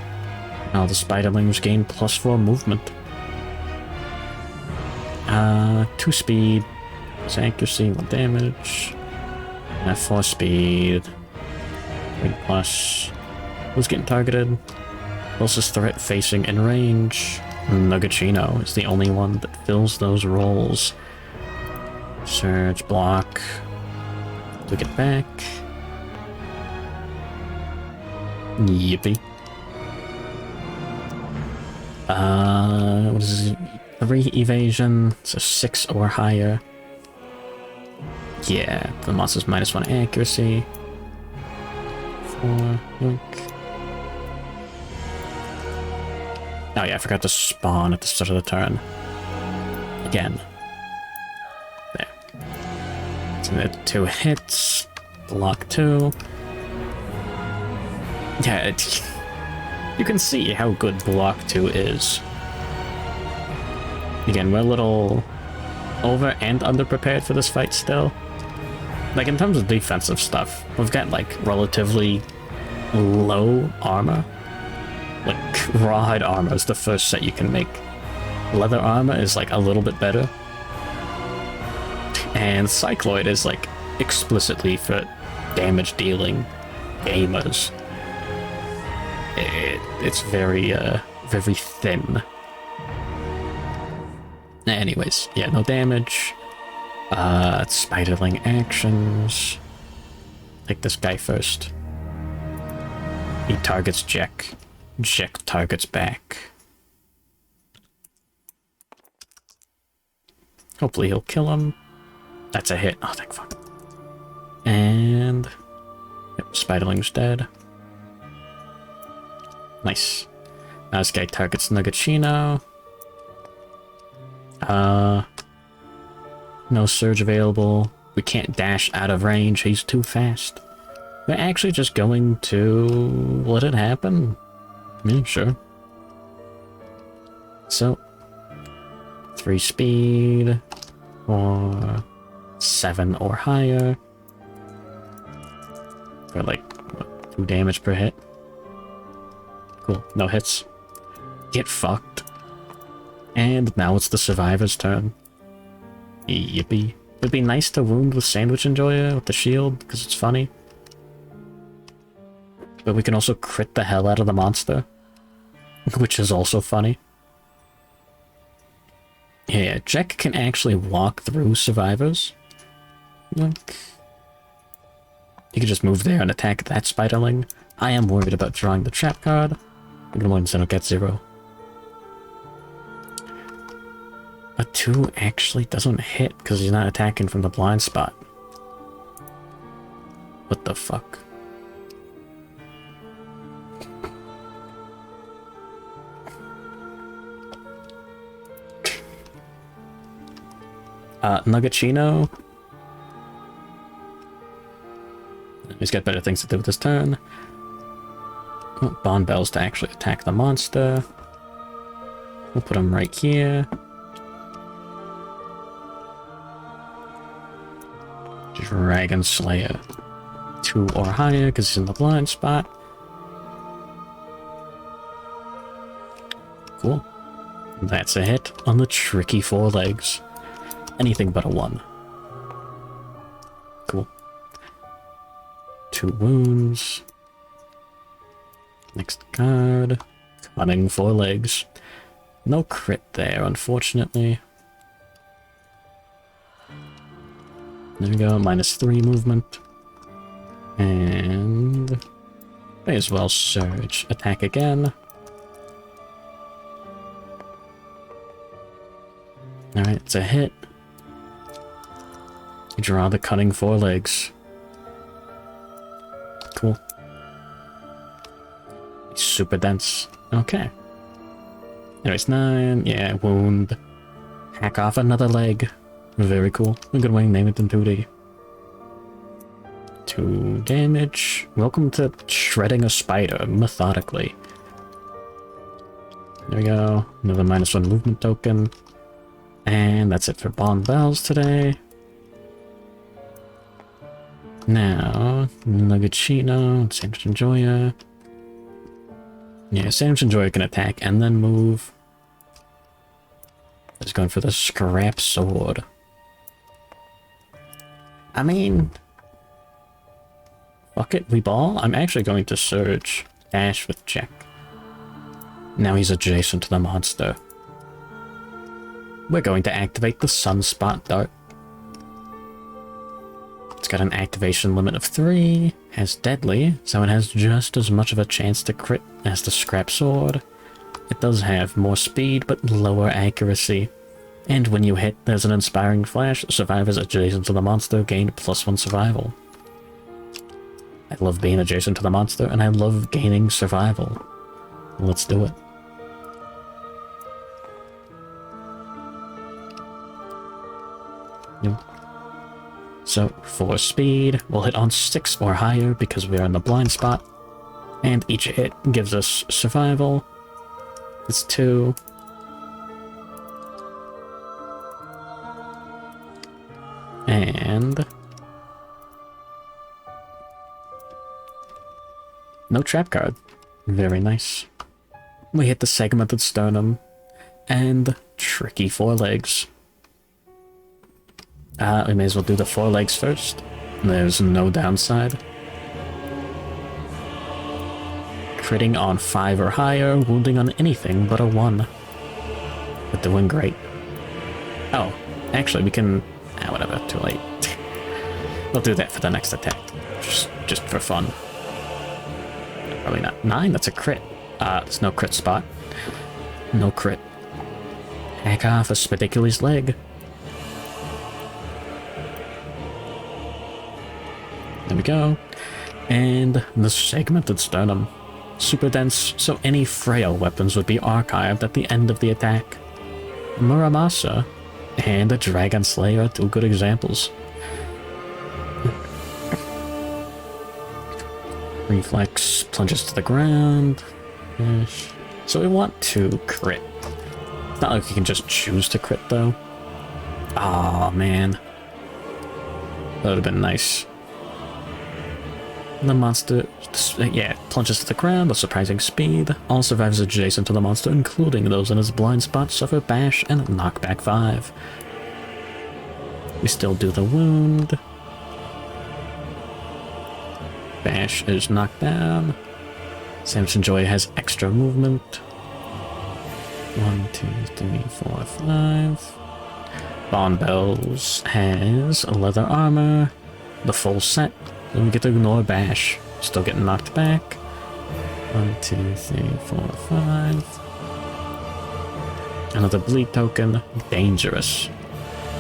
Now the Spiderlings gain +4 movement. 2 speed. It's accuracy, 1 damage. 4 speed. 3+. Who's getting targeted? Closest threat facing in range. Nugachino is the only one that fills those roles. Surge, block. To get back. Yippee. What is it? 3 evasion, so 6 or higher. Yeah, the monster's -1 accuracy. 4, look. Oh yeah, I forgot to spawn at the start of the turn. Again. There. So 2 hits. Block 2. Yeah, you can see how good block 2 is. Again, we're a little over and underprepared for this fight still. Like, in terms of defensive stuff, we've got, like, relatively low armor. Like, rawhide armor is the first set you can make. Leather armor is, like, a little bit better. And Cycloid is, like, explicitly for damage-dealing gamers. It's very, very thin. Anyways, yeah, no damage. Spiderling actions. Take this guy first. He targets Jack. Jack targets back. Hopefully he'll kill him. That's a hit. Oh, thank fuck. And... yep, Spiderling's dead. Nice. Now this guy targets Nugachino. No surge available. We can't dash out of range. He's too fast. We're actually just going to let it happen. Yeah, sure. So, 3 speed, or 7 or higher. For like, what, 2 damage per hit. Cool, no hits. Get fucked. And now it's the survivor's turn. Yippee. It'd be nice to wound with Sandwich Enjoyer with the shield, because it's funny. But we can also crit the hell out of the monster, which is also funny. Yeah, Jack can actually walk through survivors. Look. You can just move there and attack that Spiderling. I am worried about drawing the trap card. I'm gonna win Xenocat 0. A 2 actually doesn't hit because he's not attacking from the blind spot. What the fuck? Nuggachino. He's got better things to do with his turn. Oh, Bond Bells to actually attack the monster. We'll put him right here. Dragon Slayer. 2 or higher, because he's in the blind spot. Cool. That's a hit on the tricky 4 legs. Anything but a 1. Cool. 2 wounds. Next card. Cutting 4 legs. No crit there, unfortunately. There we go, -3 movement. And may as well surge. Attack again. Alright, it's a hit. You draw the cutting 4 legs. Cool. Super dense. Okay. Anyways, 9. Yeah, wound. Hack off another leg. Very cool. A good way to name it in 2D. 2 damage. Welcome to shredding a spider methodically. There we go. Another -1 movement token. And that's it for Bond Bells today. Now, Nuggachino, Sandwich Enjoyer. Yeah, Sandwich Enjoyer can attack and then move. He's going for the Scrap Sword. I mean, fuck it, we ball? I'm actually going to Surge. Dash with check. Now he's adjacent to the monster. We're going to activate the Sunspot Dart. It's got an activation limit of 3, has deadly, so it has just as much of a chance to crit as the Scrap Sword. It does have more speed, but lower accuracy. And when you hit, there's an Inspiring Flash. Survivors adjacent to the monster gain +1 survival. I love being adjacent to the monster, and I love gaining survival. Let's do it. Yep. So, for speed, we'll hit on 6 or higher because we are in the blind spot. And each hit gives us survival. It's 2. And no trap card. Very nice. We hit the segmented sternum and tricky 4 legs. We may as well do the 4 legs first. There's no downside. Critting on 5 or higher, wounding on anything but a 1. We're doing great. Oh, actually we can... whatever, too late. We'll do that for the next attack. Just for fun. Probably not. 9, that's a crit. There's no crit spot. No crit. Hack off a Spidicules leg. There we go. And the segmented sternum. Super dense, so any frail weapons would be archived at the end of the attack. Muramasa and a Dragon Slayer are 2 good examples. Reflex plunges to the ground. So we want to crit. It's not like you can just choose to crit though. Aw, man. That would have been nice. The monster, yeah, plunges to the ground with surprising speed. All survivors adjacent to the monster, including those in his blind spot, suffer bash and knockback 5. We still do the wound. Bash is knocked down. Sandwich Enjoy has extra movement. 1, 2, 3, 4, 5. Bond Bells has leather armor, the full set. Then we get to ignore bash. Still getting knocked back. 1, 2, 3, 4, 5. Another bleed token. Dangerous.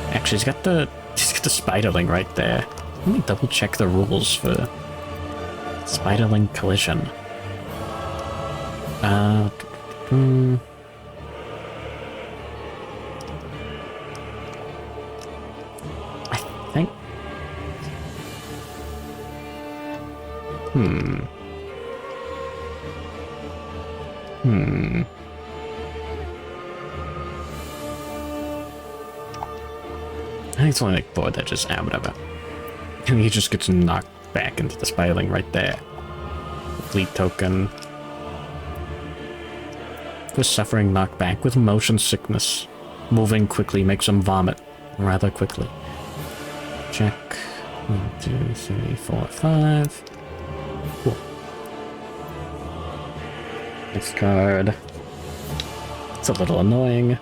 Actually, he's got the spiderling right there. Let me double check the rules for spiderling collision. I think it's only like 4 that just, whatever. And he just gets knocked back into the spiraling right there. Fleet token. For suffering knocked back with motion sickness. Moving quickly makes him vomit rather quickly. Check. 1, 2, 3, 4, 5. Cool. Next card. It's a little annoying.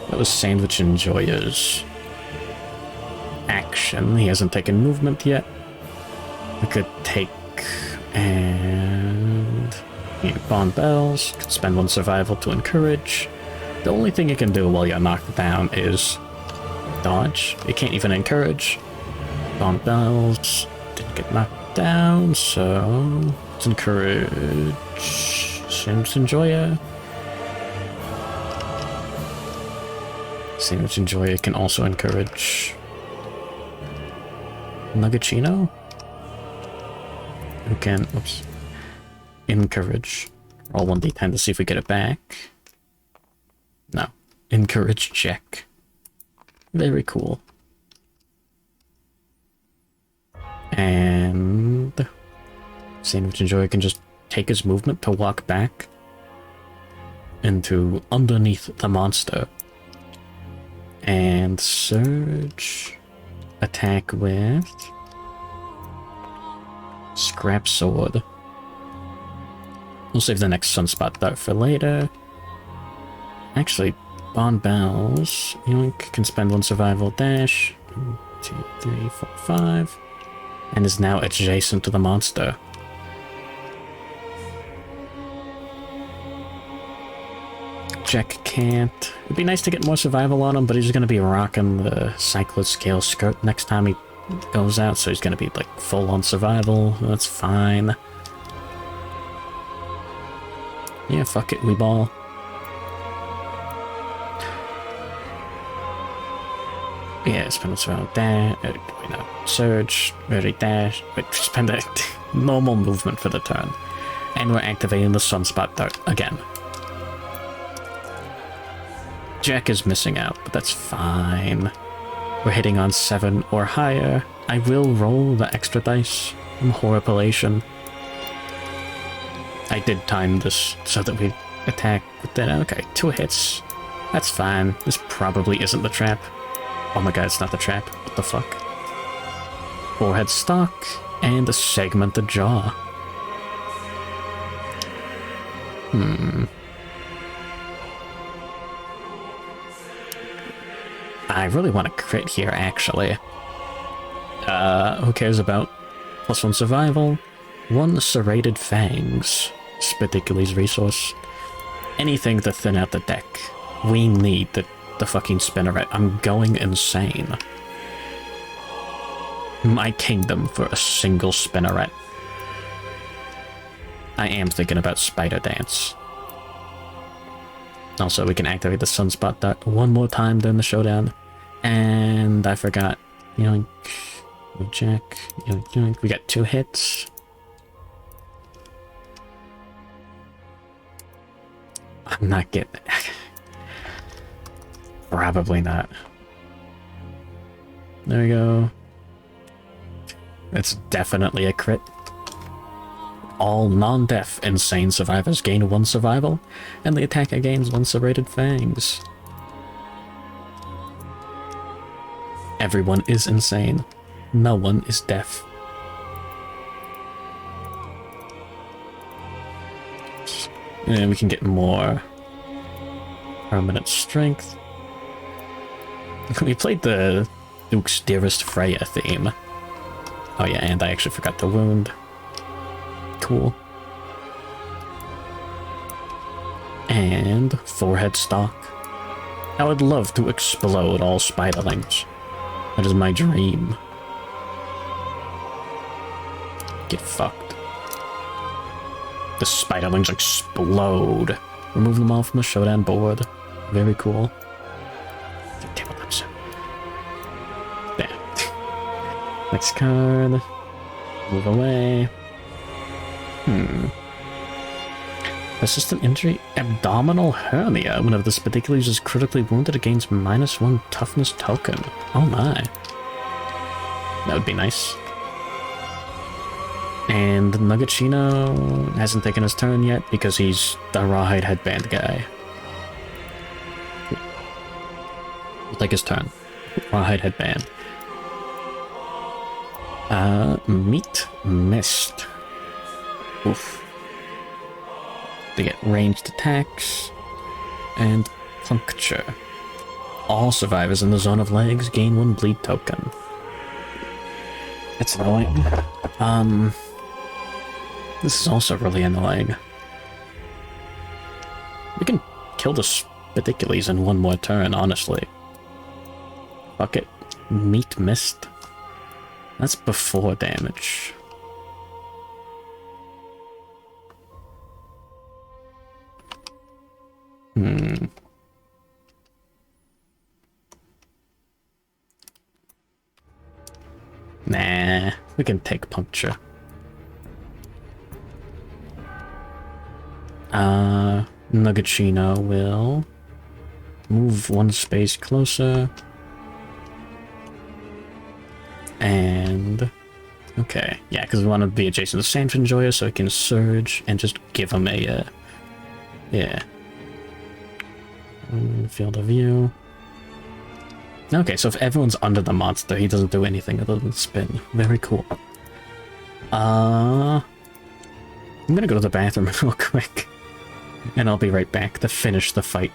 That was Sandwich Enjoyer's action. He hasn't taken movement yet. We could take and bond bells. Could spend 1 survival to encourage. The only thing you can do while you're knocked down is dodge. You can't even encourage. Bond bells didn't get knocked down, so let's encourage Sandwich Enjoyer. Sandwich Enjoyer can also encourage Nuggetsino, who can, oops, encourage. Roll 1d10 to see if we get it back. No. Encourage check. Very cool. And Sandwich Enjoyer can just take his movement to walk back into underneath the monster. And Surge attack with Scrap Sword. We'll save the next Sunspot Dart for later. Actually, Bond Bells. Yoink can spend 1 survival dash. 1, 2, 3, 4, 5. And is now adjacent to the monster. Jack can't. It'd be nice to get more survival on him, but he's going to be rocking the Cyclid Scale skirt next time he goes out, so he's going to be like full on survival. That's fine. Yeah, fuck it, we ball. Yeah, spend a survival dash. Wait, no. Surge, ready dash. Wait, spend a normal movement for the turn. And we're activating the Sunspot Dart again. Jack is missing out, but that's fine. We're hitting on 7 or higher. I will roll the extra dice from Horripilation. I did time this so that we attack with that. Okay, 2 hits. That's fine. This probably isn't the trap. Oh my god, it's not the trap. What the fuck? Forehead stock and a segmented jaw. I really want to crit here, actually. Who cares about +1 survival? 1 serrated fangs. Spidicules resource. Anything to thin out the deck. We need the fucking spinneret. I'm going insane. My kingdom for a single spinneret. I am thinking about Spider Dance. Also, we can activate the Sunspot Dart 1 more time during the showdown. And I forgot. Yoink. We check. Yoink, yoink. We got 2 hits. I'm not getting it. Probably not. There we go. It's definitely a crit. All non-deaf insane survivors gain 1 survival, and the attacker gains 1 serrated fangs. Everyone is insane. No one is deaf. And we can get more permanent strength. We played the Duke's Dearest Freya theme. Oh yeah, and I actually forgot to wound. Cool. And forehead stock. I would love to explode all spiderlings. That is my dream. Get fucked. The spiderlings explode. Remove them all from the showdown board. Very cool. Next card. Move away. Persistent injury, abdominal hernia. Whenever the Spidicules is critically wounded, it gains -1 toughness token. Oh my. That would be nice. And Nuggetchino hasn't taken his turn yet because he's the rawhide headband guy. He'll take his turn. Rawhide headband. Meat mist. Oof. They get ranged attacks and puncture. All survivors in the zone of legs gain 1 bleed token. It's annoying. This is also really annoying. We can kill the Spidicules in 1 more turn, honestly. Fuck it. Meat mist. That's before damage. Nah, we can take puncture. Nuggetchino will move 1 space closer. And... okay, yeah, because we want to be adjacent to Sand Enjoyer so we can surge and just give him a, yeah. Field of view. Okay, so if everyone's under the monster, he doesn't do anything other than spin. Very cool. I'm gonna go to the bathroom real quick. And I'll be right back to finish the fight.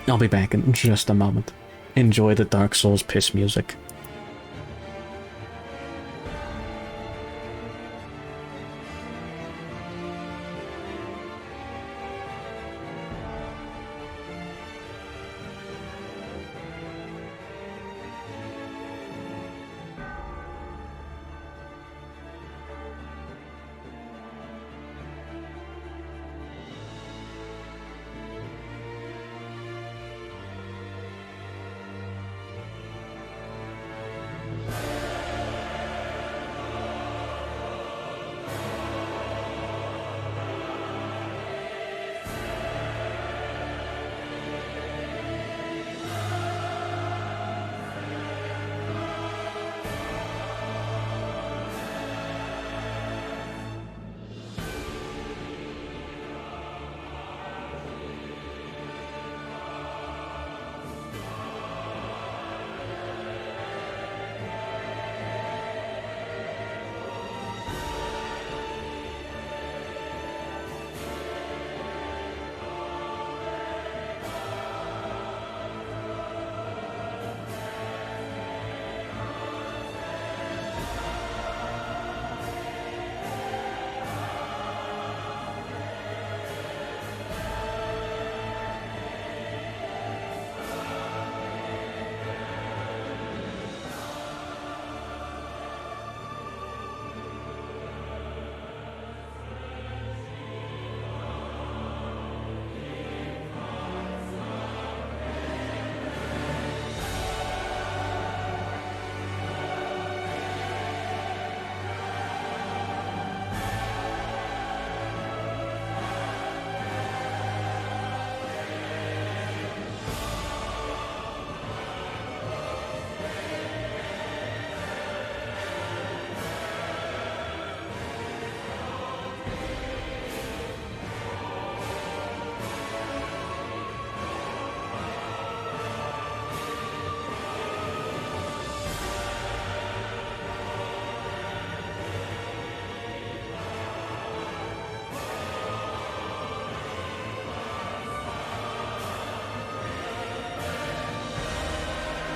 I'll be back in just a moment. Enjoy the Dark Souls piss music.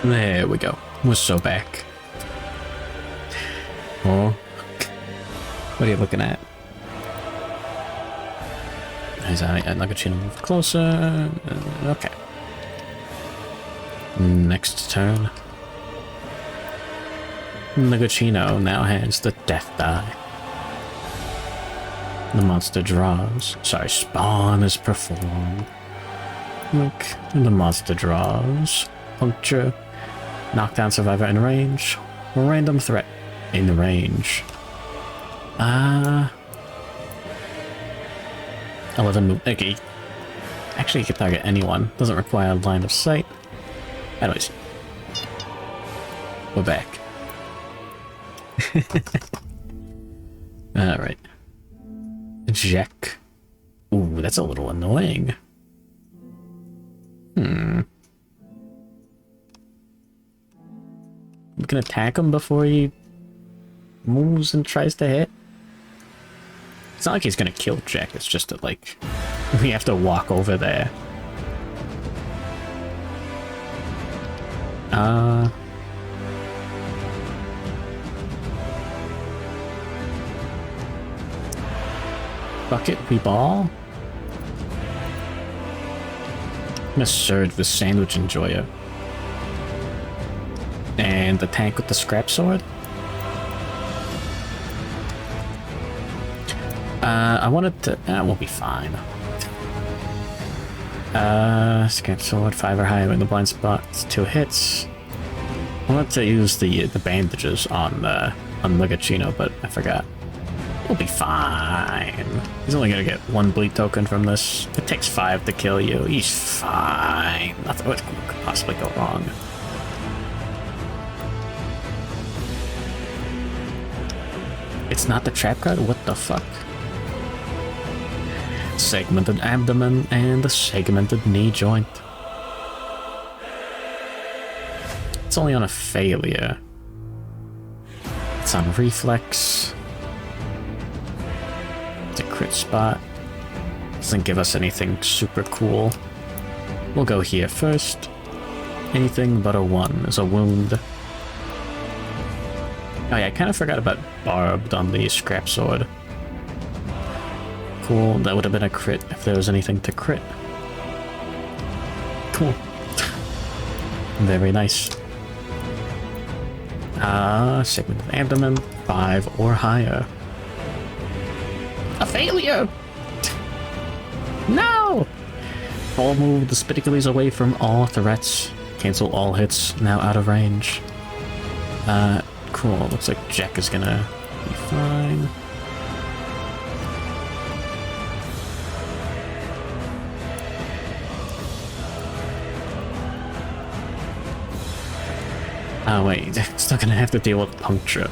There we go. We're so back. Oh. What are you looking at? Is Nuggetchino move closer? Okay. Next turn. Nuggetchino now has the death die. The monster draws. Sorry, spawn is performed. Look, the monster draws. Puncture. Knockdown survivor in range. Random threat in range. 11 move. Okay. Actually, you can target anyone. Doesn't require a line of sight. Anyways. We're back. Alright. Jack. Ooh, that's a little annoying. We can attack him before he moves and tries to hit. It's not like he's gonna kill Jack, it's just that, like, we have to walk over there. Bucket, we ball. I'm gonna surge with Sandwich Enjoyer. And the tank with the scrap sword. I wanted to... we'll be fine. Scrap sword, 5 or higher in the blind spots, 2 hits. I wanted to use the bandages on Legachino, but I forgot. We'll be fine. He's only gonna get 1 bleed token from this. It takes 5 to kill you. He's fine. Nothing could possibly go wrong. It's not the trap card? What the fuck? Segmented abdomen and a segmented knee joint. It's only on a failure. It's on reflex. It's a crit spot. Doesn't give us anything super cool. We'll go here first. Anything but a 1 is a wound. Oh yeah, I kind of forgot about Barbed on the scrap sword. Cool, that would have been a crit if there was anything to crit. Cool. Very nice. Segment of abdomen, 5 or higher. A failure! No! Full move the Spidicules away from all threats. Cancel all hits, now out of range. Cool, looks like Jack is gonna be fine. Oh wait, still gonna have to deal with puncture.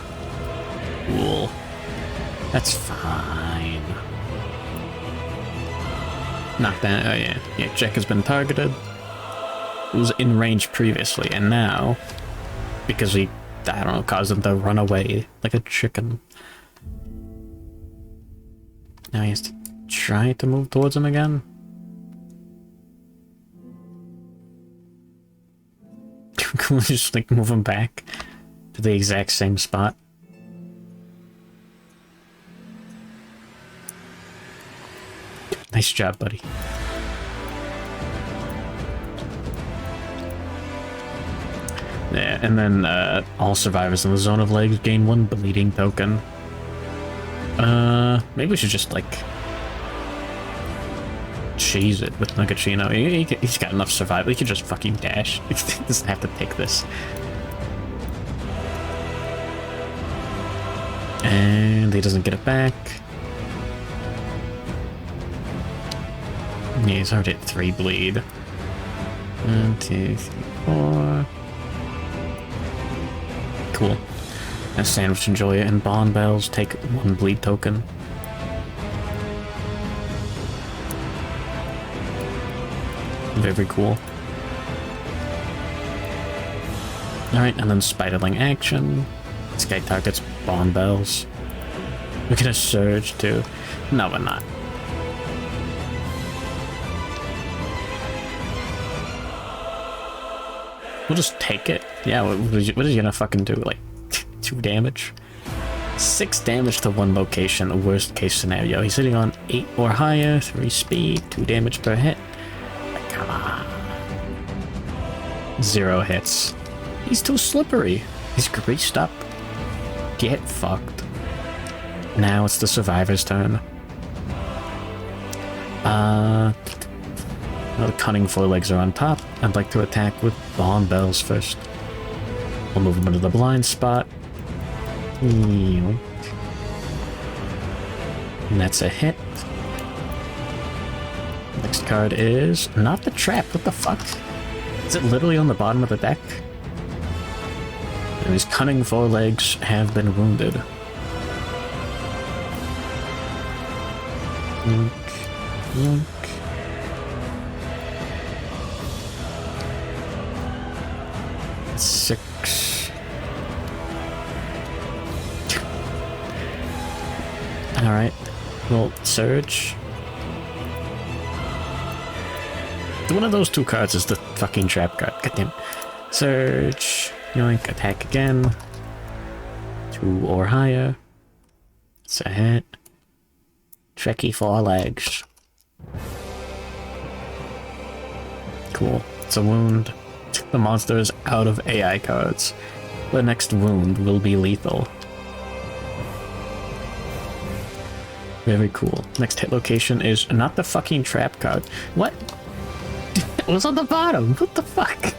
Cool. That's fine. Knock that. Oh yeah. Yeah, Jack has been targeted. It was in range previously, and now, because we, I don't know, caused him to run away like a chicken. Now he has to try to move towards him again. Can we just like move him back to the exact same spot? Nice job, buddy. Yeah, and then all survivors in the zone of legs gain 1 bleeding token. Maybe we should just like cheese it with Legachino. He's got enough survival. He can just fucking dash. He doesn't have to take this. And he doesn't get it back. Yeah, he's already at 3 bleed. 1, 2, 3, 4. Cool. And Sandwich Enjoyer and Bond Bells take 1 bleed token. Very cool. Alright, and then Spiderling action. This guy targets Bond Bells. We're gonna surge too. No, we're not. We'll just take it. Yeah, what is he gonna fucking do? Like, 2 damage? 6 damage to 1 location, the worst case scenario. He's sitting on 8 or higher, 3 speed, 2 damage per hit. Like, come on. 0 hits. He's too slippery. He's greased up. Get fucked. Now it's the survivor's turn. Now the cunning forelegs are on top. I'd like to attack with Bond Bells first. We'll move him into the blind spot. And that's a hit. Next card is not the trap. What the fuck? Is it literally on the bottom of the deck? And his cunning forelegs have been wounded. Yoink. Yoink. Six. Alright. Well, Surge. One of those two cards is the fucking trap card. Goddamn. Surge. Yoink. Attack again. 2 or higher. It's a hit. Tricky forelegs. Cool. It's a wound. The monster is out of AI cards. The next wound will be lethal. Very cool. Next hit location is not the fucking trap card. What? It was on the bottom. What the fuck?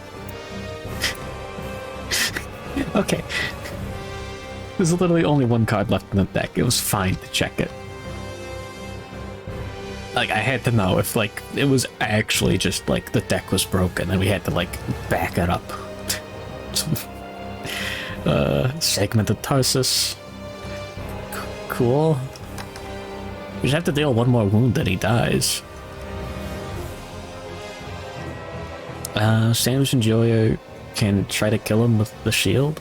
Okay. There's literally only one card left in the deck. It was fine to check it. Like, I had to know if, like, it was actually just, like, the deck was broken and we had to, like, back it up. Segmented Tarsus. Cool. We just have to deal one more wound that he dies. Samson Joyo can try to kill him with the shield.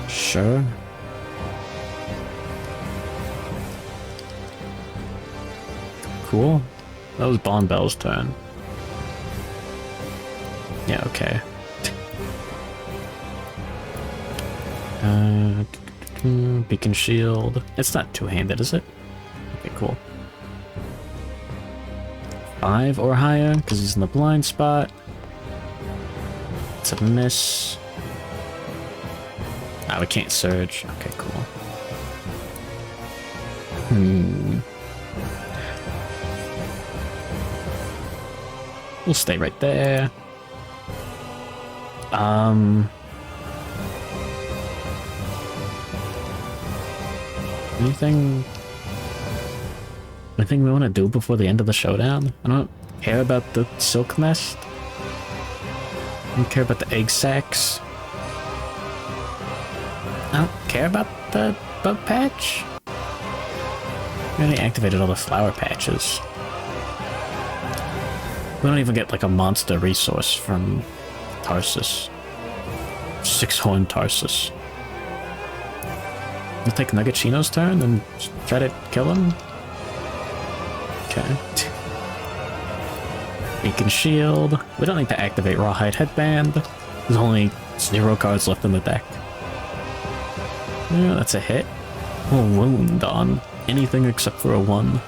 Sure. Cool. That was Bon Bell's turn. Yeah, okay. Beacon shield. It's not two-handed, is it? Okay, cool. 5 or higher, because he's in the blind spot. It's a miss. Ah, we can't surge. Okay, cool. We'll stay right there. Anything we want to do before the end of the showdown? I don't care about the silk nest. I don't care about the egg sacs. I don't care about the bug patch. We already activated all the flower patches. We don't even get like a monster resource from Tarsus. 6-horn Tarsus. We'll take Nuggetchino's turn and try to kill him. Okay. Beacon shield. We don't need to activate Rawhide Headband. There's only 0 cards left in the deck. Yeah, that's a hit. We'll wound on anything except for a 1.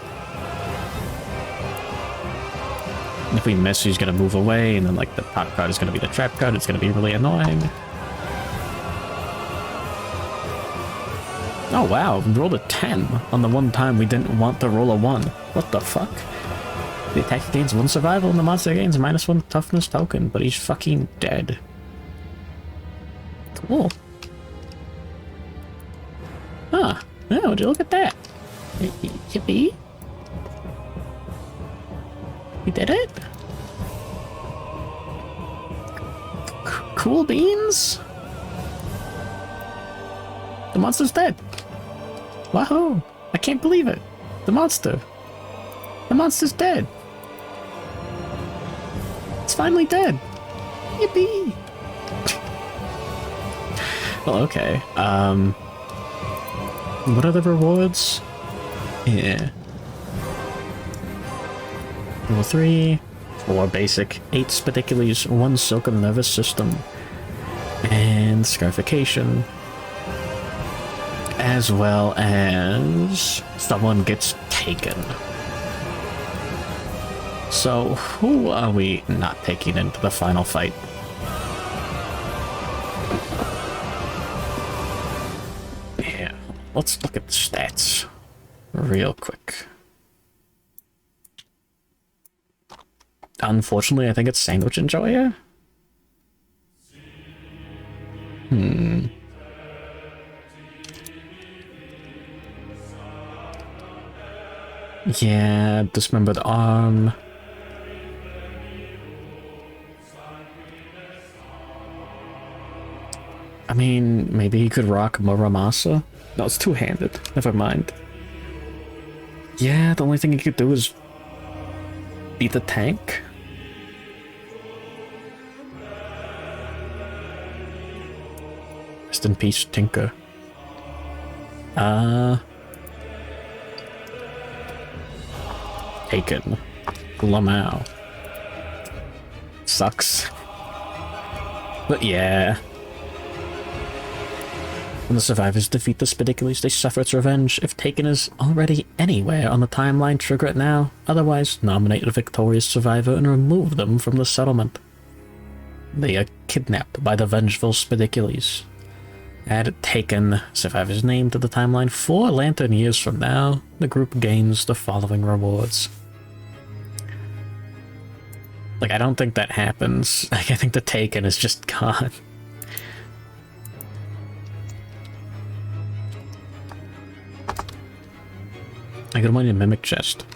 If we miss, he's gonna move away, and then like the top card is gonna be the trap card. It's gonna be really annoying. Oh wow, we rolled a 10 on the one time we didn't want to roll a 1. What the fuck? The attacker gains 1 survival and the monster gains -1 toughness token, but he's fucking dead. Cool. Huh. Oh, would you look at that? Yippee. We did it? Cool beans? The monster's dead. Wahoo! I can't believe it. The monster. The monster's dead. It's finally dead. Yippee! Well, okay. What are the rewards? Yeah. Level 3, 4 basic, 8 Spidicules, 1 silken nervous system, and scarification, as well as someone gets taken. So, who are we not taking into the final fight? Yeah, let's look at the stats real quick. Unfortunately, I think it's Sandwich Enjoyer. Hmm. Yeah, dismembered arm. I mean, maybe he could rock Muramasa? No, it's two-handed. Never mind. Yeah, the only thing he could do is beat the tank. Rest in peace, Tinker. Taken. Lamau. Sucks. But yeah. When the survivors defeat the Spidicules, they suffer its revenge. If Taken is already anywhere on the timeline, trigger it now. Otherwise, nominate a victorious survivor and remove them from the settlement. They are kidnapped by the vengeful Spidicules. Add Taken, survivor's name, to the timeline 4 lantern years from now. The group gains the following rewards. Like, I don't think that happens. Like, I think the Taken is just gone. I got money in Mimic Chest.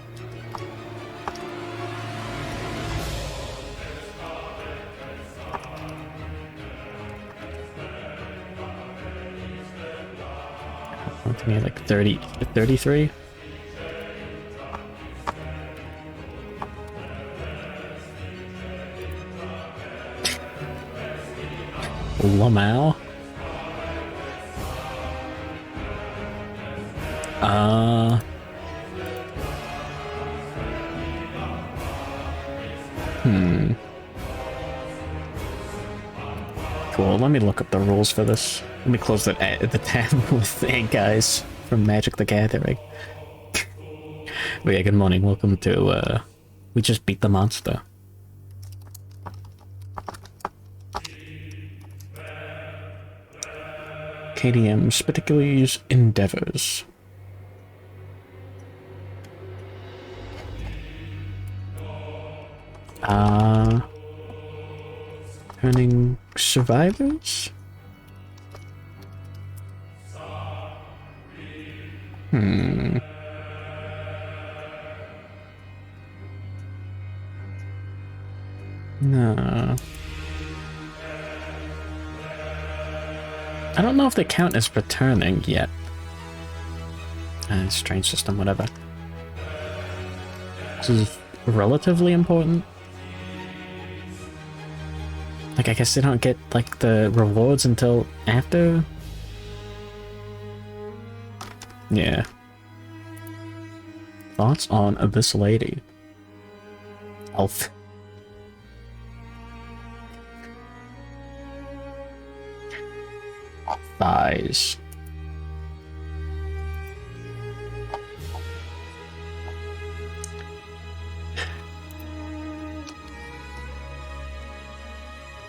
I think I had like 33? Lamau? Cool, let me look up the rules for this. Let me close the tab with the guys from Magic the Gathering. But yeah, good morning, welcome to, we just beat the monster. KDM Spidicules Endeavors. Turning survivors? No. I don't know if they count as returning yet. Strange system, whatever. This is relatively important. Like, I guess they don't get, like, the rewards until after? Yeah. Thoughts on this lady? Elf. Thighs.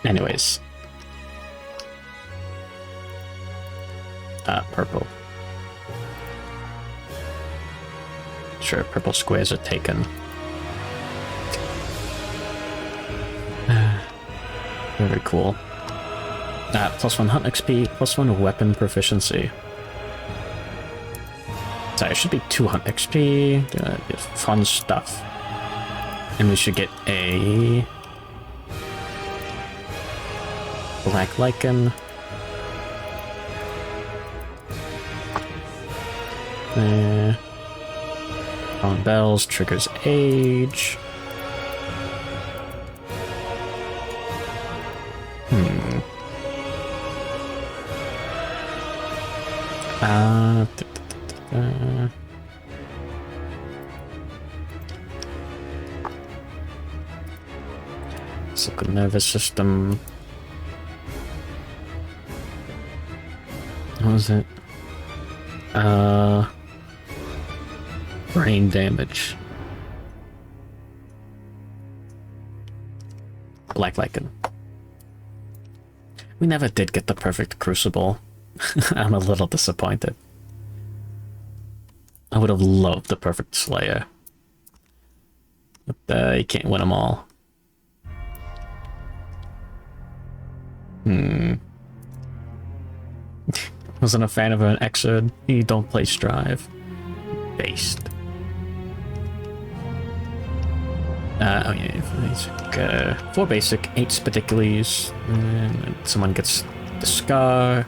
Anyways. Purple. Sure, purple squares are taken. Very cool. +1 hunt XP, +1 weapon proficiency. Sorry, it should be 2 hunt XP. Fun stuff. And we should get a black lichen. On bells triggers age. Let's look at nervous system. What was it? Brain damage. Black lichen. We never did get the perfect crucible. I'm a little disappointed. I would have loved the perfect Slayer. But you can't win them all. Wasn't a fan of an Exerd. You don't play Strive. Based. Oh yeah, 4 basic, 8 Spidicules, and someone gets the Scar.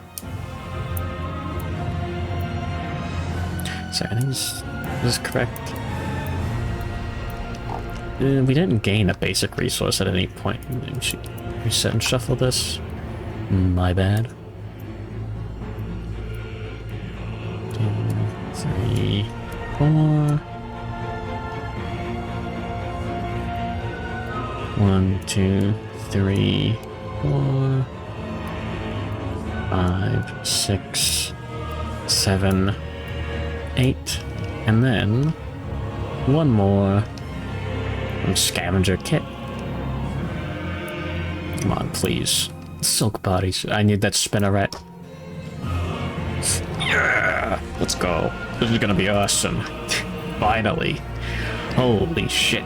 Sorry, is this correct? We didn't gain a basic resource at any point. We should reset and shuffle this. My bad. 2, 3, 4. 1, 2, 3, 4, 5, 6, 7, 8, and then one more from Scavenger Kit. Come on, please. Silk bodies. I need that spinneret. Yeah! Let's go. This is gonna be awesome. Finally. Holy shit.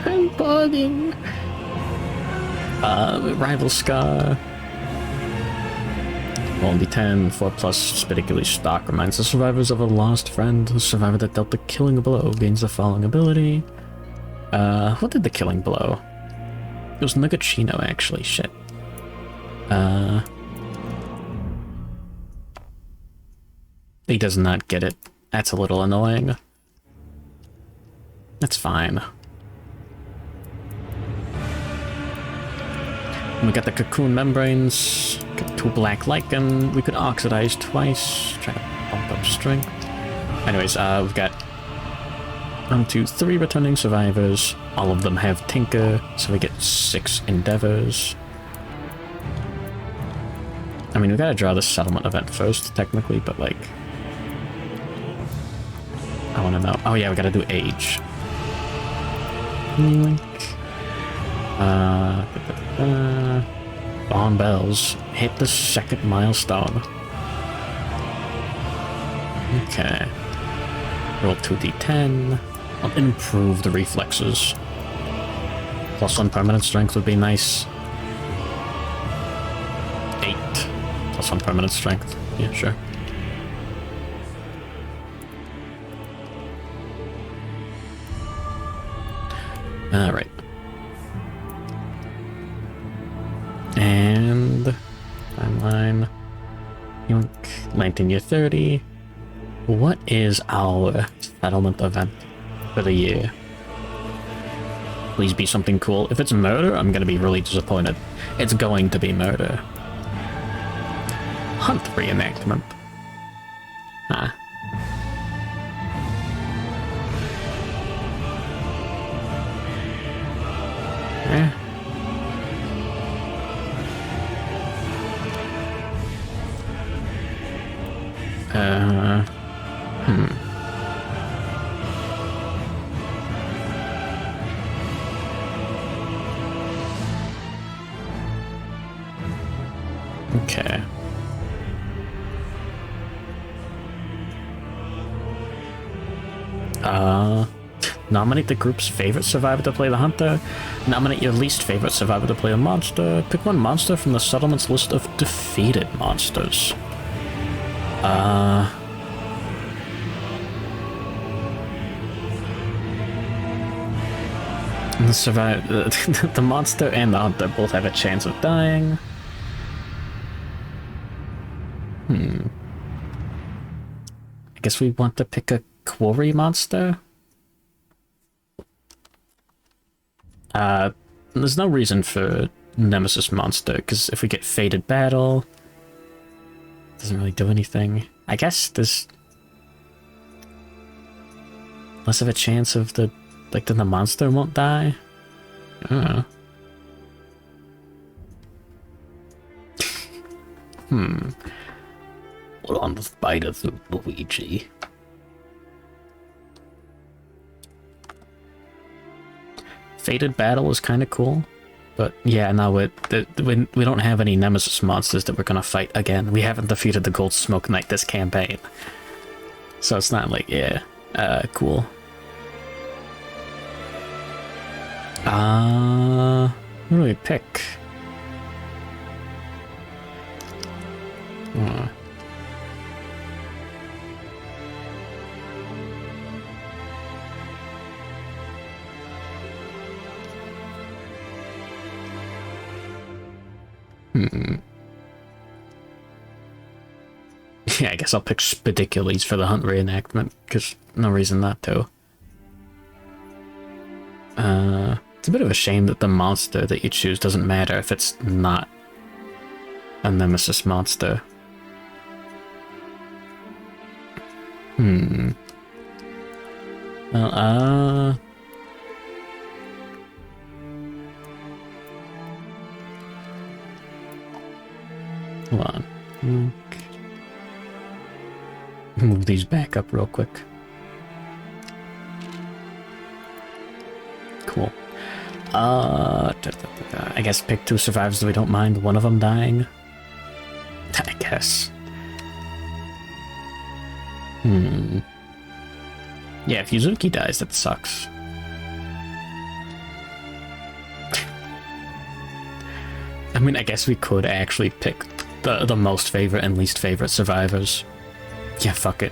I'm bugging. Rival Scar. Roll D10, 4 plus Spidicules stock reminds the survivors of a lost friend. The survivor that dealt the killing blow gains the following ability. What did the killing blow? It was Nugachino, actually. Shit. He does not get it. That's a little annoying. That's fine. We got the cocoon membranes, got 2 black lichen, we could oxidize twice, try to bump up strength. Anyways, we've got 1, 2, 3 returning survivors. All of them have Tinker, so we get 6 endeavors. I mean, we gotta draw the settlement event first, technically, but like... I wanna know. Oh yeah, we gotta do age. Link. Bon Bells. Hit the 2nd milestone. Okay. Roll 2d10. I'll improve the reflexes. +1 permanent strength would be nice. 8. +1 permanent strength. Yeah, sure. Alright. And... timeline. Yoink. 19 year 30. What is our settlement event for the year? Please be something cool. If it's murder, I'm gonna be really disappointed. It's going to be murder. Hunt reenactment. Huh. Eh. Okay. Nominate the group's favorite survivor to play the hunter. Nominate your least favorite survivor to play a monster. Pick one monster from the settlement's list of defeated monsters. The monster and the hunter both have a chance of dying. I guess we want to pick a quarry monster? There's no reason for Nemesis monster, because if we get Fated Battle, it doesn't really do anything. I guess there's less of a chance of the, like, then the monster won't die? I don't know. Hold on the fight of Luigi. Fated Battle is kind of cool, but yeah, no, we don't have any Nemesis monsters that we're gonna fight again. We haven't defeated the Gold Smoke Knight this campaign, so it's not like, yeah, cool. Who do we pick? Yeah, I guess I'll pick Spidicules for the hunt reenactment, because no reason not to. It's a bit of a shame that the monster that you choose doesn't matter if it's not a nemesis monster. Well, hold on. Move these back up real quick. Cool. I guess pick 2 survivors that we don't mind one of them dying. I guess. Yeah, if Yuzuki dies, that sucks. I mean, I guess we could actually pick the most favorite and least favorite survivors. Yeah, fuck it.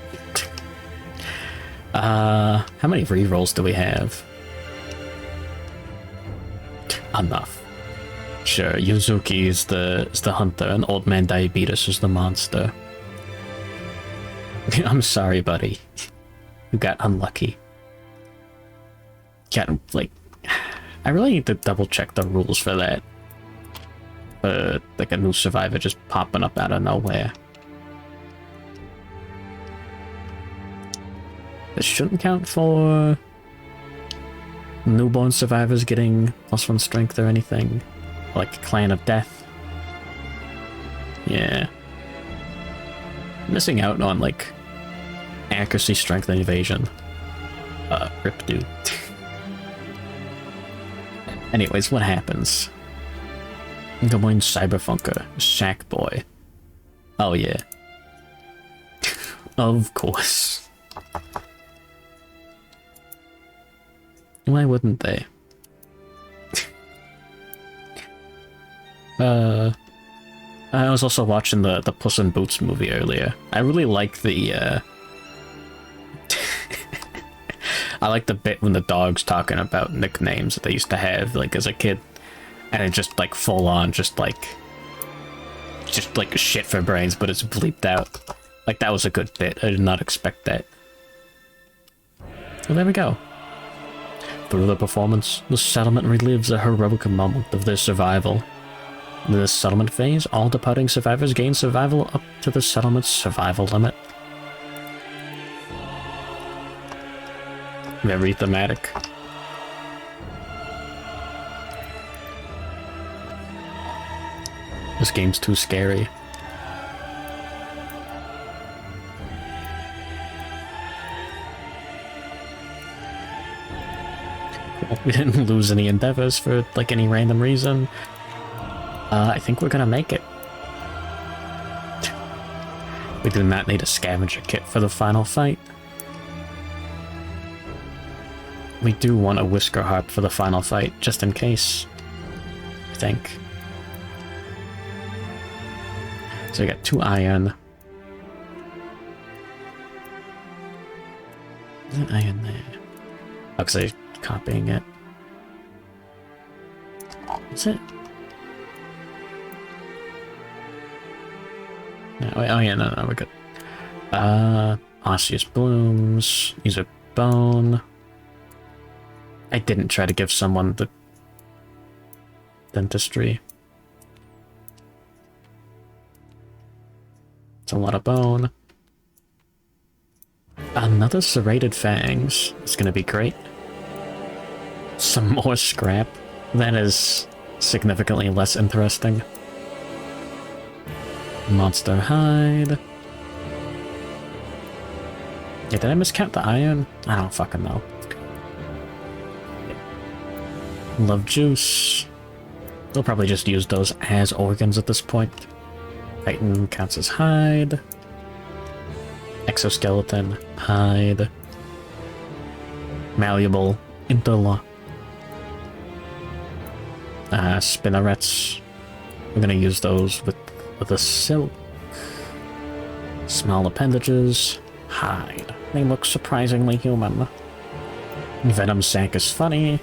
How many rerolls do we have? Enough. Sure, Yuzuki is the hunter, and Old Man Diabetes is the monster. I'm sorry, buddy. You got unlucky. Got, like... I really need to double check the rules for that. Like a new survivor just popping up out of nowhere. This shouldn't count for newborn survivors getting +1 strength or anything. Like Clan of Death. Yeah. Missing out on, like, accuracy, strength, and evasion. Rip dude. Anyways, what happens? Good morning, Cyberfunker. Shackboy. Oh, yeah. Of course. Why wouldn't they? I was also watching the Puss in Boots movie earlier. I really like the, I like the bit when the dog's talking about nicknames that they used to have, like, as a kid. And it just, like, full on, just like shit for brains, but it's bleeped out. Like, that was a good bit. I did not expect that. Well, there we go. Through the performance, the settlement relives a heroic moment of their survival. In this settlement phase, all departing survivors gain survival up to the settlement's survival limit. Very thematic. This game's too scary. We didn't lose any endeavors for, like, any random reason. I think we're gonna make it. We do not need a scavenger kit for the final fight. We do want a whisker harp for the final fight, just in case. I think. So we got 2 iron. Is that iron there? Oh, because I'm copying it. Is it? No, wait, oh yeah, no, we're good. Osseous blooms. These are bone. I didn't try to give someone the dentistry. It's a lot of bone. Another serrated fangs. It's gonna be great. Some more scrap. That is significantly less interesting. Monster hide. Yeah, did I miscount the iron? I don't fucking know. Love juice. They'll probably just use those as organs at this point. Titan counts as hide. Exoskeleton, hide. Malleable, interlock. Spinnerets. We're gonna use those with the silk. Small appendages. Hide. They look surprisingly human. Venom sac is funny.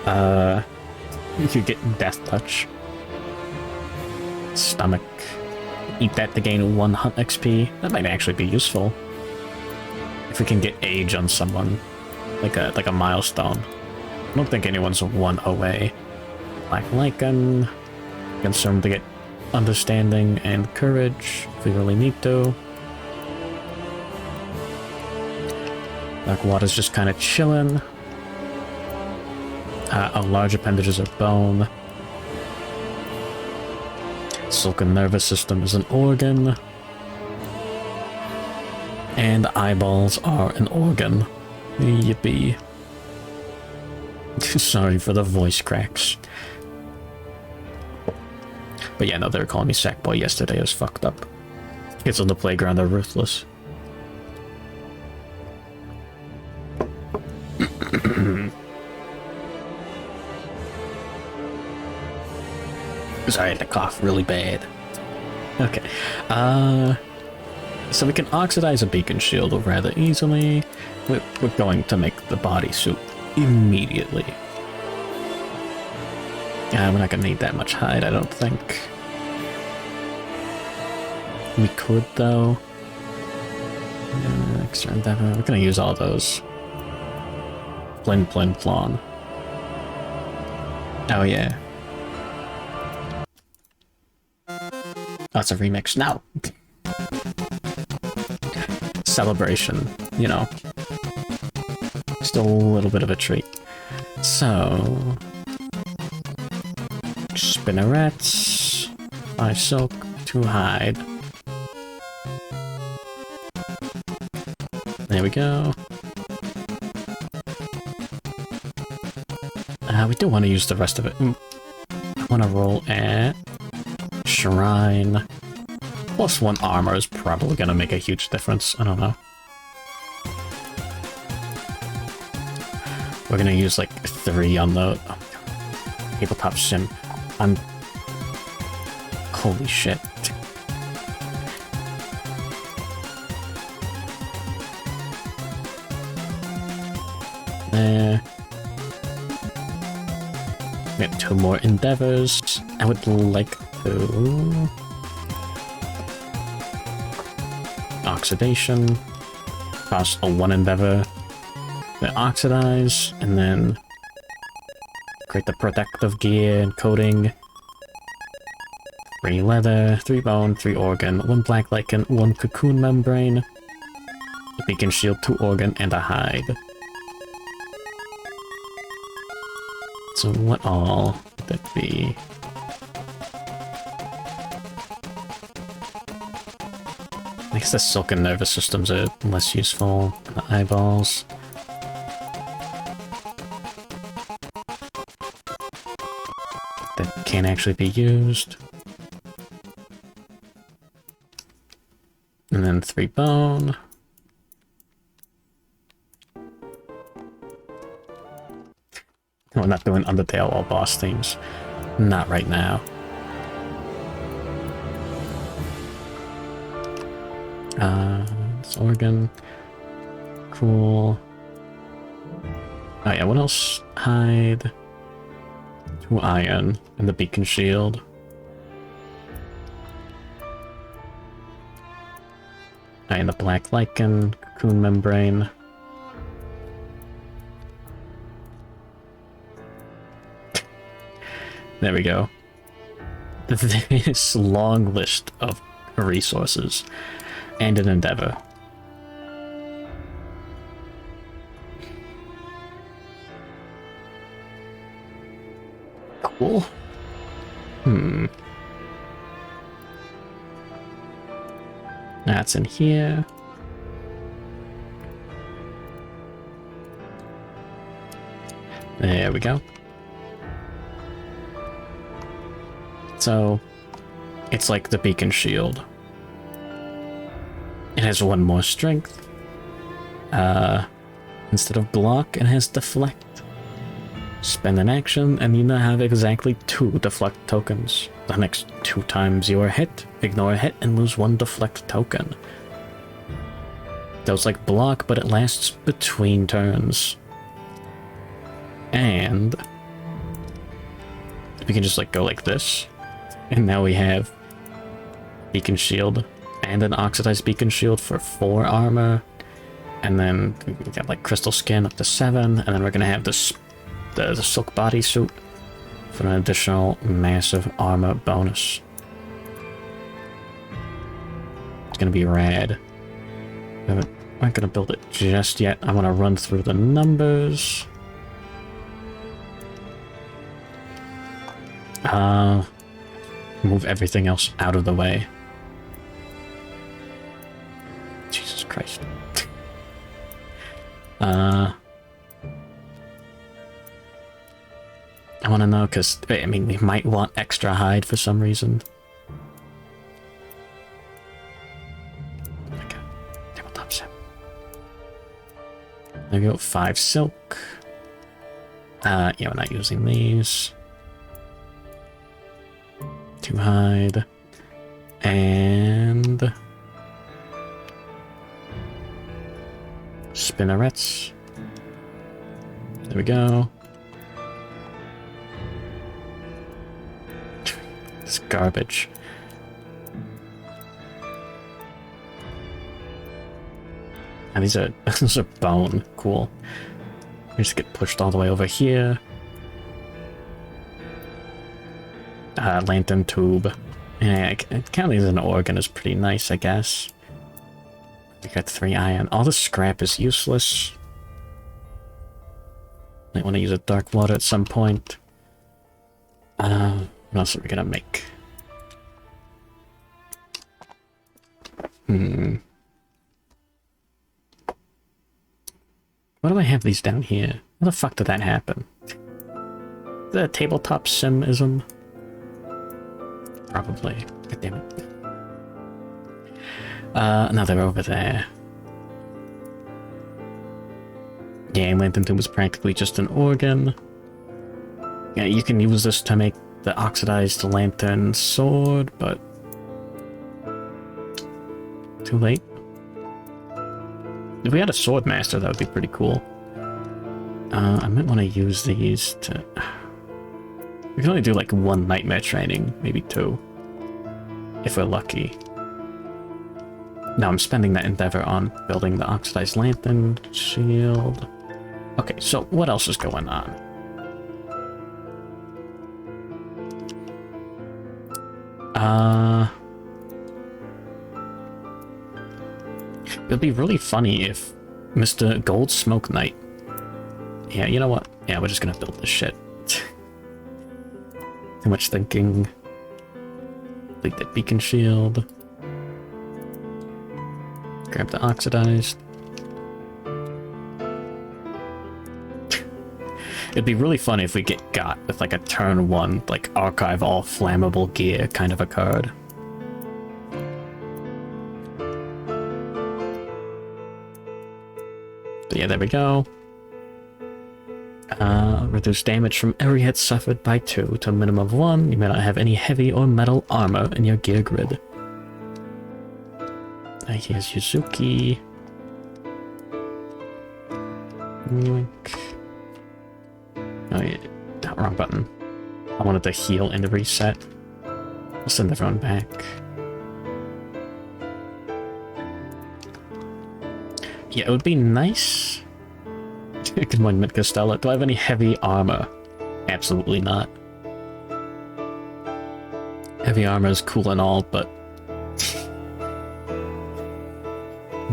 You could get Death Touch. Stomach. Eat that to gain 1 hunt XP. That might actually be useful. If we can get age on someone. Like a milestone. I don't think anyone's 1 away. Black Lichen. Concerned to get understanding and courage if we really need to. Black Water's just kind of chilling. A large appendages of bone. Silken nervous system is an organ. And eyeballs are an organ. Yippee. Sorry for the voice cracks. But yeah, no, they were calling me Sackboy yesterday. It was fucked up. Kids on the playground are ruthless. Sorry, I had to cough really bad. Okay. So we can oxidize a beacon shield rather easily. We're going to make the bodysuit immediately. We're not going to need that much hide, I don't think. We could, though. Extra endeavor. We're going to use all those. Blin, blin, flawn. Oh, yeah. Oh, it's a remix. No! Celebration, you know. Still a little bit of a treat. So... Spinnerets, 5 silk, 2 hide. There we go. We do want to use the rest of it. I want to roll at Shrine. +1 armor is probably going to make a huge difference. I don't know. We're going to use like 3 on the tabletop sim. Holy shit. There. We got 2 more endeavors. I would like to... Oxidation. Cost a 1 endeavor. Then oxidize, and then... create the protective gear and coating. 3 leather, 3 bone, 3 organ, 1 black lichen, 1 cocoon membrane, a beacon shield, 2 organ, and a hide. So what all would that be? I guess the silken nervous systems are less useful than the eyeballs. That can't actually be used. And then 3 bone. We're not doing Undertale all boss themes. Not right now. This organ. Cool. Oh yeah, what else? Hide. 2 iron and the beacon shield. And the black lichen, cocoon membrane. There we go. This long list of resources and an endeavor. Cool. That's in here. There we go. So, it's like the beacon shield. It has 1 more strength. Instead of block, it has deflect. Spend an action, and you now have exactly 2 deflect tokens. The next 2 times you are hit, ignore a hit and lose 1 deflect token. That was like block, but it lasts between turns. And we can just like go like this. And now we have Beacon Shield and an Oxidized Beacon Shield for 4 armor. And then we got like Crystal Skin up to 7. And then we're gonna have this the Silk Bodysuit for an additional massive armor bonus. It's gonna be rad. I'm not gonna build it just yet. I want to run through the numbers. Move everything else out of the way. Jesus Christ. I want to know, because, I mean, we might want extra hide for some reason. Okay, tabletop set. There we go, 5 silk. Yeah, we're not using these. 2 hide. And spinnerets. There we go. It's garbage. And these are bone. Cool. We just get pushed all the way over here. Lantern tube. Yeah, counting as an organ is pretty nice, I guess. We got 3 iron. All the scrap is useless. Might want to use a dark water at some point. What else are we gonna make? Why do I have these down here? How the fuck did that happen? Is that a tabletop sim-ism? Probably. God damn it. No, they're over there. Yeah, Lantern Tube is practically just an organ. Yeah, you can use this to make the oxidized lantern sword, but too late. If we had a sword master, that would be pretty cool. I might want to use these to... We can only do like 1 nightmare training, maybe 2. If we're lucky. Now I'm spending that endeavor on building the oxidized lantern shield. Okay, so what else is going on? It'd be really funny if Mr. Gold Smoke Knight... Yeah, you know what? Yeah, we're just gonna build this shit. Too much thinking. Complete that beacon shield. Grab the oxidized. It'd be really funny if we got with like a turn 1, like archive all flammable gear kind of a card. But yeah, there we go. Reduce damage from every hit suffered by 2 to a minimum of 1. You may not have any heavy or metal armor in your gear grid. Here's Yuzuki. Yoink. Oh yeah, wrong button. I wanted to heal and reset. I'll send everyone back. Yeah, it would be nice. Good morning, Mid Costello. Do I have any heavy armor? Absolutely not. Heavy armor is cool and all, but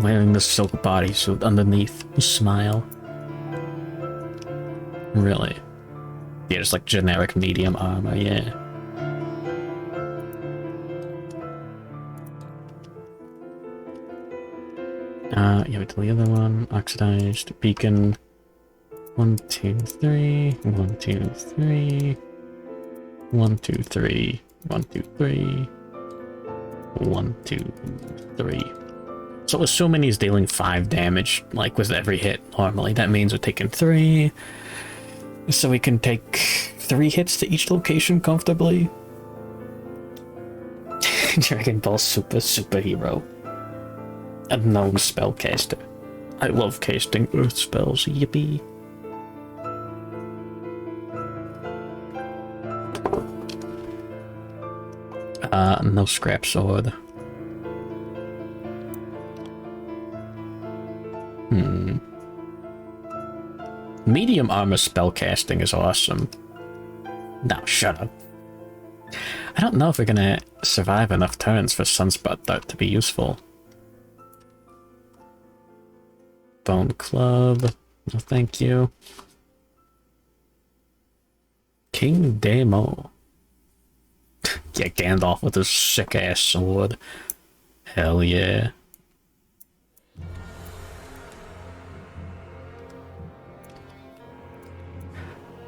wearing the silk bodysuit underneath, smile. Really? Yeah, just like generic medium armor, yeah. Yeah, we do the other one. Oxidized beacon. 1, 2, 3. 1, 2, 3. 1, 2, 3. 1, 2, 3. 1, 2, 3. So assuming he's dealing 5 damage, like with every hit normally, that means we're taking 3. So we can take 3 hits to each location comfortably. Dragon Ball Super Superhero. A gnome spellcaster. I love casting earth spells, yippee. No scrap sword. Medium armor spellcasting is awesome. Now shut up. I don't know if we're gonna survive enough turns for Sunspot Dart to be useful. Bone Club. No thank you. King Demo. Yeah, Gandalf with his sick-ass sword. Hell yeah.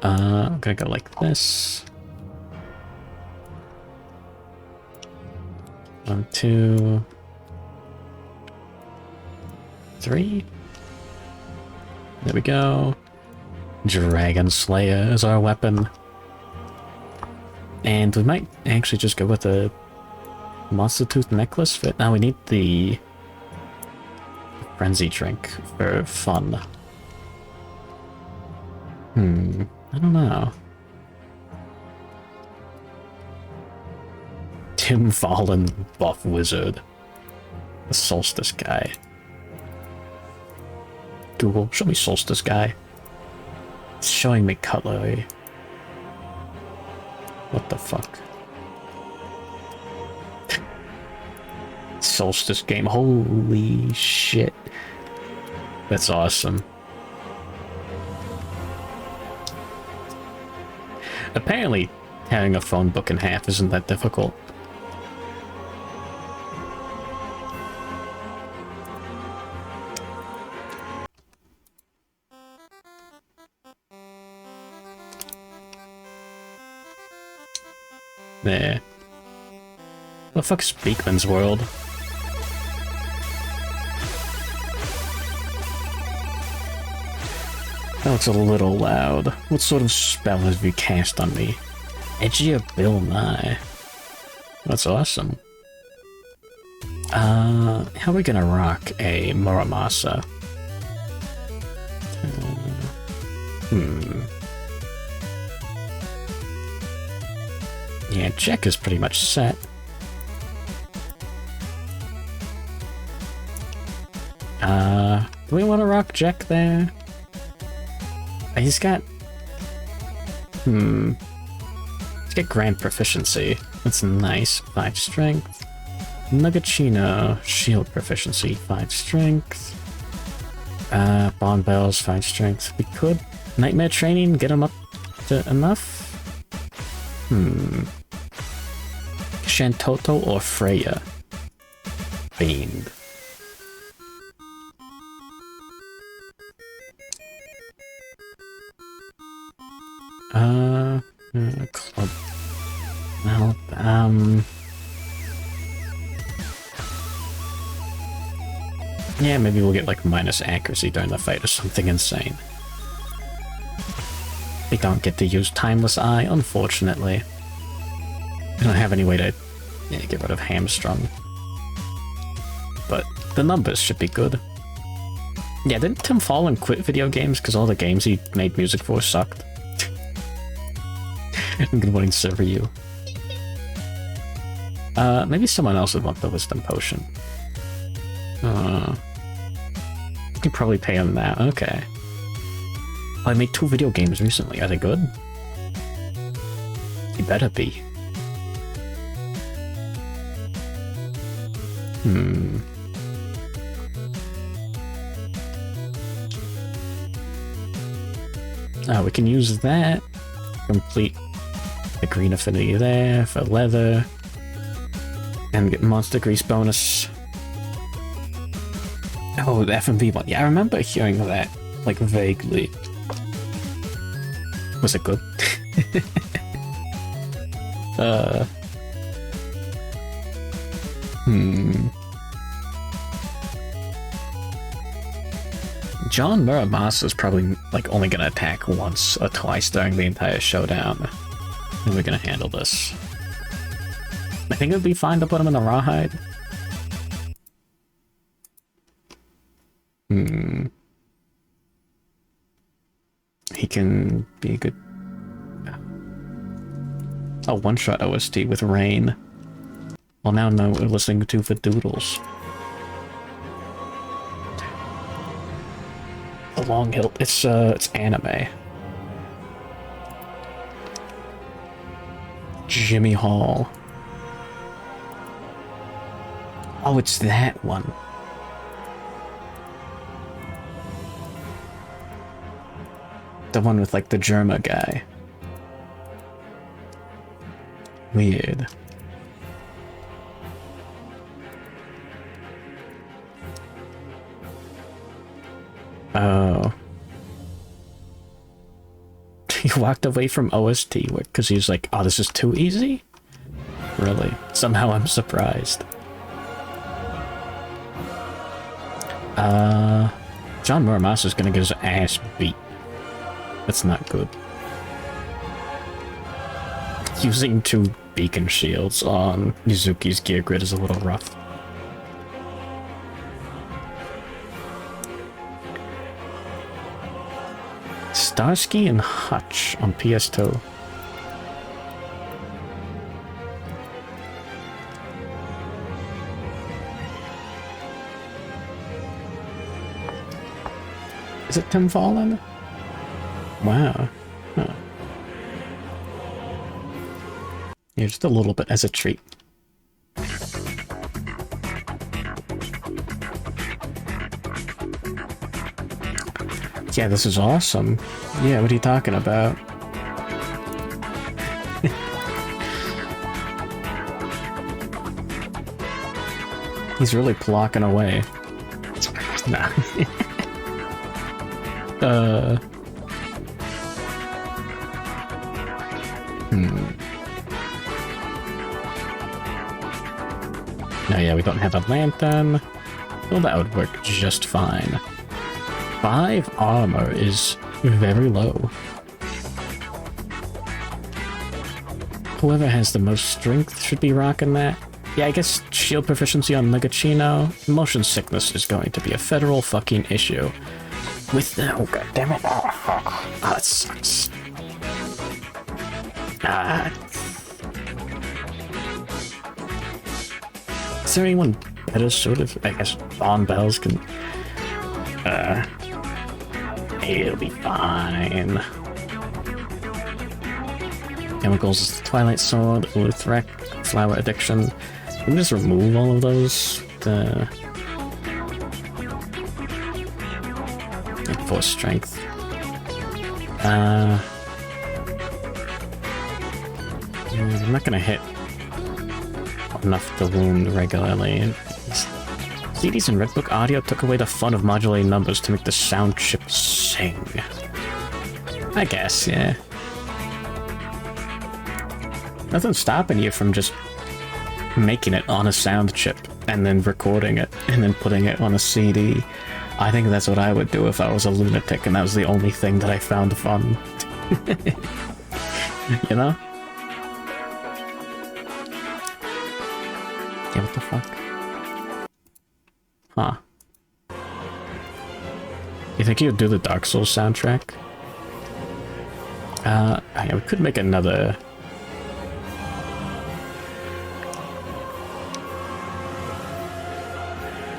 I'm gonna go like this. 1, 2, 3. There we go. Dragon Slayer is our weapon. And we might actually just go with a Monster Tooth necklace fit. Now we need the Frenzy drink for fun. I don't know. Tim Fallen buff wizard. The Solstice guy. Google, show me Solstice guy. It's showing me cutlery. What the fuck? Solstice game. Holy shit. That's awesome. Apparently, tearing a phone book in half isn't that difficult. There. What the fuck is Beekman's World? That looks a little loud. What sort of spell have you cast on me? Edgier Bill Nye. That's awesome. How are we gonna rock a Muramasa? Yeah, Jack is pretty much set. Do we want to rock Jack there? He's got... He's got Grand Proficiency. That's nice. 5 Strength. Nugachino, Shield Proficiency, 5 Strength. Bond Bells, 5 Strength. We could Nightmare Training, get him up to enough? Shantoto or Freya? Fiend. Club. Well, yeah, maybe we'll get like minus accuracy during the fight or something insane. We don't get to use Timeless Eye, unfortunately. I don't have any way to get rid of Hamstrung. But the numbers should be good. Yeah, didn't Tim Fallen quit video games because all the games he made music for sucked? Good morning, Silver You. Maybe someone else would want the Wisdom Potion. You can probably pay him that. Okay. I made 2 video games recently. Are they good? He better be. Oh, we can use that. Complete the green affinity there for leather. And get monster grease bonus. Oh, the FMV one. Yeah, I remember hearing that, like, vaguely. Was it good? John Muramasa is probably like only gonna attack once or twice during the entire showdown. How are we gonna handle this? I think it would be fine to put him in the rawhide. He can be a good... Oh, one-shot OST with Rain. Well, now we're listening to for Doodles. The Long Hill. It's anime. Jimmy Hall. Oh, it's that one. The one with, like, the Germa guy. Weird. Oh. He walked away from OST because he's like, oh, this is too easy? Really? Somehow I'm surprised. John Muramasa's gonna get his ass beat. That's not good. Using 2 beacon shields on Yuzuki's gear grid is a little rough. Starsky and Hutch on PS2. Is it Tim Fallen? Wow. Huh. Yeah, just a little bit as a treat. Yeah, this is awesome. Yeah, what are you talking about? He's really plocking away. Nah. Oh yeah, we don't have a lantern. Well, that would work just fine. 5 armor is very low. Whoever has the most strength should be rocking that. Yeah, I guess shield proficiency on Legachino. Motion sickness is going to be a federal fucking issue. With the... Oh, god damn it. Oh, that sucks. Is there anyone better suited? I guess Von Bells can... It'll be fine. Chemicals is the Twilight Sword, Uthrek, Flower Addiction. We can just remove all of those. Force Strength. I'm not gonna hit enough to wound regularly. CDs and Red Book Audio took away the fun of modulating numbers to make the sound chip sing. I guess, yeah. Nothing's stopping you from just making it on a sound chip and then recording it and then putting it on a CD. I think that's what I would do if I was a lunatic and that was the only thing that I found fun. You know? Yeah, what the fuck? Huh. You think you'd do the Dark Souls soundtrack? Yeah, we could make another...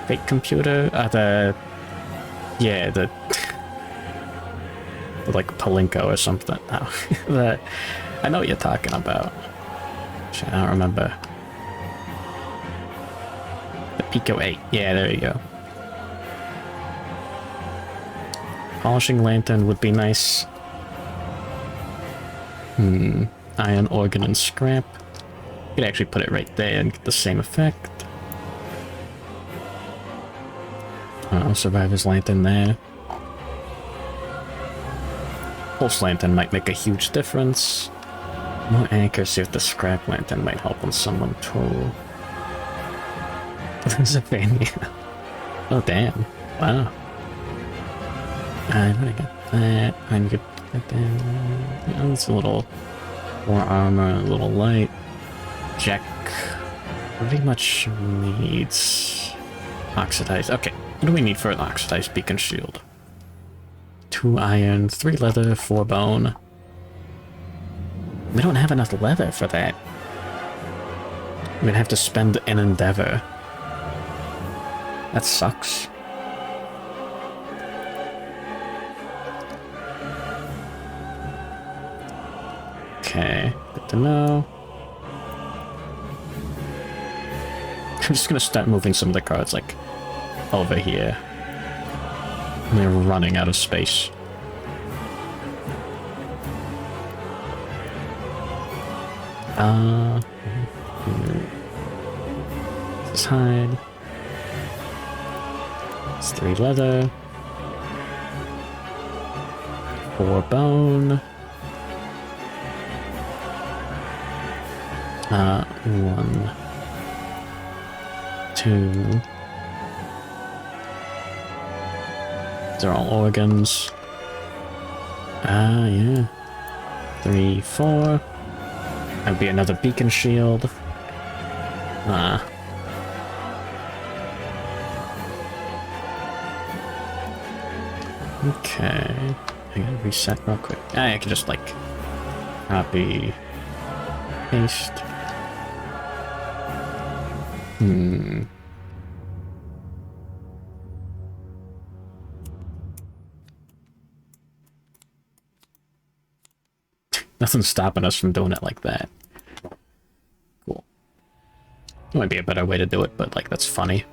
Fake computer? Yeah, the like Palinko or something. No. I know what you're talking about. Shit, I don't remember. The Pico 8. Yeah, there you go. Polishing lantern would be nice. Iron organ and scrap. You could actually put it right there and get the same effect. Survivor's lantern there. Pulse lantern might make a huge difference. More accuracy with the scrap lantern might help on someone too. There's a Vania. Oh damn. Wow. I'm gonna get that. I'm gonna get that. Oh, it's a little more armor, a little light. Jack pretty much needs oxidized. Okay, what do we need for an oxidized beacon shield? 2 iron, 3 leather, 4 bone. We don't have enough leather for that. We'd have to spend an endeavor. That sucks. Okay, good to know. I'm just gonna start moving some of the cards, like, over here. And they're running out of space. This is hide. It's 3 leather. 4 bone. 1, 2. They're all organs. Yeah. 3, 4. That'd be another beacon shield. Okay. I gotta reset real quick. I can just, like, copy, paste. Nothing's stopping us from doing it like that. Cool. Might be a better way to do it, but, like, that's funny.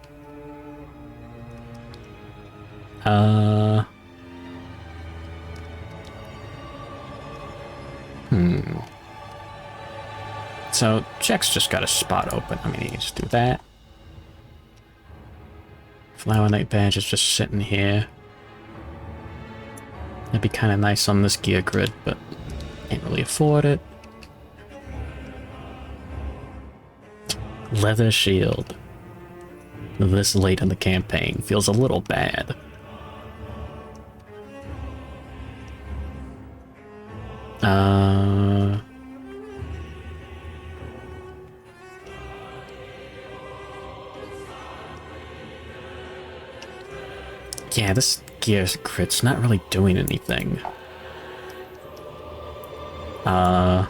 So, Jack's just got a spot open. I mean, he can just do that. Flower Knight badge is just sitting here. That'd be kind of nice on this gear grid, but can't really afford it. Leather shield. This late in the campaign feels a little bad. Yeah, this gear grid's not really doing anything. Yeah.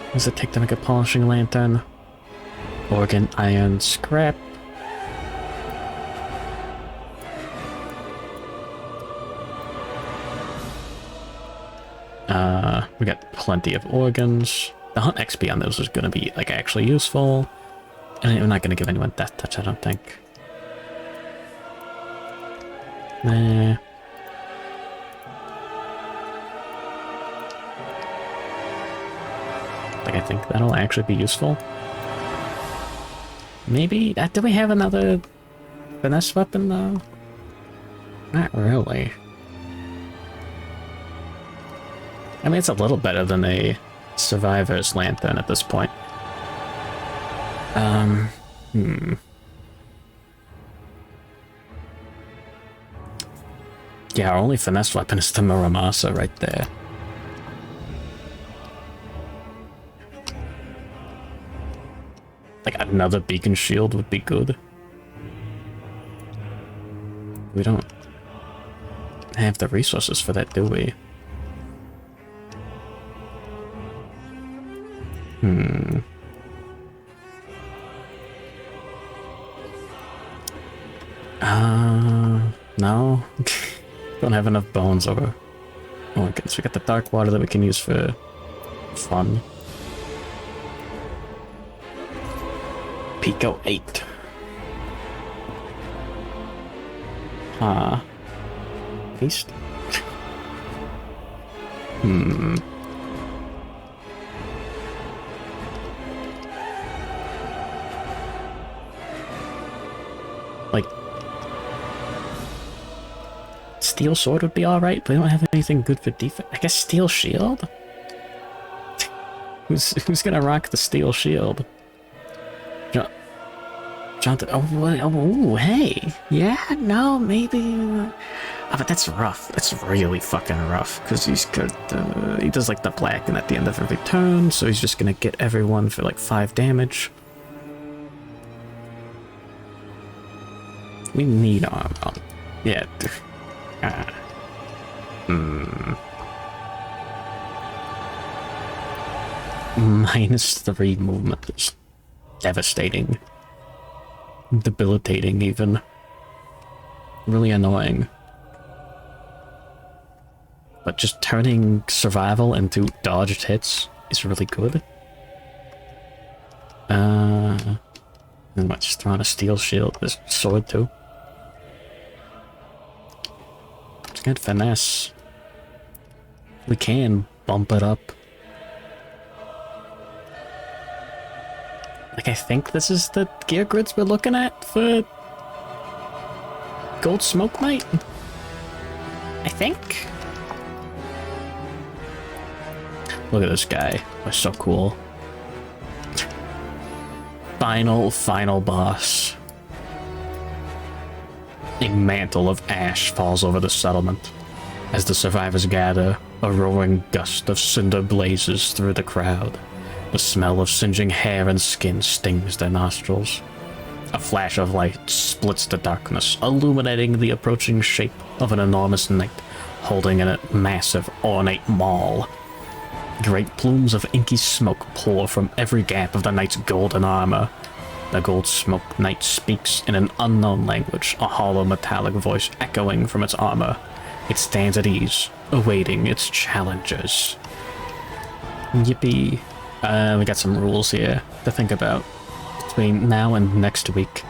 What does it take to make a polishing lantern? Organ, iron, scrap. We got plenty of organs. The hunt XP on those is going to be, like, actually useful. And we're not going to give anyone death touch, I don't think. Nah. Like, I think that'll actually be useful. Maybe? Do we have another finesse weapon, though? Not really. I mean, it's a little better than a survivor's lantern at this point. Yeah, our only finesse weapon is the Muramasa right there. Like, another beacon shield would be good. We don't have the resources for that, do we? No. Don't have enough bones or organs. We got the dark water that we can use for fun. Pico 8. Paste? Like, Steel Sword would be alright, but we don't have anything good for defense. I guess Steel Shield? Who's gonna rock the steel shield? Jonathan, oh, hey, yeah, no, maybe, oh, but that's rough. That's really fucking rough, because he's got, he does like the blacken at the end of every turn, so he's just gonna get everyone for like 5 damage. We need arm. Yeah. -3 movement is devastating. Debilitating, even. Really annoying. But just turning survival into dodged hits is really good. And what, just throwing a steel shield, this sword too. It's good finesse. We can bump it up. Like, I think this is the gear grids we're looking at for Gold Smoke Knight? I think? Look at this guy. That's so cool. Final boss. A mantle of ash falls over the settlement. As the survivors gather, a roaring gust of cinder blazes through the crowd. The smell of singeing hair and skin stings their nostrils. A flash of light splits the darkness, illuminating the approaching shape of an enormous knight, holding a massive, ornate maul. Great plumes of inky smoke pour from every gap of the knight's golden armor. The Gold Smoke Knight speaks in an unknown language, a hollow metallic voice echoing from its armor. It stands at ease, awaiting its challengers. Yippee. We got some rules here to think about between now and next week.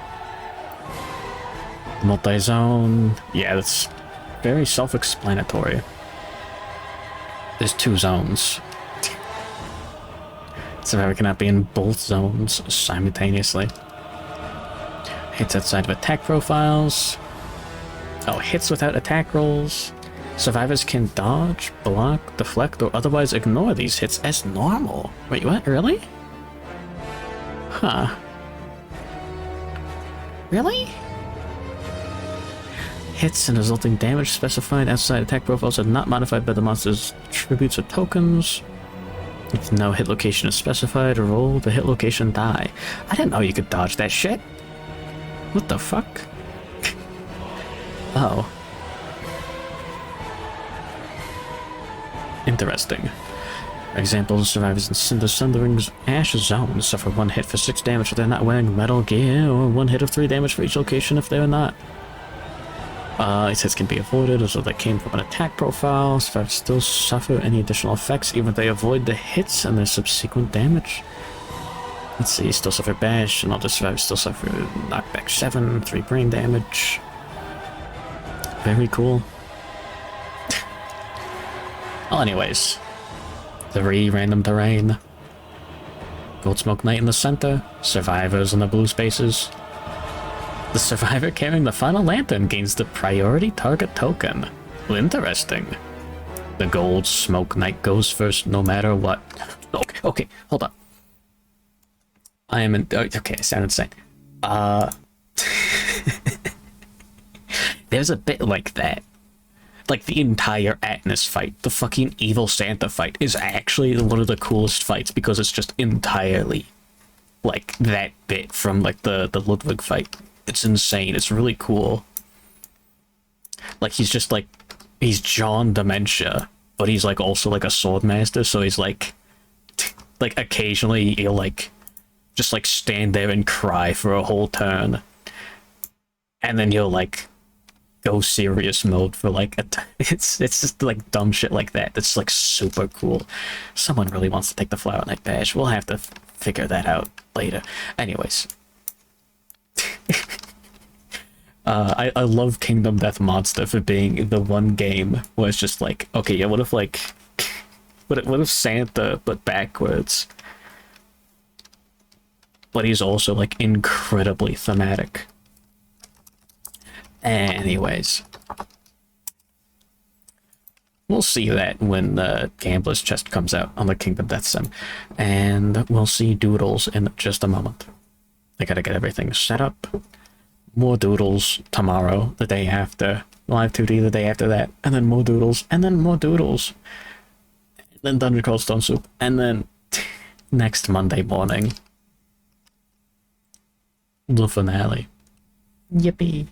Multi-zone. Yeah, that's very self-explanatory. There's 2 zones. Survivor cannot be in both zones simultaneously. Hits outside of attack profiles. Oh, hits without attack rolls. Survivors can dodge, block, deflect, or otherwise ignore these hits as normal. Wait, what? Really? Huh. Really? Hits and resulting damage specified outside attack profiles are not modified by the monster's attributes or tokens. If no hit location is specified, roll the hit location die. I didn't know you could dodge that shit. What the fuck? Oh. Interesting. Examples: survivors in Cinder Sundering's Ash Zone suffer 1 hit for 6 damage if they're not wearing metal gear, or 1 hit of 3 damage for each location if they're not. These hits can be avoided as though they came from an attack profile. Survivors still suffer any additional effects even if they avoid the hits and their subsequent damage. Let's see, still suffer bash, and all the survivors still suffer knockback 7, 3 brain damage. Very cool. Well, anyways, 3 random terrain. Gold Smoke Knight in the center, survivors in the blue spaces. The survivor carrying the final lantern gains the priority target token. Well, interesting. The Gold Smoke Knight goes first no matter what. Okay, hold up. I am in. Okay, I sound insane. There's a bit like that. Like, the entire Atlas fight, the fucking evil Santa fight, is actually one of the coolest fights because it's just entirely like that bit from like the Ludwig fight. It's insane. It's really cool. Like, he's just like, he's John Dementia, but he's like also like a sword master, so he's like occasionally he'll like just like stand there and cry for a whole turn, and then he'll like go serious mode for like it's just like dumb shit like that. That's like super cool. Someone really wants to take the Flower Knight badge. We'll have to figure that out later. Anyways. I love Kingdom Death Monster for being the one game where it's just like, okay, yeah, what if like what if Santa but backwards? But he's also like incredibly thematic. Anyways, we'll see that when the Gambler's Chest comes out on the Kingdom Death Sim. And we'll see Doodles in just a moment. I gotta get everything set up. More Doodles tomorrow, the day after. Live 2D the day after that. And then more Doodles. And then more Doodles. And then Dungeon Crawl Stone Soup. And then next Monday morning, the finale. Yippee.